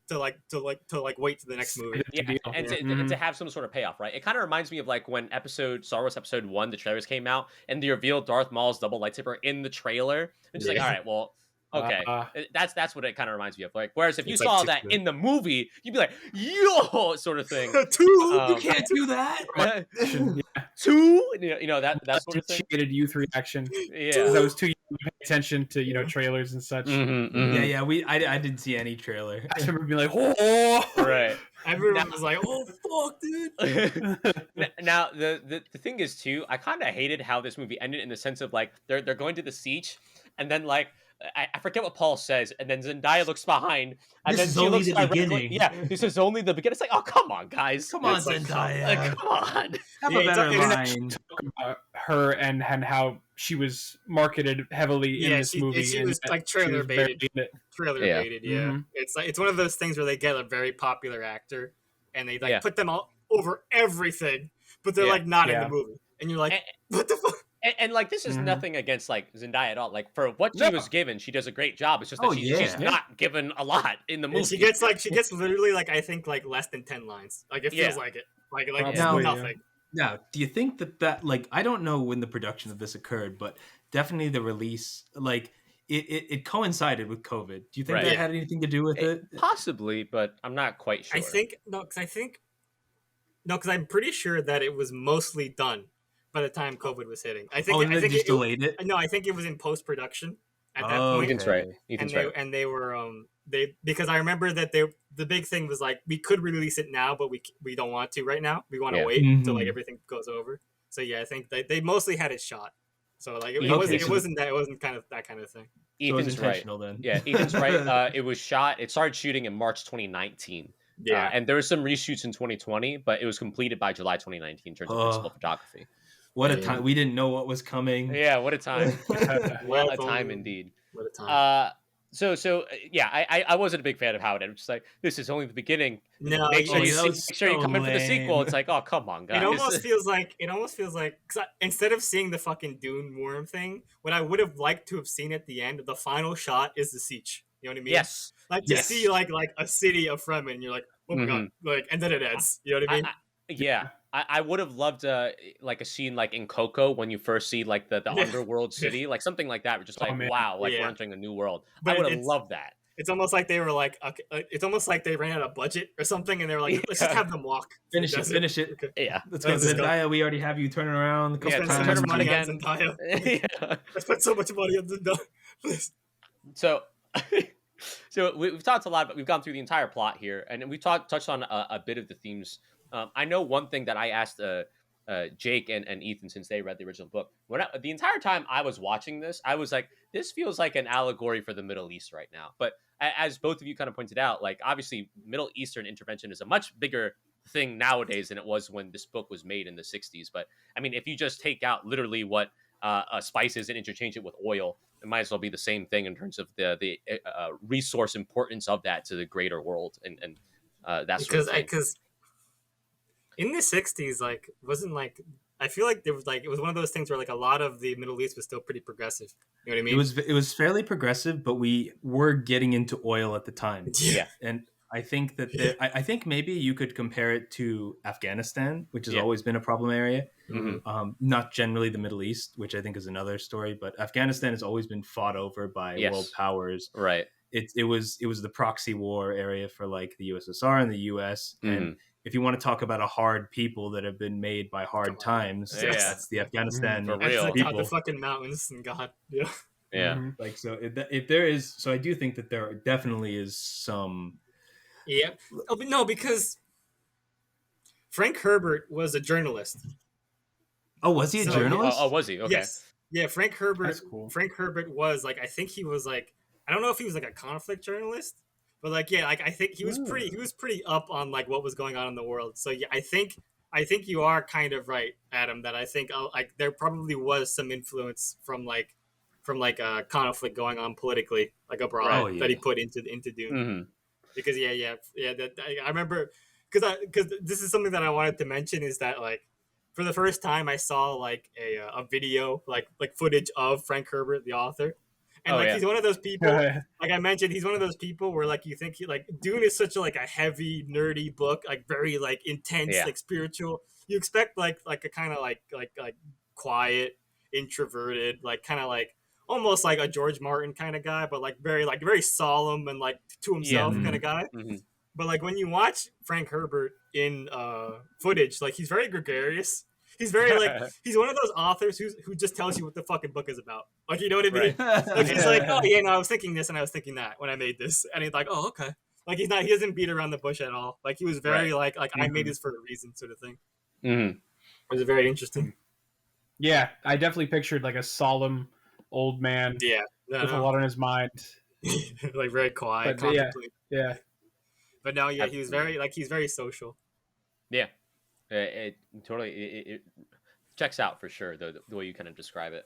wait to the next movie. Yeah, Deal. and to, Mhm. to have some sort of payoff, right? It kind of reminds me of like when Star Wars Episode 1, the trailers came out, and they revealed Darth Maul's double lightsaber in the trailer. It's just like, Yeah. all right, well, okay, that's what it kind of reminds me of. Like, whereas if you It's like saw too that good. in the movie, you'd be like, yo, sort of thing. Two. You can't do that. Two, you know that sort of thing. Appreciated youth reaction Yeah. because I was too young to pay attention to trailers and such. Yeah. I didn't see any trailer. I just remember being like, oh, Right. Everyone was like, oh fuck, dude. Now the thing is too, I kind of hated how this movie ended in the sense of like they're going to the siege, and then like I forget what Paul says, and then Zendaya looks behind, and This then is she only looks the directly. beginning. Yeah, this is only the beginning. It's like, oh come on, guys, Come on, It's like, Zendaya. come on. Have Yeah, a it's better like- line. talk about her and how she was marketed heavily in Yeah, this movie. she and was that like she trailer was very baited. in it. Trailer Yeah. baited. Yeah, Mhm. it's one of those things where they get a very popular actor and they like Yeah. put them all over everything, but they're Yeah. like not in Yeah. the movie, and you're like, And- what the fuck? And like this is Mhm. nothing against like Zendaya at all. Like for what she No. was given, she does a great job. It's just that Oh, she's yeah. not given a lot in the movie. And she gets literally like I think like less than 10 lines. Like it feels Yeah. like it. Like it's Probably, yeah. nothing. Now, do you think that like I don't know when the production of this occurred, but definitely the release, like it coincided with COVID. Do you think Right. that Yeah. had anything to do with it? Possibly, but I'm not quite sure. I think because I'm pretty sure that it was mostly done by the time COVID was hitting. I think Oh, and I they think just it, delayed it. No, I think it was in post production at that Oh, point. Ethan's right. Ethan's right. And they were because I remember that the big thing was like we could release it now, but we don't want to right now. We want to Yeah. wait until like Mhm. everything goes over. So yeah, I think they mostly had it shot. So like it Okay, wasn't kind of that kind of thing. So it was Ethan's right. intentional then. Yeah, Ethan's right. It was shot. It started shooting in March 2019. And there was some reshoots in 2020, but it was completed by July 2019 in terms of principal photography. What a Yeah. time! We didn't know what was coming. Yeah, what a time! What Well, a if time only- indeed. What a time. So yeah, I wasn't a big fan of how it ended. Just like this is only the beginning. No, Make sure yeah, you that was make sure you so come in for the sequel. lame. It's like, oh come on, guys. It almost feels like 'cause instead of seeing the fucking Dune worm thing, what I would have liked to have seen at the end, the final shot is the siege. You know what I mean? Yes. Like to Yes. see like a city of Fremen, and you're like, oh my god, like, and then it ends. You know what I mean? Yeah. I would have loved like a scene like in Coco when you first see like the underworld city, like something like that. We're just like, man. wow, like we're Yeah. entering a new world. But I would have loved that. It's almost like they were like, okay, it's almost like they ran out of budget or something, and they were like, let's just have them walk. Finish it. Okay. Yeah. Let's go. Zendaya, we already have you turning around a couple Spend so times. much money on again. Zendaya. Yeah. I spent so much money on Zendaya. So, so we've talked a lot, but we've gone through the entire plot here, and we touched on a bit of the themes. I know one thing that I asked Jake and Ethan, since they read the original book. The entire time I was watching this, I was like, this feels like an allegory for the Middle East right now. But as both of you kind of pointed out, like obviously Middle Eastern intervention is a much bigger thing nowadays than it was when this book was made in the 60s. But I mean, if you just take out literally what spices and interchange it with oil, it might as well be the same thing in terms of the resource importance of that to the greater world and that's because in the 60s, like, wasn't like, I feel like there was like, it was one of those things where like a lot of the Middle East was still pretty progressive. You know what I mean? It was fairly progressive, but we were getting into oil at the time. Yeah. And I think that I think maybe you could compare it to Afghanistan, which has always been a problem area. Mm-hmm. Not generally the Middle East, which I think is another story, but Afghanistan has always been fought over by world powers. Right. It was the proxy war area for like the USSR and the US. And if you want to talk about a hard people that have been made by hard times, that's the Afghanistan For real. people. The fucking mountains and God. Yeah. Yeah. Mm-hmm. Like, so if there is, so I do think that there definitely is some. Yeah. Oh, but no, because Frank Herbert was a journalist. Oh, was he a journalist? Oh, was he? Okay. Yes. Yeah, Frank Herbert. That's cool. Frank Herbert was like, I think he was like, I don't know if he was like a conflict journalist, but like, yeah, like I think he was pretty up on like what was going on in the world. So yeah, I think you are kind of right, Adam, that I think like there probably was some influence from a conflict going on politically, like abroad, that he put into Dune. Mm-hmm. Because I remember because this is something that I wanted to mention is that like for the first time I saw like a video like footage of Frank Herbert, the author. And he's one of those people, like I mentioned, he's one of those people where like you think like Dune is such a heavy, nerdy book, like very like intense, like spiritual. You expect like a kind of like quiet, introverted, like kind of like almost like a George Martin kind of guy, but like very solemn and like to himself kind of guy. Mm-hmm. But like when you watch Frank Herbert in footage, like he's very gregarious. He's very like he's one of those authors who just tells you what the fucking book is about. Like, you know what I mean? Like he's like, oh yeah, no, I was thinking this and I was thinking that when I made this, and he's like, oh okay. Like he doesn't beat around the bush at all. Like he was very like I made this for a reason sort of thing. Mm-hmm. It was very interesting. Yeah, I definitely pictured like a solemn old man. Yeah, with a lot on his mind. Like very quiet. But, yeah. But no, yeah, he's very social. Yeah. It totally checks out for sure, the way you kind of describe it.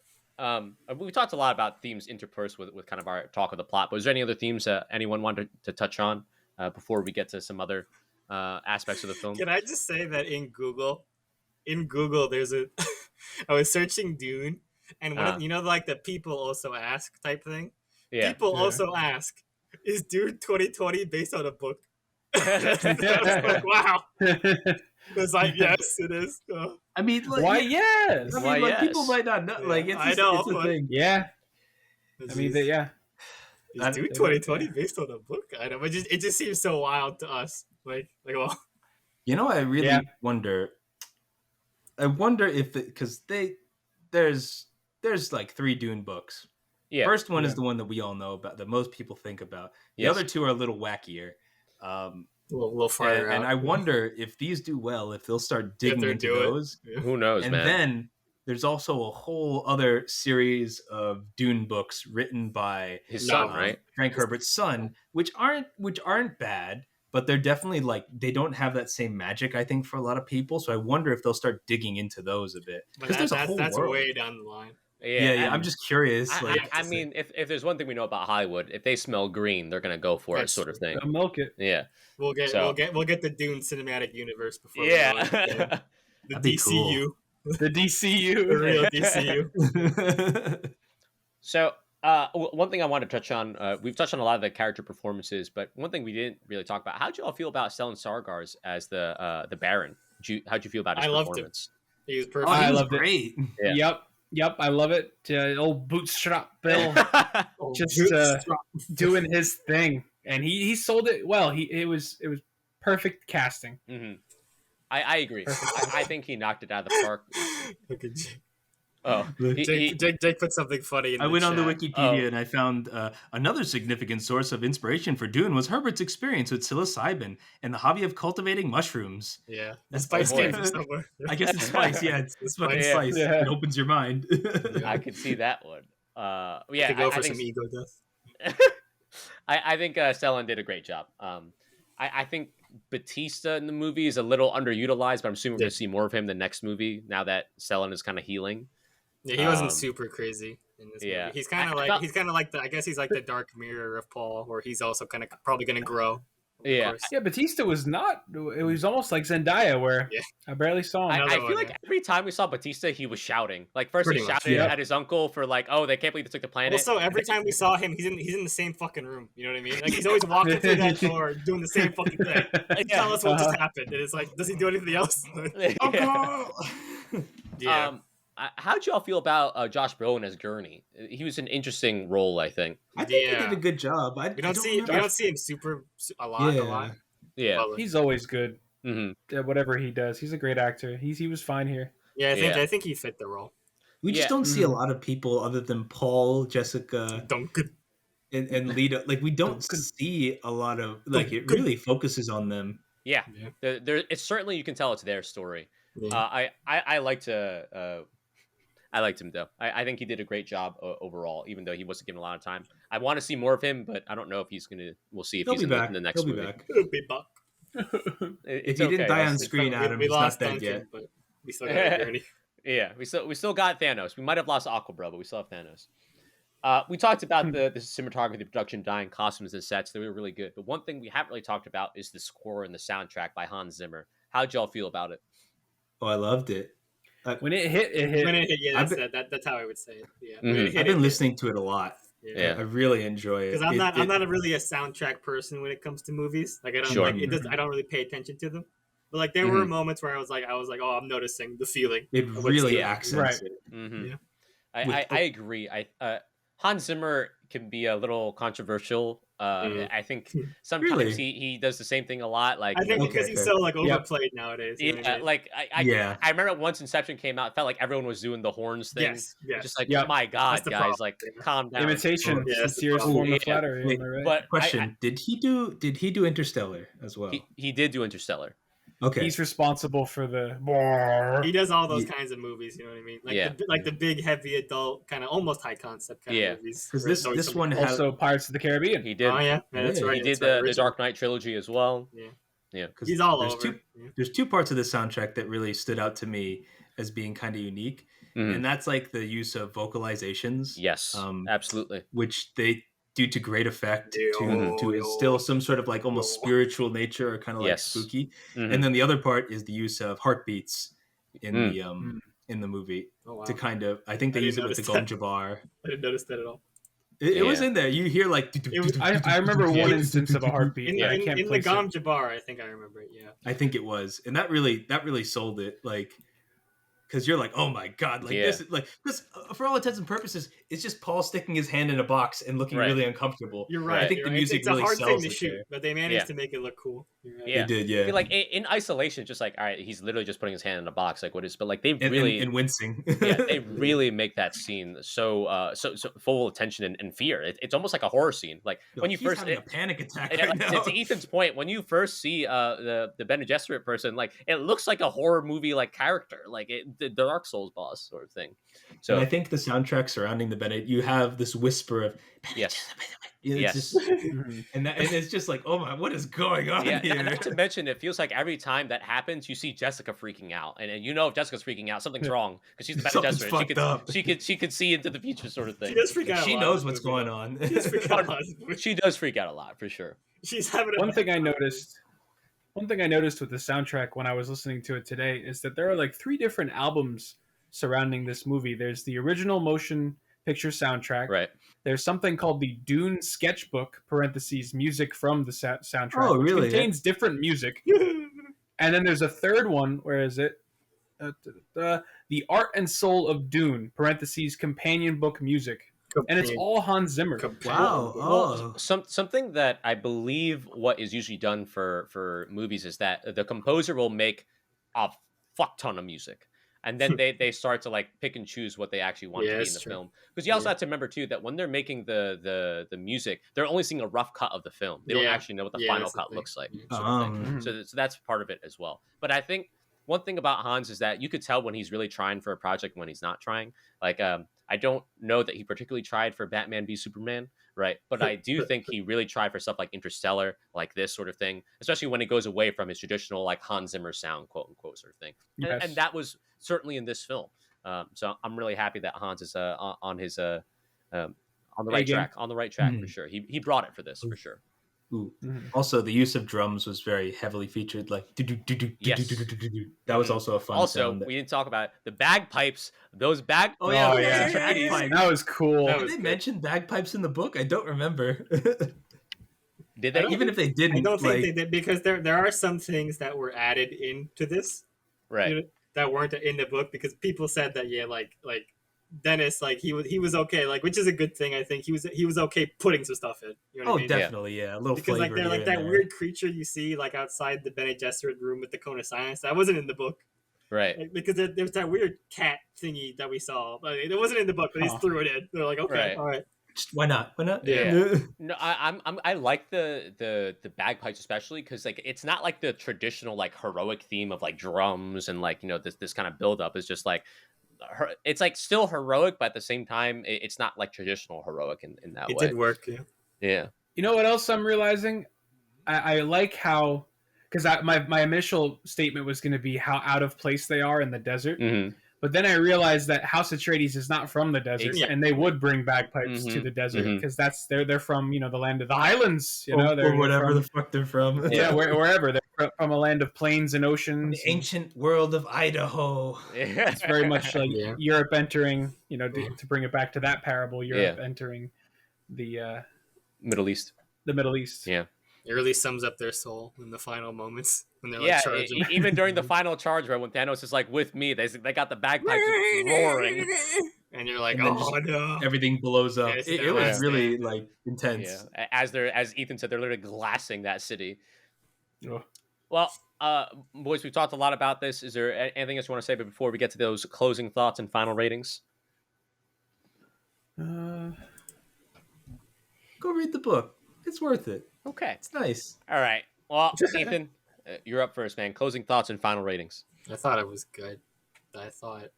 We talked a lot about themes interspersed with kind of our talk of the plot, but is there any other themes that anyone wanted to touch on before we get to some other aspects of the film? Can I just say that in Google there's a I was searching Dune, and like the people also ask type thing. Yeah. People also ask, is Dune 2020 based on a book? I was like, wow. It's like, yes, it is. I mean, like, why? Yes. I mean, like, people might not know. Like, it's I know, it's a thing. Yeah. I mean, yeah. Is Dune 2020 based on a book? I know, but it just seems so wild to us. Like, well, you know, I really wonder. I wonder if because there's like 3 Dune books. Yeah. First one is the one that we all know about, that most people think about. The other 2 are a little wackier. A little farther and I wonder if these do well, if they'll start digging into those. Yeah. Who knows, and man? And then there's also a whole other series of Dune books written by his son, right? Frank Herbert's son, which aren't bad, but they're definitely like, they don't have that same magic, I think, for a lot of people. So I wonder if they'll start digging into those a bit. Because that's way down the line. Yeah. I'm just curious. I mean, if there's one thing we know about Hollywood, if they smell green, they're gonna go for it, sort of thing. They'll milk it. Yeah. We'll get the Dune cinematic universe before. Yeah. The DCU. Cool. The DCU. The real DCU. So One thing I want to touch on, we've touched on a lot of the character performances, but one thing we didn't really talk about, how'd you all feel about Stellan Skarsgård as the Baron? How'd you feel about his I loved him. performance? He was Oh, perfect. he I was loved it. great. Yeah. Yep, I love it. Old Bootstrap Bill Oh, just dude, doing his thing, and he sold it well. It was perfect casting. Hmm. I agree. I think he knocked it out of the park. Look at Jake. Oh, Jake put something funny in I the went on the chat. Wikipedia and I found another significant source of inspiration for Dune was Herbert's experience with psilocybin and the hobby of cultivating mushrooms. Yeah, the That's spice boy. came from somewhere. I guess it's spice. Yeah, it's fucking spice. spice. Yeah. It opens your mind. I could see that one. To go for some ego death. I think Stellan did a great job. I think Batista in the movie is a little underutilized, but I'm assuming we're going to see more of him the next movie now that Stellan is kind of healing. Yeah, he wasn't super crazy in this yeah. movie. He's kind of like I guess he's like the dark mirror of Paul, where he's also kind of probably going to grow. Yeah. Yeah, Batista was not. It was almost like Zendaya, where I barely saw him. I Another feel one, like yeah. every time we saw Batista, he was shouting. Like first Pretty he much, shouted yeah. at his uncle for like, oh, they can't believe they took the planet. Also, every time we saw him, he's in the same fucking room. You know what I mean? Like he's always walking through that door, doing the same fucking thing. Like, tell us what just happened. And it's like, does he do anything else? Yeah. How'd you all feel about Josh Brolin as Gurney? He was an interesting role, I think. I think he Yeah. did a good job. We don't see him a lot. Yeah. Well, He's always good Hmm. at whatever he does. He's a great actor. He was fine here. yeah, Yeah. I think he fit the role. We just Yeah. don't see a lot of people other than Paul, Jessica, Duncan. and Lita. Like we don't see a lot of like it really focuses on them. Yeah. Yeah. It's certainly, you can tell it's their story. Yeah. I liked him though. I think he did a great job overall, even though he wasn't given a lot of time. I want to see more of him, but I don't know if he's gonna. We'll see if He'll he's be in back. the next He'll be movie. back. It'll be Buck. It's If he didn't die okay. on screen, Adam, we he's not lost dead Duncan, yet. but we still got Gurney. Yeah, we still got Thanos. We might have lost Aquabro, but we still have Thanos. We talked about the cinematography, the production, design, costumes, and sets. They were really good. But one thing we haven't really talked about is the score and the soundtrack by Hans Zimmer. How'd y'all feel about it? Oh, I loved it. When it hit, it hit. When it hit, yeah, I've that's how I would say it. Yeah, Mhm. When it hit, I've been listening to it a lot. Yeah. I really enjoy it. Because I'm not really a soundtrack person when it comes to movies. Like I don't Sure. like it. I don't really pay attention to them. But like there were moments where I was like, oh, I'm noticing the feeling. It of what's really going on. accents Right. it. Mm-hmm. Yeah. I agree. Hans Zimmer can be a little controversial. I think sometimes Really? he does the same thing a lot. Like I think Okay, because he's fair. so like overplayed nowadays. You know what I yeah, mean? like Yeah. I remember once Inception came out, it felt like everyone was doing the horns thing. yes. Just like, Yep. my God, That's the guys, problem. like calm down. Imitation, Yeah, that's the sincerest problem. form of Yeah. flattery. Wait, Am I right? But Question: Did he do Interstellar as well? he did do Interstellar. Okay. He's responsible for the. He does all those kinds of movies. You know what I mean? Like Yeah. the big heavy adult kind of almost high concept kind Yeah. of movies. Because where it's this always one something- had Also, Pirates of the Caribbean. He did. Oh yeah, that's Yeah. right. He did that's right, the original. Dark Knight trilogy as well. Yeah. Yeah. 'cause He's all there's over. There's two parts of the soundtrack that really stood out to me as being kind of unique, Mhm. and that's like the use of vocalizations. Yes, absolutely. Which they do to great effect Yo, to yo, instill some sort of like almost yo. spiritual nature or kind of like Yes. spooky. Mhm. And then the other part is the use of heartbeats in Mm. the movie Oh wow. to kind of I think they I use it didn't with the notice Gom Jabbar. I didn't notice that at all. It was Yeah. in there. You hear like I remember one Yeah. instance of a heartbeat. In but I the, can't in the place Gom it. Jabbar, I think I remember it. Yeah. I think it was, and that really sold it. Like, because you're like, oh my god, like this is like because for all intents and purposes, it's just Paul sticking his hand in a box and looking Right. really uncomfortable. You're right. I think you're the right. music it's really a hard thing sells to it shoot, there. but they managed Yeah. to make it look cool. You're right. Yeah. They did, I yeah. feel like in isolation, just like, all right, he's literally just putting his hand in a box. Like, what is? But like, they and, really, and wincing. yeah, they really make that scene so full of tension and fear. It's almost like a horror scene. Like when you He's first, having a panic attack yeah, right now. to Ethan's point, when you first see the Bene Gesserit person, like it looks like a horror movie like character, like the Dark Souls boss sort of thing. So and I think the soundtrack surrounding the Bennett, you have this whisper of yes. It's Yes. just, and it's just like, oh my, what is going on Yeah, here? not to mention, it feels like every time that happens, you see Jessica freaking out, and you know if Jessica's freaking out, something's wrong because she's the Bene Something's Gesserit. fucked up. She could see into the future, sort of thing. She does freak out. She a lot knows in what's this movie, going on. though. She does freak out a lot. She does freak out a lot for sure. She's having a One thing I noticed with the soundtrack when I was listening to it today is that there are like 3 different albums surrounding this movie. There's the original motion picture soundtrack. Right. There's something called the Dune Sketchbook (parentheses music from the soundtrack), Oh, which really? contains different music. And then there's a third one. Where is it? The Art and Soul of Dune (parentheses companion book music), and it's all Hans Zimmer. Wow. Well, something that I believe what is usually done for movies is that the composer will make a fuck ton of music, and then they start to like pick and choose what they actually want to be in the film. Because you also have to remember too that when they're making the music, they're only seeing a rough cut of the film. They don't actually know what the final cut looks like. Sort of thing. So that's part of it as well. But I think one thing about Hans is that you could tell when he's really trying for a project when he's not trying. Like I don't know that he particularly tried for Batman v Superman, right? But I do think he really tried for stuff like Interstellar, like this sort of thing, especially when it goes away from his traditional like Hans Zimmer sound, quote unquote, sort of thing. Yes. And that was certainly in this film. So I'm really happy that Hans is on the right track, for sure. He brought it for this for sure. Ooh. Also, the use of drums was very heavily featured. Like, Yes. That was also a fun sound. We didn't talk about the bagpipes. Those bagpipes. Oh yeah, Bagpipes. That was cool. Did they mention bagpipes in the book? I don't remember. Did they? Even if they didn't, I don't think they did, because there are some things that were added into this, right? That weren't in the book, because people said that like Dennis, like he was okay, like, which is a good thing. I think he was okay putting some stuff in. You know what I mean? Definitely, yeah. A little because flavor. Like they're like that weird creature you see like outside the Bene Gesserit room with the cone of silence. That wasn't in the book, right? Like, because there's that weird cat thingy that we saw. Like, it wasn't in the book, but he threw it in. They're like, okay, all right. Why not? Yeah. No, I like the bagpipes especially because like it's not like the traditional like heroic theme of like drums and like this kind of build up. It's just like it's like still heroic, but at the same time it's not like traditional heroic in that way. It did work, yeah. You know what else I'm realizing? I like how, because my initial statement was going to be how out of place they are in the desert. But then I realized that House Atreides is not from the desert, and they would bring bagpipes to the desert because that's they're from the land of the Highlands, or whatever the fuck they're from. Yeah, wherever they're from, a land of plains and oceans, the ancient world of Idaho. It's very much like Europe entering, to bring it back to that parable, Europe entering the Middle East. The Middle East. Yeah. It really sums up their soul in the final moments when they're like charging. Even during the final charge, right, when Thanos is like with me, they got the bagpipes roaring, and you're like, oh no, everything blows up. It was really like intense. Yeah. As Ethan said, they're literally glassing that city. Oh. Well, boys, we've talked a lot about this. Is there anything else you want to say before we get to those closing thoughts and final ratings? Go read the book. It's worth it. Okay. It's nice. All right. Well, Ethan, you're up first, man. Closing thoughts and final ratings. I thought it was good. I thought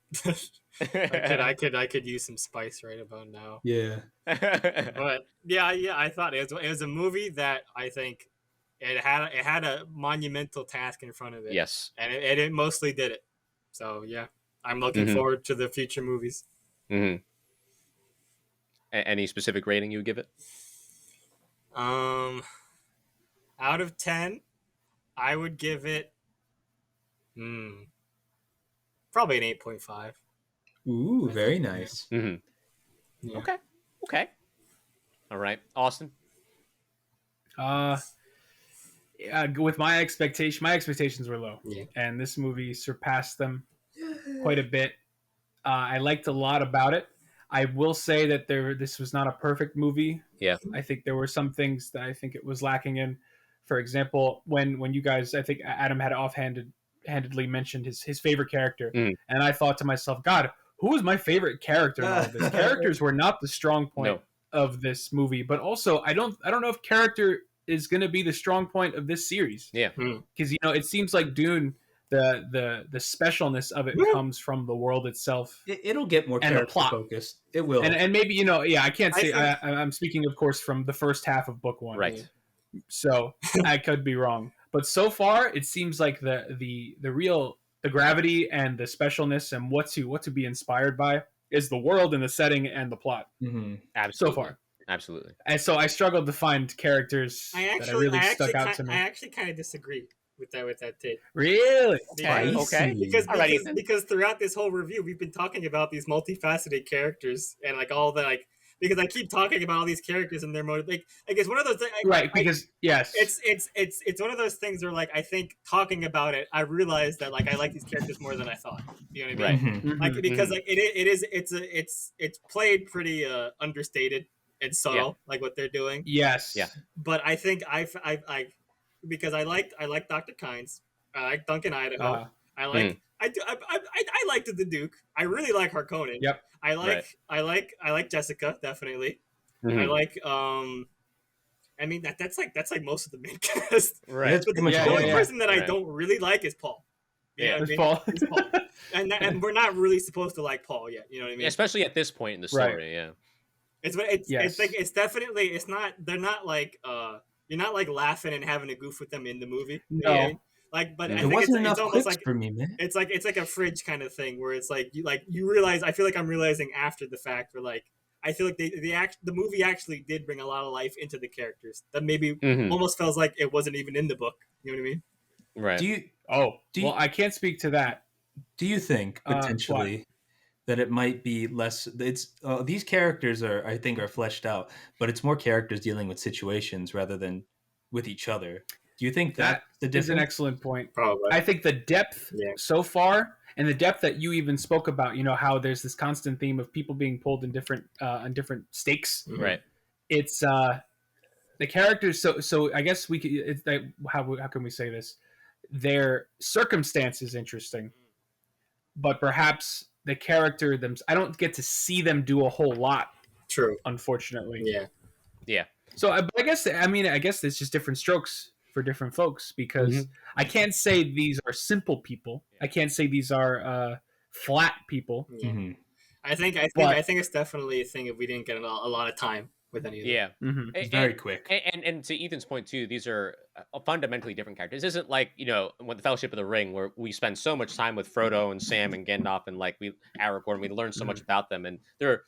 I could use some spice right about now. Yeah. But yeah, I thought it was a movie that I think it had a monumental task in front of it. Yes. And it mostly did it. So yeah, I'm looking forward to the future movies. Any specific rating you would give it? Out of 10, I would give it probably an 8.5. Ooh, very nice. Yeah. Okay. All right, Austin. With my expectations were low, and this movie surpassed them quite a bit. I liked a lot about it. I will say that this was not a perfect movie. Yeah. I think there were some things that I think it was lacking in. For example, when you guys, I think Adam had offhandedly mentioned his favorite character, and I thought to myself, God, who was my favorite character in all of this? Characters were not the strong point of this movie, but also I don't know if character is going to be the strong point of this series. Yeah. Because it seems like Dune, the specialness of it comes from the world itself. It'll get more character focused. It will. And maybe, I can't say, I'm speaking, of course, from the first half of book one. Right. So I could be wrong. But so far, it seems like the gravity and the specialness and what to be inspired by is the world and the setting and the plot. Absolutely. So far. Absolutely. And so I struggled to find characters that really stuck out to me. I actually kind of disagree. with that take. Really? Okay. Okay. All right, Ethan. Because throughout this whole review, we've been talking about these multifaceted characters and like all the like. Because I keep talking about all these characters and their motive. Like it's one of those things. Right. Because yes, it's one of those things where like I think talking about it, I realized that like I like these characters more than I thought. You know what I mean? Right. Like because like it's played pretty understated and subtle, like what they're doing. Yes. Yeah. But I think I because I like Dr. Kynes, I like Duncan Idaho, I like I liked the Duke. I really like Harkonnen. Yep. I like Jessica definitely. I like I mean that's like most of the main cast. Right. But the only person that I don't really like is Paul. It's Paul. It's Paul. And we're not really supposed to like Paul yet. You know what I mean? Especially at this point in the story. Yeah. It's like it's definitely it's not. They're not like you're not like laughing and having a goof with them in the movie. No. You know what I mean? Like, but I There think wasn't it's enough almost clips like for me, man. it's like a fridge kind of thing where it's like you realize. I feel like I'm realizing after the fact where like I feel like the movie actually did bring a lot of life into the characters that maybe almost feels like it wasn't even in the book. You know what I mean? Right. Well, I can't speak to that. Do you think potentially that it might be less? It's these characters I think are fleshed out, but it's more characters dealing with situations rather than with each other. Do you think that's the difference? Is an excellent point. Probably. I think the depth so far, and the depth that you even spoke about, you know, how there's this constant theme of people being pulled in different on different stakes. Right. It's the characters. So I guess we could. It's like, how can we say this? Their circumstance is interesting, but perhaps the character I don't get to see them do a whole lot. True. Unfortunately. Yeah. So I guess it's just different strokes for different folks because I can't say these are simple people. I can't say these are flat people. Yeah. I think it's definitely a thing if we didn't get a lot of time with any of them. Yeah. It's very quick. And to Ethan's point too, these are fundamentally different characters. This isn't like, you know, with the Fellowship of the Ring where we spend so much time with Frodo and Sam and Gandalf and like Aragorn, we learn so much about them, and they're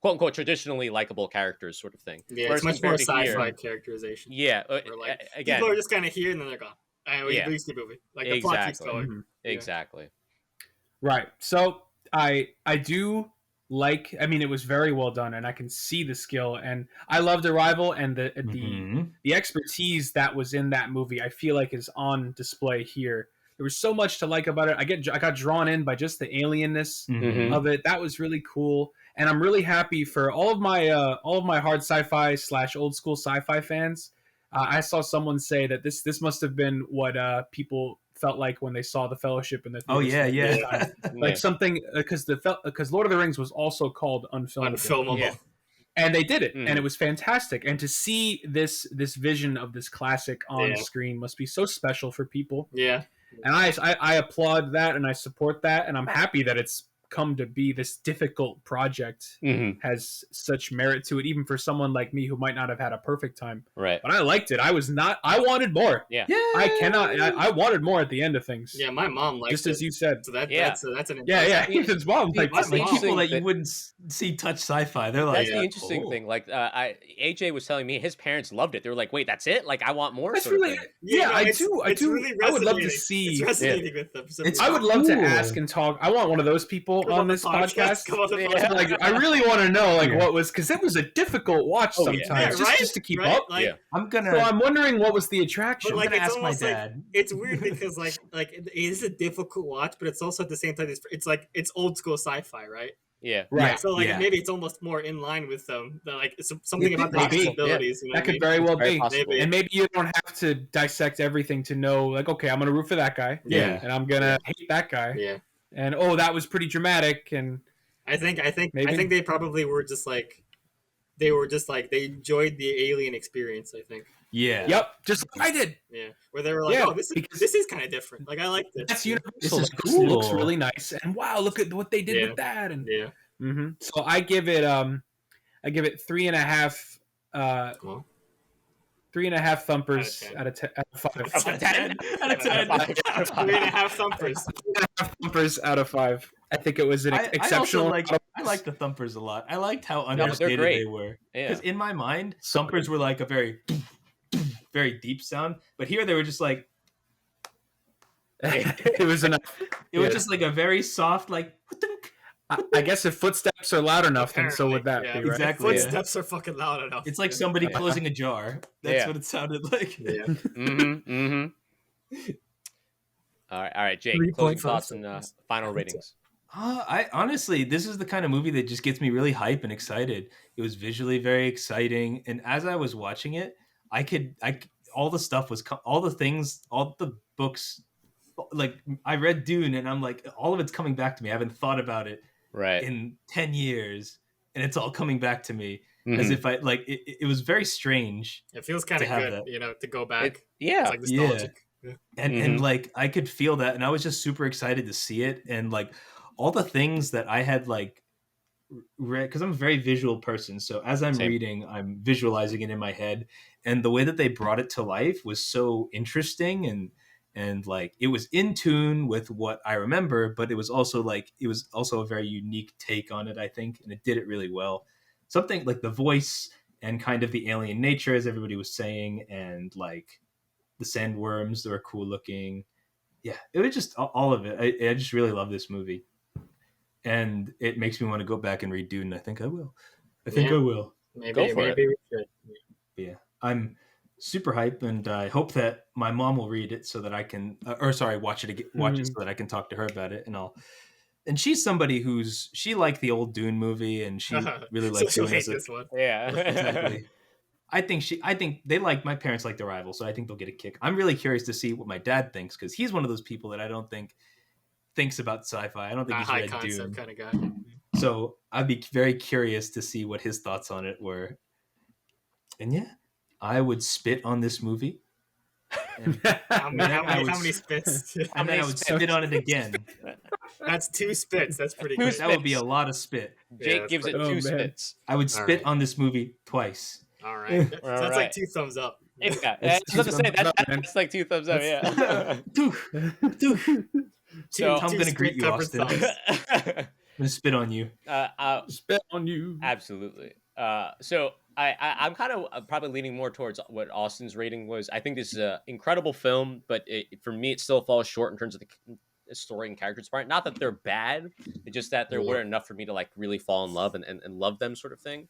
quote unquote traditionally likable characters, sort of thing. Yeah, it's much more sci-fi characterization. Yeah, like, again, people are just kind of here and then they're gone. And we release the movie. Like the plot keeps going. Exactly. Right. So I do like. I mean, it was very well done, and I can see the skill, and I loved Arrival and the expertise that was in that movie. I feel like is on display here. There was so much to like about it. I got drawn in by just the alienness of it. That was really cool. And I'm really happy for all of my hard sci-fi / old school sci-fi fans. I saw someone say that this must have been what people felt like when they saw the Fellowship in the theaters. Like something because Lord of the Rings was also called Unfilmable. And they did it, and it was fantastic. And to see this vision of this classic on screen must be so special for people. Yeah, and I applaud that, and I support that, and I'm happy that it's come to be this difficult project has such merit to it, even for someone like me who might not have had a perfect time. Right. But I liked it. I wanted more. Yeah. I wanted more at the end of things. Yeah, my mom liked just as you said. So that's an Ethan's mom liked it. People that you wouldn't see touch sci-fi. They're like, that's the interesting thing. Like AJ was telling me his parents loved it. They were like, wait, that's it? Like I want more. That's really I do. Really, I would love to see. It's resonating with them. I would love to ask and talk. I want one of those people on this podcast. Like, I really want to know what was, because it was a difficult watch sometimes just to keep up. Like, I'm wondering what was the attraction. Like, I'm gonna ask my dad. It's weird because like it is a difficult watch, but it's also at the same time it's old school sci-fi, right? Yeah. Right. So maybe it's almost more in line with them. Like something about the possibilities. That could very well be. Maybe. And maybe you don't have to dissect everything to know, like, okay, I'm gonna root for that guy. Yeah. And I'm gonna hate that guy. Yeah. And that was pretty dramatic. And I think they probably were just like they enjoyed the alien experience. I think. Yeah. Yep. Just like I did. Yeah. Where they were like, this is kind of different. Like I like this. That's universal. This is cool. This looks really nice. And wow, look at what they did with that. And so I give it 3.5. Cool. 3.5 thumpers out of 5. Out of 10. 3.5 thumpers. 3.5 thumpers out of 5. I think it was an exceptional. I like the thumpers a lot. I liked how understated they were. Because in my mind, thumpers were like a very, very deep sound. But here they were just like, It was enough. It was just like a very soft, like. I guess if footsteps are loud enough, then so would that yeah. be, right? Exactly. Footsteps are fucking loud enough. It's like somebody closing a jar. That's what it sounded like. Yeah. All right, Jake. 3.5 Closing thoughts and seconds. final ratings. I honestly, this is the kind of movie that just gets me really hype and excited. It was visually very exciting, and as I was watching it, all the stuff was all the things, all the books. Like I read Dune, and I'm like, all of it's coming back to me. I haven't thought about it in 10 years, and it's all coming back to me as if I like. It was very strange. It feels kind of good, to go back. It's like nostalgic. Yeah. And like I could feel that, and I was just super excited to see it, and like all the things that I had like read, because I'm a very visual person, so as I'm reading, I'm visualizing it in my head, and the way that they brought it to life was so interesting, and like it was in tune with what I remember, but it was also a very unique take on it, I think, and it did it really well. Something like the voice and kind of the alien nature, as everybody was saying, and like the sandworms that were cool looking. Yeah, it was just all of it. I just really love this movie, and it makes me want to go back and read Dune. I think I will. I will. Maybe we should. Yeah, I'm super hype, and I hope that my mom will read it so that I can, watch it again, it so that I can talk to her about it, and she's somebody she liked the old Dune movie, and she really liked so Dune this one. Yeah, exactly. I think they my parents like The Arrival, so I think they'll get a kick. I'm really curious to see what my dad thinks, because he's one of those people that I don't think thinks about sci-fi. I don't think he's high read concept Dune kind of guy. So I'd be very curious to see what his thoughts on it were. And yeah, I would spit on this movie. How many spits? And then I would spit on it again. That's 2 spits. That's pretty good. That would be a lot of spit. Jake gives it 2 spits. I would spit on this movie twice. All right. That's like 2 thumbs up. Yeah, I was about to say that's like 2 thumbs up. Yeah. So I'm gonna greet you, Austin. I'm gonna spit on you. Spit on you. Absolutely. So I'm kind of probably leaning more towards what Austin's rating was. I think this is an incredible film, but for me, it still falls short in terms of the story and characters part. Not that they're bad, it's just that there weren't enough for me to like really fall in love and love them, sort of thing.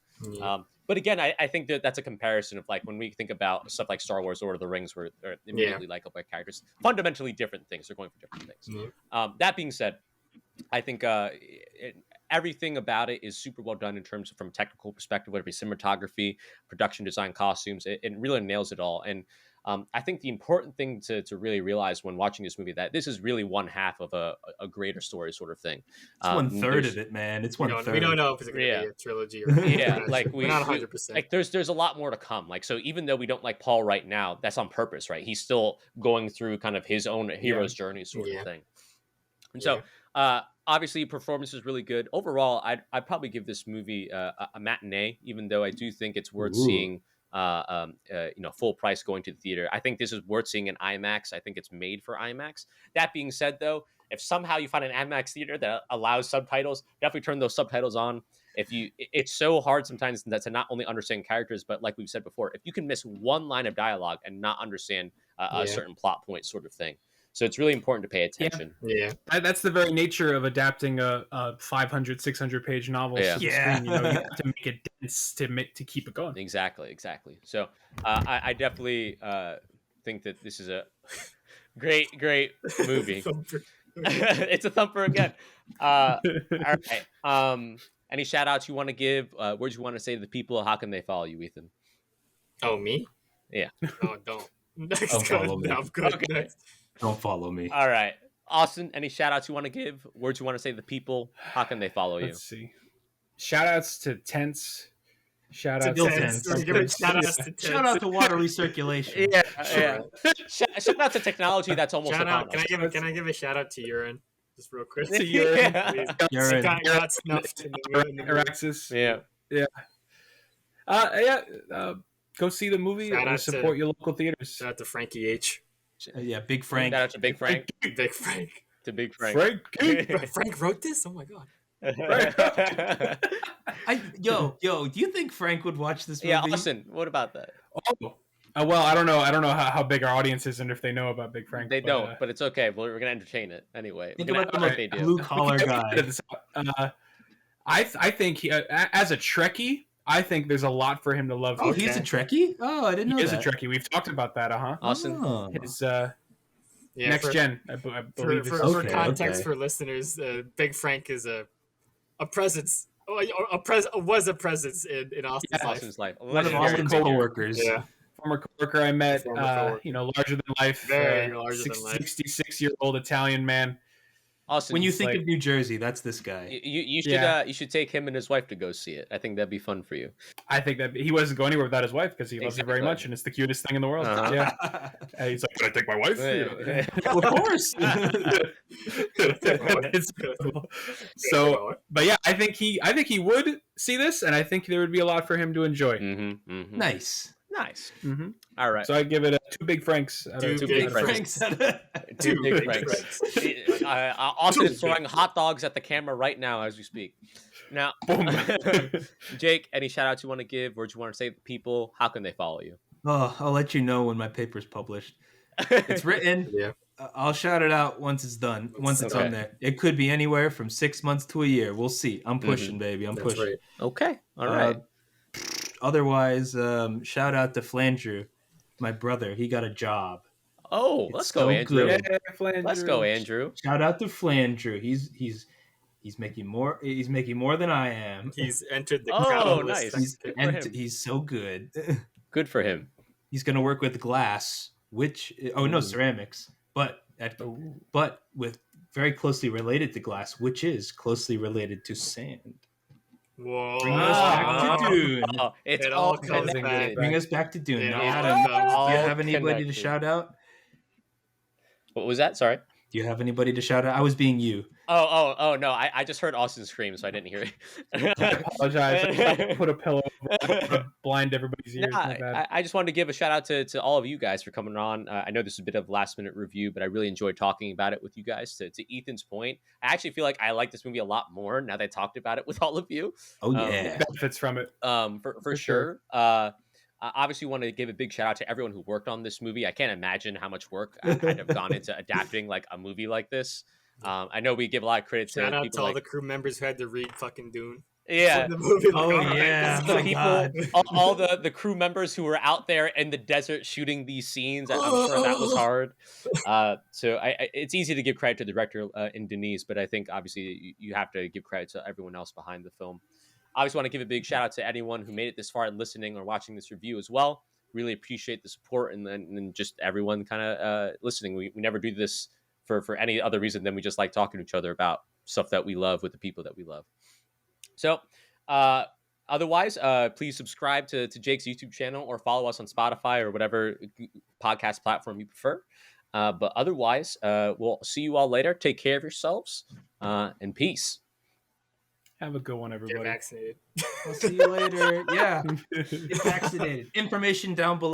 But again, I think that's a comparison of like when we think about stuff like Star Wars, Lord of the Rings, where they're immediately likable by characters, fundamentally different things. They're going for different things. That being said, I think everything about it is super well done in terms of from a technical perspective, whether it be cinematography, production design, costumes. It really nails it all. And I think the important thing to really realize when watching this movie, that this is really one half of a greater story sort of thing. It's 1/3 of it, man. It's 1/3. We don't know if it's going to be a trilogy or like we're not 100%. Like there's a lot more to come. Like, so even though we don't like Paul right now, that's on purpose, right? He's still going through kind of his own hero's journey sort of thing. And so obviously performance is really good. Overall, I'd probably give this movie a matinee, even though I do think it's worth seeing full price going to the theater. I think this is worth seeing in IMAX. I think it's made for IMAX. That being said, though, if somehow you find an IMAX theater that allows subtitles, definitely turn those subtitles on. It's so hard sometimes to not only understand characters, but like we've said before, if you can miss one line of dialogue and not understand a certain plot point sort of thing. So it's really important to pay attention. Yeah. That's the very nature of adapting a 500, 600 page novel to the screen. You have to make it dense to keep it going. Exactly. So I definitely think that this is a great movie. It's a thumper again. All right. Any shout outs you want to give? Words you want to say to the people? How can they follow you, Ethan? Oh, me? Yeah. Oh, don't. Don't follow me. I'm good. Okay. Don't follow me. All right. Austin, any shout outs you want to give? Words you want to say to the people? How can they follow you? Let's see. Shout outs to Tents. Shout out Shout out to water recirculation. Yeah. Shout out to technology that's almost shout out. Can I give a shout out to Urine? Just real quick. To Urine. Urine. Got snuffed in the Araxis. Yeah. Go see the movie and support your local theaters. Shout out to Frankie H. Yeah, Big Frank. Shout out to Big Frank. Big Frank. To Big Frank. Frank wrote this? Oh my god. Do you think Frank would watch this movie? Yeah, Austin, what about that? Oh, Well, I don't know how big our audience is and if they know about Big Frank. They don't, but it's okay. We're gonna entertain it anyway. Think We're gonna about the act like they do. blue collar guy. I think as a Trekkie, I think there's a lot for him to love. Oh, here. he's a Trekkie? Oh, I didn't know He that. is a Trekkie. We've talked about that, Austin. Oh. His next gen, I believe. For context for listeners, Big Frank is a presence. Was a presence in Austin's life. One of Austin's coworkers. Yeah. Former coworker I met, larger than life, very larger than life, 66-year-old Italian man. Austin, when you think of New Jersey, that's this guy. You should take him and his wife to go see it. I think that'd be fun for you. I think that he wasn't going anywhere without his wife because he loves her very much, and it's the cutest thing in the world. Yeah, he's like, "Can I take my wife?" Of course. It's cool. So, but yeah, I think he would see this, and I think there would be a lot for him to enjoy. Mm-hmm, mm-hmm. Nice. Mm-hmm. All right. So I give it two big Franks. Two big Franks. Austin is throwing hot dogs at the camera right now as we speak. Now, Jake, any shout outs you want to give, or do you want to say to people, how can they follow you? Oh, I'll let you know when my paper's published. It's written. Yeah. I'll shout it out once it's done. Once it's on there. It could be anywhere from 6 months to a year. We'll see. I'm pushing, baby. I'm pushing. Right. Okay. All right. Otherwise, shout out to Flandreau, my brother. He got a job. Oh, let's go, Andrew. Yeah, let's go, Andrew. Shout out to Flandreau. He's making more. He's making more than I am. He's entered the Oh, nice. He's so good. Good for him. He's going to work with glass, ceramics, but with very closely related to glass, which is closely related to sand. Whoa! Bring us back to Dune. It's It all all comes connected. back. Bring us back to Dune. It Now, all Adam, do comes you all have anybody connected. to shout out? What was that? Sorry. Do you have anybody to shout out? I was being you. Oh no! I just heard Austin scream, so I didn't hear it. I apologize. I put a pillow to blind everybody's ears. I just wanted to give a shout out to all of you guys for coming on. I know this is a bit of a last minute review, but I really enjoyed talking about it with you guys. To Ethan's point, I actually feel like I like this movie a lot more now that I talked about it with all of you. Oh yeah, benefits from it. For sure. I obviously want to give a big shout out to everyone who worked on this movie. I can't imagine how much work I'd have gone into adapting like a movie like this. I know we give a lot of credit to Shout out people to all like the crew members who had to read fucking Dune. Yeah. The movie, the people, all the crew members who were out there in the desert shooting these scenes. I'm sure that was hard. So it's easy to give credit to the director in Denise, but I think obviously you have to give credit to everyone else behind the film. I always want to give a big shout out to anyone who made it this far and listening or watching this review as well. Really appreciate the support and just everyone kind of listening. We never do this for any other reason than we just like talking to each other about stuff that we love with the people that we love. So otherwise, please subscribe to Jake's YouTube channel or follow us on Spotify or whatever podcast platform you prefer. But otherwise, we'll see you all later. Take care of yourselves and peace. Have a good one, everybody. Get vaccinated. I'll see you later. Yeah. Get vaccinated. Information down below.